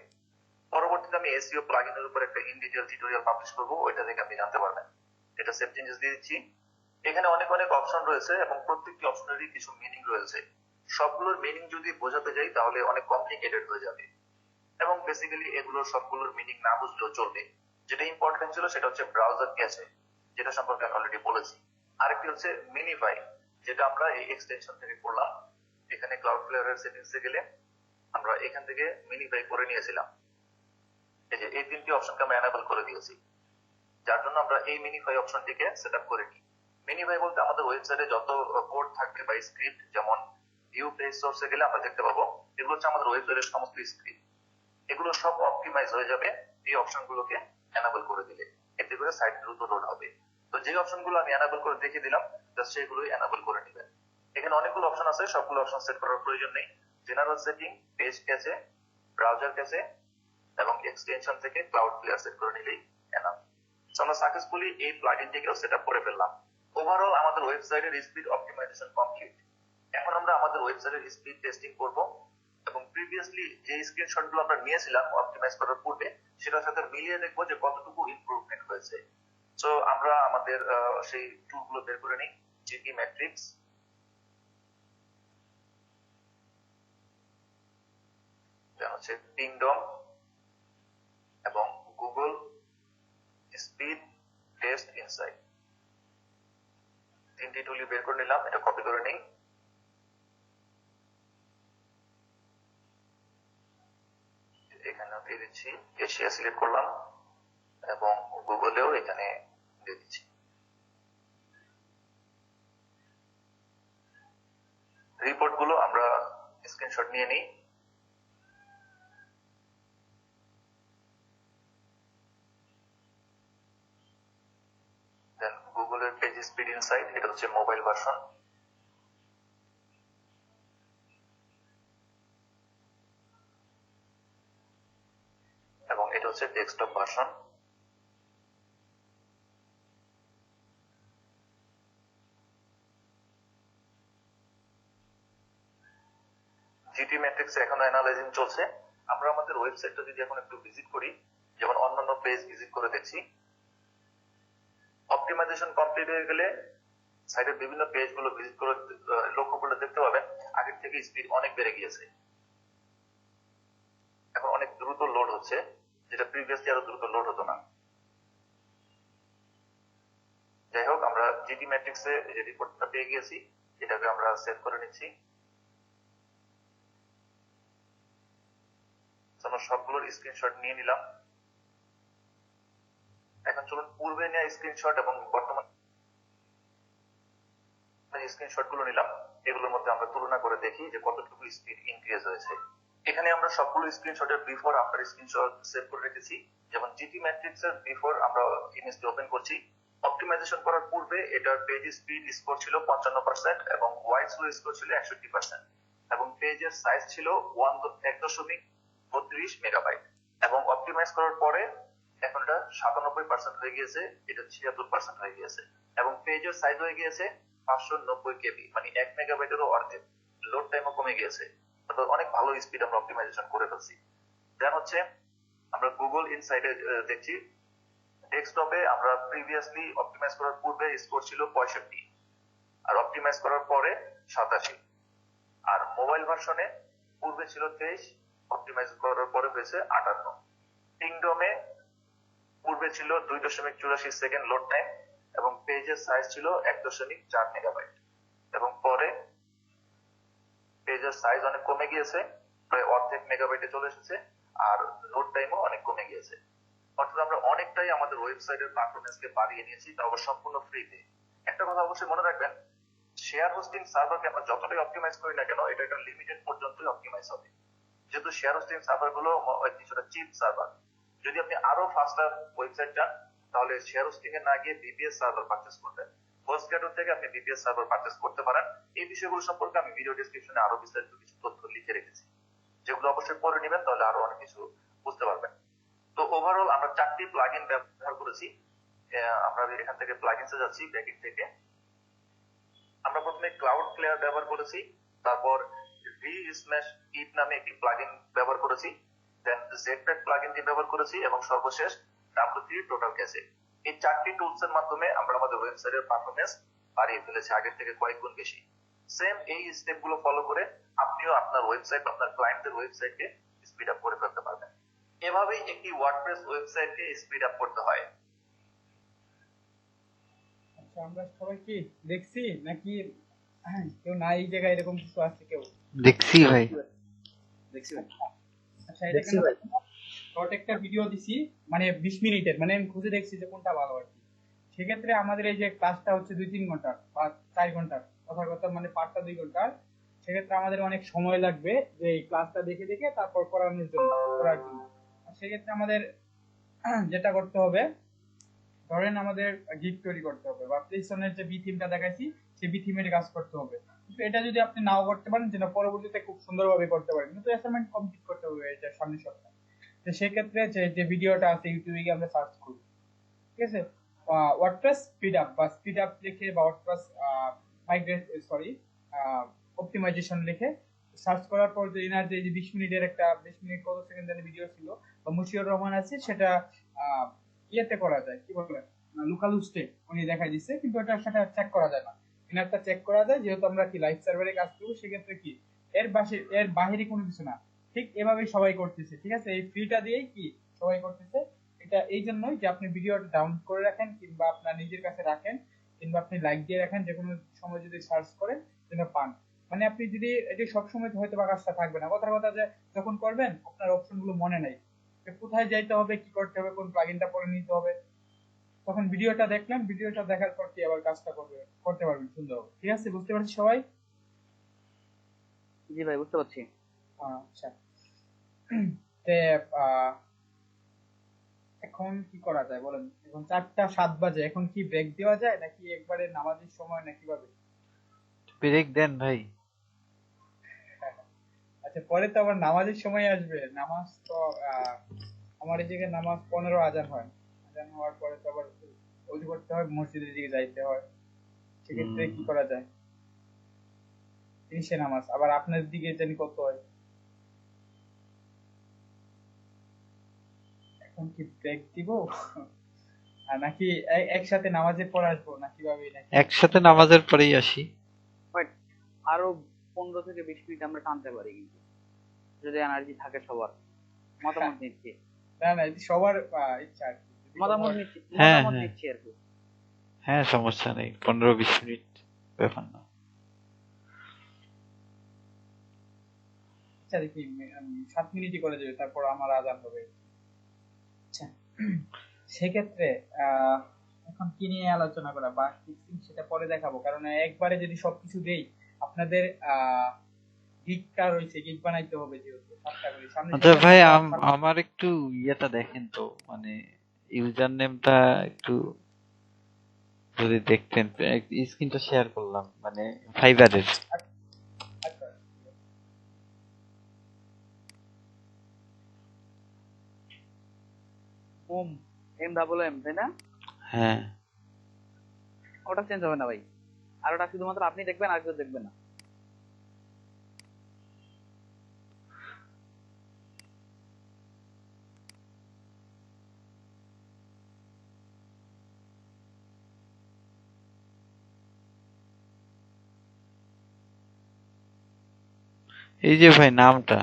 পরবর্তীতে আমি এসইও প্লাগইনের উপর একটা ইন ডিটেইল টিউটোরিয়াল পাবলিশ করব, ওইটা থেকে আপনি জানতে পারবেন। এটা সেভ চেঞ্জেস দিয়ে দিচ্ছি। এখানে অনেক অনেক অপশন রয়েছে এবং প্রত্যেকটি অপশনেরই কিছু মিনিং রয়েছে। সবগুলোর মিনিং যদি বোঝাতে যাই তাহলে অনেক কমপ্লিকেটেড হয়ে যাবে এবং বেসিক্যালি এগুলোর সবগুলোর মিনিং না বুঝলেও চলবে। যেটা ইম্পর্টেন্ট ছিল সেটা হচ্ছে ব্রাউজার ক্যাশে, যেটা সম্পর্কে আমি অলরেডি বলেছি। আরেকটি হচ্ছে মিনিফাই, যেটা আমরা এই এক্সটেনশন থেকে করলাম। এখানে ক্লাউডফ্লেয়ারের সেটিংসে গেলে আমরা এখান থেকে মিনিফাই করে নিয়েছিলাম, এই যে এই তিনটি অপশনকে আমরা এনাবেল করে দিয়েছি, যার জন্য আমরা এই মিনিফাই অপশনটিকে সেট আপ করে নিই। মিনিফাই বলতে আমাদের ওয়েবসাইটে যত কোড থাকবে বা স্ক্রিপ্ট, যেমন ভিউ পেজ সোর্সে গেলে আমরা দেখতে পাবো এগুলো হচ্ছে আমাদের ওয়েবসাইটের সমস্ত স্ক্রিপ্ট, এগুলো সব অপটিমাইজ হয়ে যাবে এই অপশনগুলোকে এনাবেল করে দিলে, এতে করে সাইট দ্রুত লোড হবে। তো যে অপশনগুলো আমি এনাবেল করে দেখিয়ে দিলাম জাস্ট সেগুলোই এনাবেল করে নেবেন। এখানে অনেকগুলো অপশন আছে, সবগুলো অপশন সেট করার প্রয়োজন নেই। জেনারেল সেটিং, পেজ ক্যাচে, ব্রাউজার ক্যাচে এবং এক্সটেনশন থেকে ক্লাউডফ্লেয়ার সেট করে নিলেই এনাফ। আমরা সাকসেসফুলি এই প্লাগইনটিকেও সেটআপ করে ফেললাম। ওভারঅল আমাদের ওয়েবসাইটের স্পিড অপটিমাইজেশন কমপ্লিট। এখন আমরা আমাদের ওয়েবসাইটের স্পিড টেস্টিং করব এবং প্রিভিয়াসলি যে স্ক্রিনশটগুলো আমরা নিয়েছিলাম অপটিমাইজ করার পূর্বে সেটার সাথে মিলিয়ে দেখবো যে কতটুকু ইমপ্রুভমেন্ট হয়েছে। সো আমরা আমাদের সেই টুলগুলো বের করে নিই, জিটি ম্যাট্রিক্স, হচ্ছে পিংডম এবং গুগল স্পিড টেস্ট ইনসাইট, তিনটি টুলই বের করে নিলাম। এটা কপি করে নিই, এখানে দিয়ে দিচ্ছি, এশিয়া সিলেক্ট করলাম এবং গুগলেও এখানে দিয়ে দিচ্ছি। রিপোর্ট গুলো আমরা স্ক্রিনশট নিয়ে নিই। দেন গুগলের পেজ স্পিড ইনসাইট, এটা হচ্ছে মোবাইল ভার্সন। হচ্ছে ডেস্কটপ ভার্সন। জিটি ম্যাট্রিক্স এখনো অ্যানালাইজিং চলছে। আমরা আমাদের ওয়েবসাইটটা যদি এখন একটু ভিজিট করি, যেমন অন্যান্য পেজ ভিজিট করে দেখছি, অপটিমাইজেশন কমপ্লিট হয়ে গেলে সাইটের বিভিন্ন পেজ গুলো ভিজিট করে লক্ষ্য করলে দেখতে পাবেন আগের থেকে স্পিড অনেক বেড়ে গিয়েছে। এখন অনেক দ্রুত লোড হচ্ছে, যেটা প্রিভিয়াসলি আরো দ্রুত লোড হতো না। যাই হোক, আমরা জিটি ম্যাট্রিক্সে যে রিপোর্টটা পেয়ে গিয়েছি, এটাকে আমরা সেভ করে নিচ্ছি। আমরা সবগুলোর স্ক্রিনশট নিয়ে নিলাম। এখন চলুন পূর্বে নেওয়া স্ক্রিনশট এবং বর্তমান স্ক্রিনশট গুলো নিলাম, এগুলোর মধ্যে আমরা তুলনা করে দেখি যে কতটুকু স্পিড ইনক্রিজ হয়েছে। এখানে আমরা সবগুলো স্ক্রিনশটের বিফোর আফটার স্ক্রিনশট সেভ করে রেখেছি। যেমন জিটি ম্যাট্রিক্স এর বিফোর আমরা ইমেজটি ওপেন করছি, অপটিমাইজেশন করার পূর্বে এটার পেজ স্পিড স্কোর ছিল 55% এবং ওয়াইড স্লো স্কোর ছিল 61% এবং পেজের সাইজ ছিল 1.32 মেগাবাইট এবং অপটিমাইজ করার পরে এখন এটা 97% হয়ে গিয়েছে, এটা 76% হয়ে গিয়েছে এবং পেজের সাইজ হয়ে গিয়েছে 590 কেবি, মানে 1 মেগাবাইটেরও অর্ধেক। লোড টাইমও কমে গিয়েছে, অর্থাৎ অনেক ভালো স্পিড আমরা অপটিমাইজেশন করে ফেলছি। দেন হচ্ছে আমরা গুগল ইনসাইটে দেখছি, ডেস্কটপে আমরা প্রিভিয়াসলি অপটিমাইজ করার পূর্বে স্কোর ছিল 65 আর অপটিমাইজ করার পরে 87, আর মোবাইল ভার্সনে পূর্বে ছিল 23, অপটিমাইজ করার পরে হয়েছে 58। কিংডমে পূর্বে ছিল 2.84 সেকেন্ড লোড টাইম এবং পেজের সাইজ ছিল 1.4 মেগাবাইট এবং পরে পেজের সাইজ অনেক কমে গিয়েছে, প্রায় অর্ধেক মেগাবাইটে চলে এসেছে আর লোড টাইমও অনেক কমে গিয়েছে। অর্থাৎ আমরা অনেকটাই আমাদের ওয়েবসাইটের পারফরমেন্সকে বাড়িয়ে নিয়েছি, তা আবার সম্পূর্ণ ফ্রিতে। একটা কথা অবশ্যই মনে রাখবেন, শেয়ার হোস্টিং সার্ভারকে আমরা যতটাই অপটিমাইজ করি না কেন, এটা একটা লিমিটেড পর্যন্তই অপটিমাইজ হবে। যেহেতু শেয়ার হোস্টিং সার্ভার গুলো কিছুটা চিপ সার্ভার, যদি আপনি আরো ফাস্টার ওয়েবসাইট চান তাহলে শেয়ার হোস্টিং এ না গিয়ে ভিপিএস সার্ভার পারচেজ করবেন। হোস্টগ্যাটর থেকে আপনি ভিপিএস সার্ভার পারচেজ করতে পারেন। এই বিষয়গুলো সম্পর্কে আমি ভিডিও ডেসক্রিপশনে আরো বিস্তারিত কিছু তথ্য লিখে রেখেছি, যেগুলো অবশ্যই পড়ে নেবেন, তাহলে আরো অনেক কিছু বুঝতে পারবেন। তো ওভারঅল আমরা 4টি প্লাগইন ব্যবহার করেছি। আমরা এখান থেকে প্লাগইনসে যাচ্ছি, ব্যাকএন্ড থেকে আমরা প্রথমে ক্লাউড প্লেয়ার ব্যবহার করেছি, তারপর রিস্ম্যাশ ইট নামে একটি প্লাগইন ব্যবহার করেছি, দেন জেটপ্যাক প্লাগইনটি ব্যবহার করেছি এবং সর্বশেষ W3 টোটাল ক্যাশে। এই 4টি টুলস এর মাধ্যমে আমরা আমাদের ওয়েবসাইটের পারফরম্যান্স বাড়িয়ে ফেলেছি আগের থেকে কয়েক গুণ বেশি। সেম এই স্টেপগুলো ফলো করে আপনিও আপনার ওয়েবসাইট, আপনার ক্লায়েন্টদের ওয়েবসাইটকে স্পিড আপ করে ফেলতে পারবেন। এভাবেই একটি ওয়ার্ডপ্রেস ওয়েবসাইটকে স্পিড আপ করতে হয়। আচ্ছা, আমরা সবাই কি দেখছি নাকি কেউ না এই জায়গায় এরকম কিছু আছে কেউ? দেখছি ভাই। দেখছি ভাই। আচ্ছা, এটা কেন শর্ট একটা ভিডিও দিছি, মানে 20 মিনিটের, মানে আমি খুঁজে দেখছি যে কোনটা ভালো আর কি। সেক্ষেত্রে আমাদের এই যে ক্লাসটা হচ্ছে 2-3 ঘন্টার বা 4 ঘন্টার, কথার কথা মানে পাঁচটা 2 ঘন্টার, সেক্ষেত্রে আমাদের অনেক সময় লাগবে যে এই ক্লাসটা দেখে দেখে তারপর করার জন্য। আর সেক্ষেত্রে আমাদের যেটা করতে হবে, ধরেন আমাদের গিগ তৈরি করতে হবে বা প্লেসনের যে বি থিমটা দেখাইছি সেই বি থিমের কাজ করতে হবে। কিন্তু এটা যদি আপনি নাও করতে পারেন, যেটা পরবর্তীতে খুব সুন্দরভাবে করতে পারেন, কিন্তু অ্যাসাইনমেন্ট কমপ্লিট করতে হবে এটা সামনের সপ্তাহে। তো সেক্ষেত্রে যে ভিডিওটা আছে ইউটিউবে গিয়ে আমরা সার্চ করি, ঠিক আছে, ওয়ার্ডপ্রেস স্পিড আপ বা স্পিড আপ লিখে বা ওয়ার্ডপ্রেস মাইগ্রেট অপটিমাইজেশন লিখে সার্চ করার পর যে ইনার যে 20 মিনিটের একটা 20 মিনিট কত সেকেন্ডের ভিডিও ছিল বা মুশিউর রহমান আছে, সেটা ইয়েতে করা যায়, কি বলে, লোকাল হোস্টে উনি দেখাই দিচ্ছে, কিন্তু এটা সেটা চেক করা যায় না। ইনারটা চেক করা যায়, যেহেতু আমরা কি লাইভ সার্ভারে কাজ করবো, সেক্ষেত্রে কি এর বাহিরে কোনো কিছু না। ঠিক এভাবেই সবাই করতেছে, ঠিক আছে, এই ফ্রিটা দিয়েই কি সবাই করতেছে। এটা এই জন্যই যে আপনি ভিডিওটা ডাউনলোড করে রাখেন কিংবা আপনার নিজের কাছে রাখেন কিংবা আপনি লাইক দিয়ে রাখেন, যে কোনো সময় যদি সার্চ করেন যেন পান। মানে আপনি যদি এটি সবসময় হয়তো বা কাজটা থাকবে না, কথার কথা যে যখন করবেন আপনার অপশন গুলো মনে নাই, কোথায় যাইতে হবে, কি করতে হবে, কোন প্লাগইনটা পরে নিতে হবে, তখন ভিডিওটা দেখলেন, ভিডিওটা দেখার পর কি আবার কাজটা করতে পারবেন সুন্দর। ঠিক আছে, বুঝতে পারছি সবাই? জি ভাই, বুঝতে পারছি। আচ্ছা, তে এখন কি করা যায় বলেন? এখন 4টা 7 বাজে, এখন কি ব্রেক দেওয়া যায় নাকি একবারে নামাজের সময় নাকি ভাবে? ব্রেক দেন ভাই। আচ্ছা, পরে তো আবার নামাজের সময় আসবে, নামাজ তো আমার এই জায়গায় নামাজ 15 আজান হয়, আজান হওয়ার পরে তো আবার ওযু করতে হয়, মসজিদের দিকে যাইতে হয়, সেক্ষেত্রে কি করা যায়? তিরিশে নামাজ আবার আপনার দিকে জানি কত হয়। এখন কি ব্রেক দিব আর নাকি একসাথে নামাজের পর আসবো না কিভাবে নাকি? একসাথে নামাজের পরেই আসি। বাট আরো 15 থেকে 20 মিনিট আমরা টানতে পারি কিন্তু, যদি এনার্জি থাকে সবার। মতামত নিচ্ছি, না না, এটি সবার ইচ্ছা আর কি। যদি মতামত সবার- নিচ্ছি, হ্যাঁ, মতামত হ্যাঁ। নিচ্ছি আর কি। হ্যাঁ, সমস্যা নেই, 15-20 মিনিট ব্যাপার না। আচ্ছা দেখি 7 মিনিটই করে দেবে, তারপর আমার আজান হবে। আচ্ছা, সেক্ষেত্রে আহ এখন কি নিয়ে আলোচনা করা বা fixing সেটা পরে দেখাবো, কারণ একবারে যদি সবকিছু দেই আপনাদের গিগটা রয়েছে, গিগ বানাইতে হবে যেহেতু 7টা করে সামনে আচ্ছা ভাই, সামনে- আমার একটু ইয়েটা দেখেন তো, মানে ইউজার নেমটা একটু যদি দেখতেন। স্ক্রিনটা শেয়ার করলাম, মানে ফাইবারের। আচ্ছা, MMM তাই না? হ্যাঁ, ওটা চেঞ্জ হবে না ভাই, আর ওটা শুধুমাত্র আপনি দেখবেন, আর কেউ দেখবে না। এই যে ভাই নামটা,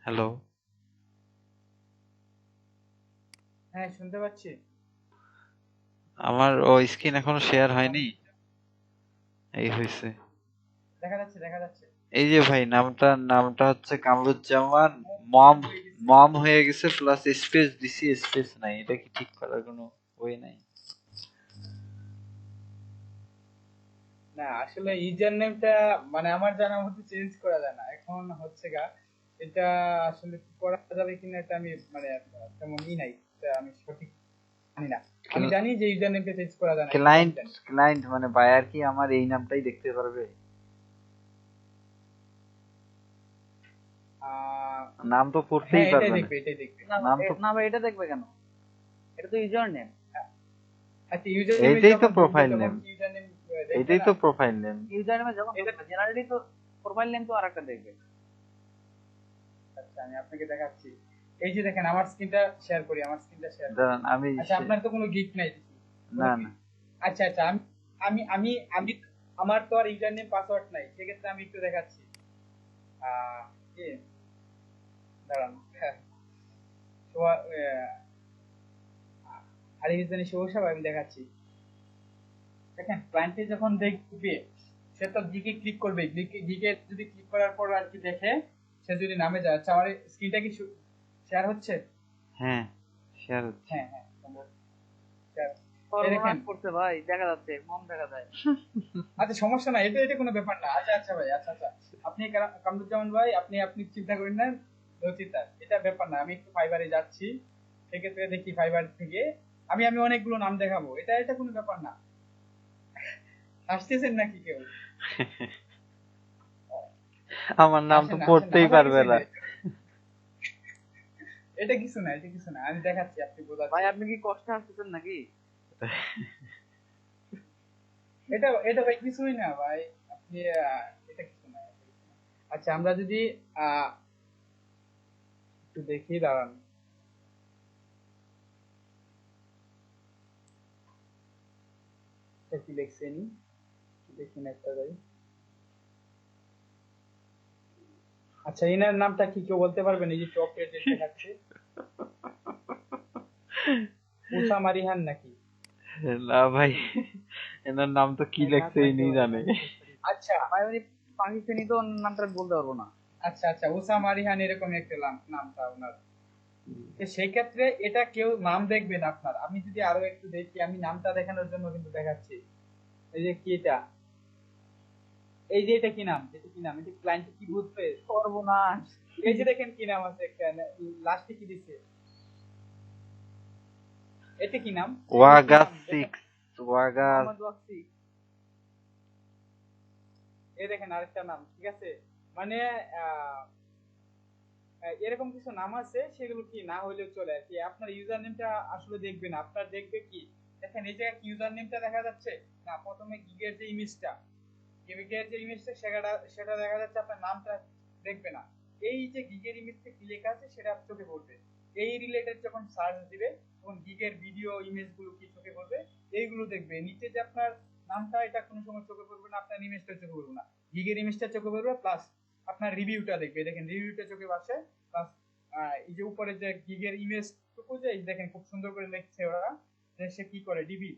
হ্যালো, হ্যাঁ শুনতে পাচ্ছি। আমার ও স্ক্রিন এখনো শেয়ার হয়নি, এই হয়েছে। দেখা যাচ্ছে দেখা যাচ্ছে। এই যে ভাই নামটা হচ্ছে কামরুজ্জামান। মম মম হয়ে গেছে, প্লাস স্পেস দিছি, স্পেস নাই। এটা কি ঠিক করার কোনো ওয়ে নাই? না আসলে ইউজার নেমটা মানে আমার জানা মতে চেঞ্জ করা যায় না এখন, হচ্ছে গা এটা আসলে কি করা যাবে কিনা এটা আমি মানে তেমন নাই, এটা আমি সঠিক জানি না। আমি জানি যে ইউজার নেমটা চেঞ্জ করা যায় না, এটা আমি ক্লায়েন্ট জানি। ক্লায়েন্ট মানে বায়ার কি আমার এই নামটাই দেখতে পারবে? নাম তো পড়তেই হ্যাঁ এটাই পারবে না। দেখবে, এটাই দেখবে। না নাম তো না ভাই, এটা দেখবে কেন? এটা তো ইউজার নেম। আচ্ছা ইউজার নেম এইটাই তো প্রোফাইল নেম, ইউজার নেম এইটাই তো প্রোফাইল নেম। ইউজার নেমে যখন এটা- জেনারেলি তো প্রোফাইল নেম তো আরেকটা দেখবে। আচ্ছা আমি আপনাকে দেখাচ্ছি, এই যে দেখেন আমার স্ক্রিনটা শেয়ার করি, আমার স্ক্রিনটা শেয়ার করি। দাঁড়ান, আমি আচ্ছা আপনার তো কোনো গিক নাই দেখি। না না, আচ্ছা আচ্ছা, আমি আমি আমি আমি আমার তো আর ইউজার নেম পাসওয়ার্ড নাই, সেক্ষেত্রে আমি একটু দেখাচ্ছি। কি দাঁড়ান, হ্যাঁ আরিফ জানি শুভ সব আমি দেখাচ্ছি। দেখেন ক্লায়েন্টে যখন দেখবে সে তো গিকে ক্লিক করবে, গিকে যদি ক্লিক করার পর আর কি দেখে, সে যদি নামে যায়। আচ্ছা আমার স্ক্রিনটা কি শেয়ার হচ্ছে? হ্যাঁ শেয়ার হচ্ছে। হ্যাঁ হ্যাঁ সম্ভব share। এই সর্বনাশ দেখেন, করছে ভাই, দেখা যাচ্ছে মন দেখা যায়। আচ্ছা সমস্যা নাই, এটা এটা কোনো ব্যাপার না। আচ্ছা আচ্ছা ভাই, আচ্ছা আচ্ছা, আপনি কামরুজ্জামান ভাই, আপনি আপনি চিন্তা করেন না, নো চিন্তা, এটা ব্যাপার না। আমি একটু ফাইবারে যাচ্ছি, সেক্ষেত্রে দেখি ফাইবার থেকে আমি আমি অনেকগুলো নাম দেখাবো, এটা এটা কোনো ব্যাপার না। হাসতেছেন নাকি কেউ? আমার নাম তো আসেন, আসেন, পড়তেই হাসার পারবে কিছু না। নেই। এটা কিছু না, এটা কিছু না, আমি দেখাচ্ছি, আপনি ভাই বোঝাচ্ছি। আপনি কি কষ্ট আসতেছেন নাকি? এটা এটা ভাই কিছুই না ভাই, আপনি এটা কিছু না, এটা কিছু না। আচ্ছা আমরা যদি আহ একটু দেখি, দাঁড়ান। এটা কি লিখছেন, দেখুন একটা ভাই। আচ্ছা এনার নামটা কি কেউ বলতে পারবেন? এই যে টপ রেটেড দেখাচ্ছে, উসামা রিহান নাকি? না ভাই, এনার নাম তো কি লেখছে ইনি জানে। আচ্ছা ভাই উনি পাকিস্তানি, তো ওর নামটা বলতে পারবো না। আচ্ছা আচ্ছা, উসামা রিহান এরকম একটা নামটা ওনার। তো সেই ক্ষেত্রে এটা কেউ নাম দেখবেন আপনার, আমি যদি আরো একটু দেখি, আমি নামটা দেখানোর জন্য কিন্তু দেখাচ্ছি। এই যে কি এটা, এই যে এটা কি নাম, এটা কি নাম, এটা ক্লায়েন্ট কি বুঝবে? সর্বনাশ। এই যে দেখেন কি নাম আছে, একটা লাস্টে কি দিছে, এটা কি নাম? ওয়াগা এটা কি নাম? 6, ওয়াগা। মোহাম্মদ ওয়াসি। এই দেখেন আরেকটা নাম, ঠিক আছে? মানে এরকম কিছু নাম আছে, সেগুলো কি না হইলেও চলে আর কি। আপনার ইউজার নেমটা আসলে দেখবে না, আপনার দেখবে কি, দেখেন এই জায়গায় ইউজার নেমটা দেখা যাচ্ছে না, প্রথমে গিগের যে ইমেজটা, গিগের যে ইমেজটা সেটা সেটা দেখা যাচ্ছে, আপনার নামটা দেখবে না। এই যে গিগের ইমেজটা কি লেখা আছে সেটা চোখে পড়বে। এই রিলেটেড যখন সার্চ দিবে তখন গিগের ভিডিও ইমেজ গুলো কি চোখে পড়বে, এইগুলো দেখবে। নিচে যে আপনার নামটা, এটা কোনো সময় চোখে পড়বে না, আপনার ইমেজটা চোখে পড়বে না, গিগের ইমেজটা চোখে পড়বে, প্লাস আপনার রিভিউটা দেখবে, দেখেন রিভিউটা চোখে পাচ্ছে, প্লাস এই যে উপরে যে গিগের ইমেজ টুকু যে দেখেন খুব সুন্দর করে লিখছে ওরা, যে সে কি করে ডিবি,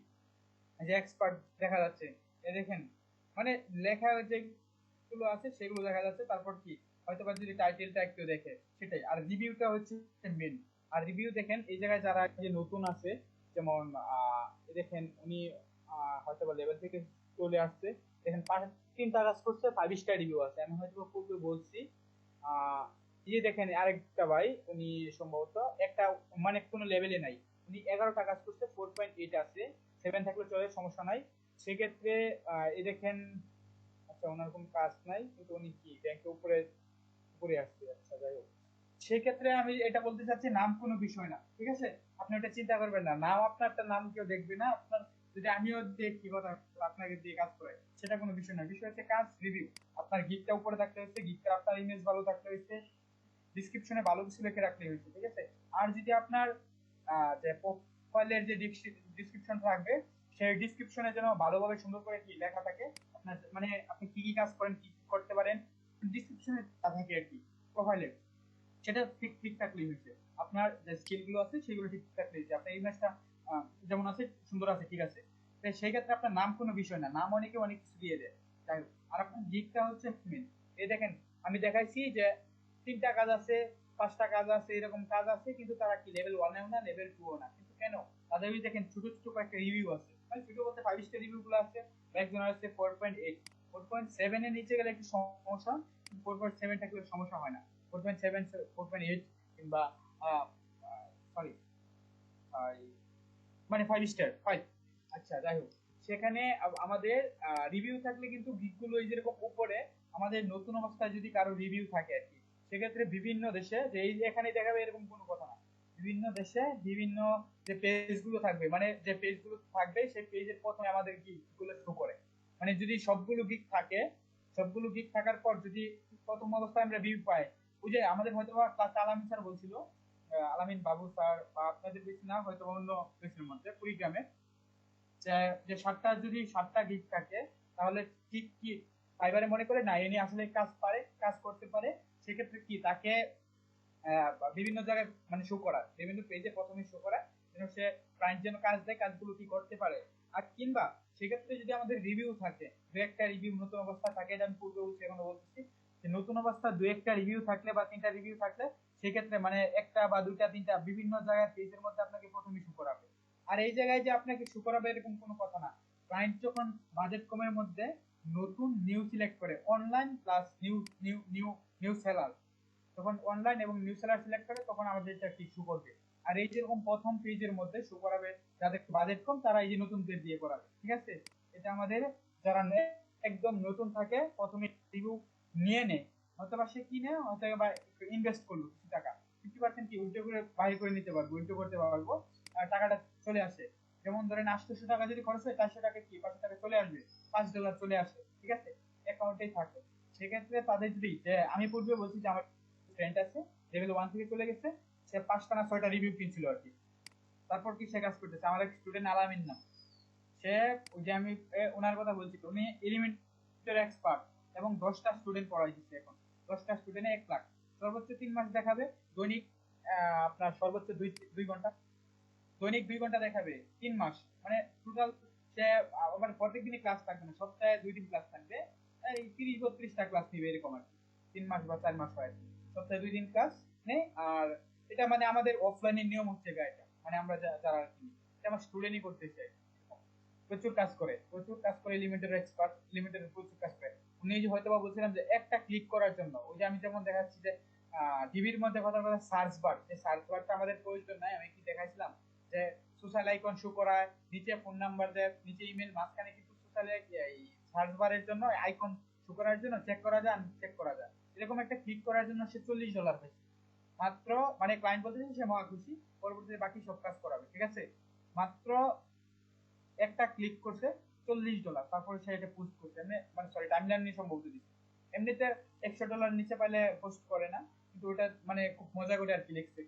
যে এক্সপার্ট দেখা যাচ্ছে, এ দেখেন মানে লেখা যেগুলো আছে সেগুলো দেখা যাচ্ছে। তারপর কি হয়তোবা যদি টাইটেলটা একটু দেখে সেটাই, আর রিভিউটা হচ্ছে মেন। আর রিভিউ দেখেন এই জায়গায় যারা যে নতুন আছে, যেমন এই দেখেন উনি হয়তোবা লেভেল থেকে চলে আসছে, দেখেন 3টা কাজ করছে, 5 স্টার রিভিউ আছে। আমি হয়তো পূর্বে বলছি, আহ এই যে দেখেন আরেকটা ভাই, উনি সম্ভবত একটা মানে কোনো লেভেলে নাই, উনি 11টা কাজ করছে, 4.8 আছে, 7 থাকলে চলে, সমস্যা নাই। সেক্ষেত্রে এই দেখেন, আচ্ছা ওনার কোনো কাজ নাই কিন্তু উনি কি ব্যাংকে উপরে উপরে আসছে, আচ্ছা যাই হোক। সেক্ষেত্রে আমি এটা বলতে চাচ্ছি, নাম কোনো বিষয় না, ঠিক আছে? আপনি ওটা চিন্তা করবেন না, নাম আপনারটা নাম কেউ দেখবে না আপনার, যদি আমিও দেখি কথা আপনাকে দিয়ে কাজ করে, সেটা কোনো বিষয় না। বিষয় হচ্ছে কাজ রিভিউ, আপনার গিকটা উপরে থাকতে হচ্ছে, গিকটা আপনার ইমেজ ভালো থাকতে হচ্ছে, ডিসক্রিপশনে ভালো কিছু লিখে রাখলে হয়েছে, ঠিক আছে? আর যদি আপনার যে প্রোফাইলের যে ডিসক্রিপশন থাকবে, সেই ডিসক্রিপশনে যেন ভালোভাবে সুন্দর করে কি লেখা থাকে, আপনার মানে আপনি কি কি কাজ করেন, কি কি করতে পারেন, ডিসক্রিপশনে থাকে আর কি প্রোফাইলে, সেটা ঠিক ঠিক থাকলেই হয়েছে। আপনার যে স্কিল গুলো আছে সেগুলো ঠিক থাকলেই হয়েছে। আপনার ইমেজটা যেমন আছে সুন্দর আছে, ঠিক আছে, তাই সেই ক্ষেত্রে আপনার নাম কোনো বিষয় না, নাম অনেকে অনেক কিছু দিয়ে দেয়। যাই হোক, আর আপনার গিকটা হচ্ছে মেন। এই দেখেন আমি দেখাইছি যে 3টা কাজ আছে, 5টা কাজ আছে, এরকম কাজ আছে, কিন্তু তারা কি লেভেল 1 না, লেভেল 2 না, কিন্তু কেন? তাদের ওই দেখেন ছোট ছোট কয়েকটা রিভিউ আছে, মানে ছোট বলতে 5 স্টার রিভিউ গুলো আছে, একজনের আছে 4.8, 4.7 এর নিচে গেলে একটু সমস্যা, 4.7 থাকলে সমস্যা হয় না, 4.7, 4.8 কিংবা সরি মানে 5 স্টার 5। আচ্ছা যাই হোক, সেখানে আমাদের রিভিউ থাকলে কিন্তু গিকগুলো এই যেরকম উপরে আমাদের নতুন অবস্থায় যদি কারো রিভিউ থাকে আর কি, সেক্ষেত্রে বিভিন্ন দেশে যে এই যে এখানে দেখাবে এরকম কোনো কথা না, বিভিন্ন দেশে বিভিন্ন যে পেজগুলো থাকবে, মানে যে পেজগুলো থাকবে সেই পেজের প্রথমে আমাদের গিকগুলো শো করে। মানে যদি সবগুলো গিক থাকে, সবগুলো গিক থাকার পর যদি প্রথম অবস্থায় আমরা রিভিউ পাই, ওই যে আমাদের হয়তো ক্লাস আলামিন স্যার বলছিল, আলামিন বাবু স্যার বা আপনাদের বেশি না হয়তো অন্য দেশের মধ্যে কুড়িগ্রামে, যে যে 7টা গিগ থাকে, তাহলে ঠিক কি ফাইবারে মনে করে না এনে আসলে কাজ পারে, কাজ করতে পারে, সেক্ষেত্রে কি তাকে বিভিন্ন জায়গায় মানে শো করা, বিভিন্ন পেজে প্রথমে শো করা, যেন সে ক্লায়েন্ট যেন কাজ দেয়, কাজগুলো কি করতে পারে। আর কিংবা সেক্ষেত্রে যদি আমাদের রিভিউ থাকে, দু একটা রিভিউ নতুন অবস্থা থাকে, এটা আমি পূর্বে বলছি এখনো বলতেছি, যে নতুন অবস্থা দু একটা রিভিউ থাকলে বা 3টা রিভিউ থাকলে, সেক্ষেত্রে মানে একটা বা দুইটা তিনটা বিভিন্ন জায়গায় পেজের মধ্যে আপনাকে প্রথমে শো করাবে। আর এই জায়গায় যে আপনাকে শো করাবে এরকম কোনো কথা না। ক্লায়েন্ট যখন বাজেট কমের মধ্যে নতুন নিউ সিলেক্ট করে, online plus new new new new seller, তখন অনলাইন এবং নিউ সেলার সিলেক্ট করে তখন আমাদের এটা কি শো করবে। আর এই যেরকম প্রথম পেজের মধ্যে শো করাবে যাদের বাজেট কম, তারা এই যে নতুন পেজ দিয়ে করাবে, ঠিক আছে? এটা আমাদের যারা একদম নতুন থাকে প্রথমে রিভিউ নিয়ে নেয়, অথবা সে কিনে অথবা ইনভেস্ট করলো কিছু টাকা, 50% কি উল্টো করে বাহির করে নিতে পারবো, উল্টো করতে পারবো, আর টাকাটা চলে আসে। যেমন ধরেন 800 টাকা যদি খরচ হয়, 400 টাকা কি 500 টাকা চলে আসবে, $5 চলে আসে, ঠিক আছে, অ্যাকাউন্টেই থাকে। সেক্ষেত্রে তাদের যদি, যে আমি পূর্বে বলছি যে আমার ফ্রেন্ড আছে লেভেল 1 থেকে চলে গেছে, সে 5টা না 6টা রিভিউ কিনছিল আর কি। তারপর কি সে কাজ করতেছে, আমার এক স্টুডেন্ট আলামিন নাম, সে ওই যে আমি ওনার কথা বলছি, উনি এলিমেন্টের এক্সপার্ট এবং 10টা স্টুডেন্ট পড়াই দিচ্ছে এখন, 10টা স্টুডেন্টে 1 লাখ, সর্বোচ্চ 3 মাস দেখাবে, দৈনিক আপনার সর্বোচ্চ 2 ঘন্টা, দৈনিক 2 ঘন্টা দেখাবে 3 মাস, মানে টোটাল সে আবার প্রত্যেকদিনই ক্লাস থাকবে না, সপ্তাহে 2 দিন ক্লাস থাকবে, এই 30-32টা ক্লাস নিবে এরকম আর কি, 3 মাস বা 4 মাস হয় আর কি, সপ্তাহে 2 দিন ক্লাস নেই। আর এটা মানে আমাদের অফলাইনের নিয়ম হচ্ছে এটা, মানে আমরা যারা আর কি, এটা আমার স্টুডেন্টই করতে চাই, প্রচুর কাজ করে, প্রচুর কাজ করে, লিমিটেড এক্সপার্ট, লিমিটেড প্রচুর কাজ করে। উনি যে হয়তো বা বলছিলাম যে একটা ক্লিক করার জন্য, ওই যে আমি যেমন দেখাচ্ছি যে টিভির মধ্যে কথা কথা সার্চ বার, যে সার্চ বারটা আমাদের প্রয়োজন নাই, আমি কি দেখাইছিলাম যে সোশ্যাল আইকন শো করায়, নিচে ফোন নাম্বার দেয়, নিচে ইমেল, মাঝখানে কিন্তু সোশ্যাল এই সার্চ বারের জন্য আইকন শো করার জন্য চেক করা যায়, চেক করা যায়, এরকম একটা ক্লিক করার জন্য সে $40 পাইছে, মাত্র মানে ক্লায়েন্ট বলতেছে সে মহা খুশি, পরবর্তীতে বাকি সব কাজ করাবে, ঠিক আছে। মাত্র একটা ক্লিক করছে $40, তারপরে সে এটা পোস্ট করছে, এমনি মানে সরি টাইমলাইন নিয়ে সম্ভবত দিচ্ছে। এমনিতে $100 নিচে পাইলে পোস্ট করে না, কিন্তু ওটা মানে খুব মজা করে আর কি লিখছে।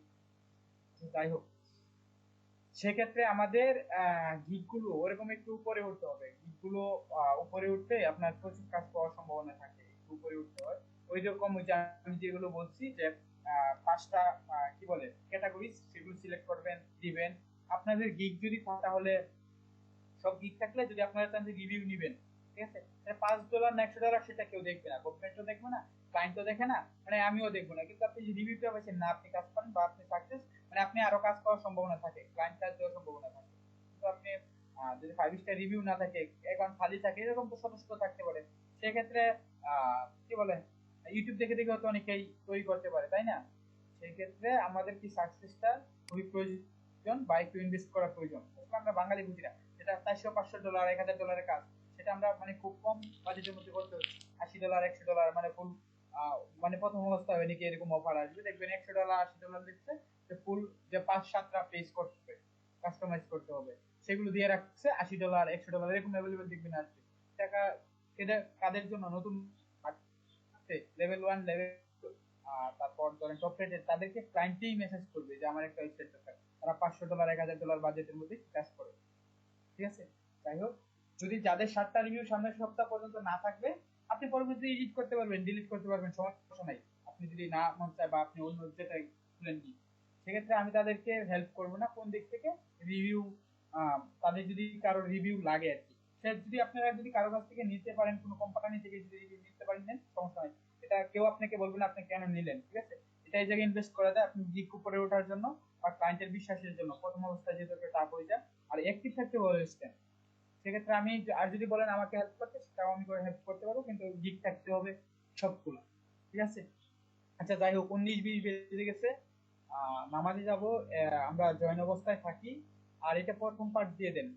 যাই হোক, সেক্ষেত্রে আমাদের গিকগুলো ওরকম একটু উপরে উঠতে হবে। গিকগুলো উপরে উঠতে আপনার প্রচুর কাজ পাওয়ার সম্ভাবনা থাকে, একটু উপরে উঠতে হয়। ওই রকম ওই যে আমি যেগুলো বলছি যে 5টা কি বলে ক্যাটাগরি, সেগুলো সিলেক্ট করবেন, দিবেন। আপনাদের গিগ যদি থাকে তাহলে সব গিগ থাকলে যদি আপনারা চান যে রিভিউ নিবেন, ঠিক আছে, $5 না $100 সেটা কেউ দেখবে না, গভর্নমেন্টও দেখবে না, ক্লায়েন্টও দেখে না, মানে আমিও দেখবো না। কিন্তু আপনি যে রিভিউটা পাচ্ছেন না, আপনি কাজ করেন বা আপনি সাকসেস, মানে আপনি আরো কাজ পাওয়ার সম্ভাবনা থাকে, ক্লায়েন্ট কাজ দেওয়ার সম্ভাবনা থাকে। কিন্তু আপনি যদি 5 স্টার রিভিউ না থাকে, অ্যাকাউন্ট খালি থাকে, এরকম তো শত শত থাকতে পারে, সেক্ষেত্রে কি বলে ইউটিউব দেখে দেখে হয়তো অনেকেই তৈরি করতে পারে, তাই না? সেই ক্ষেত্রে আমাদের কি সাকসেসটা খুবই প্রয়োজন বা একটু ইনভেস্ট করা প্রয়োজন। আমরা বাঙালি বুঝি না, যেটা $400-500 $1000 কাজ, সেটা আমরা মানে খুব কম বাজেটের মধ্যে করতে হচ্ছে। $80 $100 মানে ফুল মানে প্রথম অবস্থায় নাকি এরকম অফার আসবে, দেখবেন $100 $80 দিচ্ছে, ফুল যে 5-7টা পেজ করতে কাস্টমাইজ করতে হবে, সেগুলো দিয়ে রাখছে $80 $100 এরকম অ্যাভেলেবেল দেখবেন আসবে টাকা। এটা কাদের জন্য? নতুন লেভেল 1 লেভেল, তারপর ধরেন টপ রেটেড, তাদেরকে ক্লায়েন্টই মেসেজ করবে যে আমার একটা ওয়েবসাইট দরকার, তারা $500 $1000 বাজেটের মধ্যে কাজ করে, ঠিক আছে। যাই হোক, যদি যাদের 7টা রিভিউ সামনের সপ্তাহ পর্যন্ত না থাকবে, আপনি পরবর্তীতে এডিট করতে পারবেন, ডিলিট করতে পারবেন, সমস্যা নাই। আপনি যদি না মন চায় বা আপনি অন্য যেটা খুলেন কি, সেক্ষেত্রে আমি তাদেরকে হেল্প করবো না কোন দিক থেকে। রিভিউ তাদের যদি কারো রিভিউ লাগে আর কি, সে যদি আপনারা যদি কারো কাছ থেকে নিতে পারেন, কোনো কোম্পানি থেকে যদি রিভিউ নিতে পারেন নেন, সমস্যা নাই। এটা কেউ আপনাকে বলবে না আপনি কেন নিলেন, ঠিক আছে। এটা এই জায়গায় ইনভেস্ট করা যায় আপনি গিক উপরে ওঠার জন্য বা ক্লায়েন্টের বিশ্বাসের জন্য, প্রথম অবস্থায় যেহেতু একটা টাফ হয়ে যায়। আর অ্যাক্টিভ থাকতে বলে সেক্ষেত্রে আমি আর যদি বলেন আমাকে হেল্প করতে, সেটাও আমি করে হেল্প করতে পারবো, কিন্তু গিগ থাকতে হবে সবগুলো, ঠিক আছে। আচ্ছা যাই হোক, 19-20 বেজে গেছে, নামাজে যাব, আমরা জয়েন অবস্থায় থাকি। আর এটা প্রথম পার্ট দিয়ে দেন।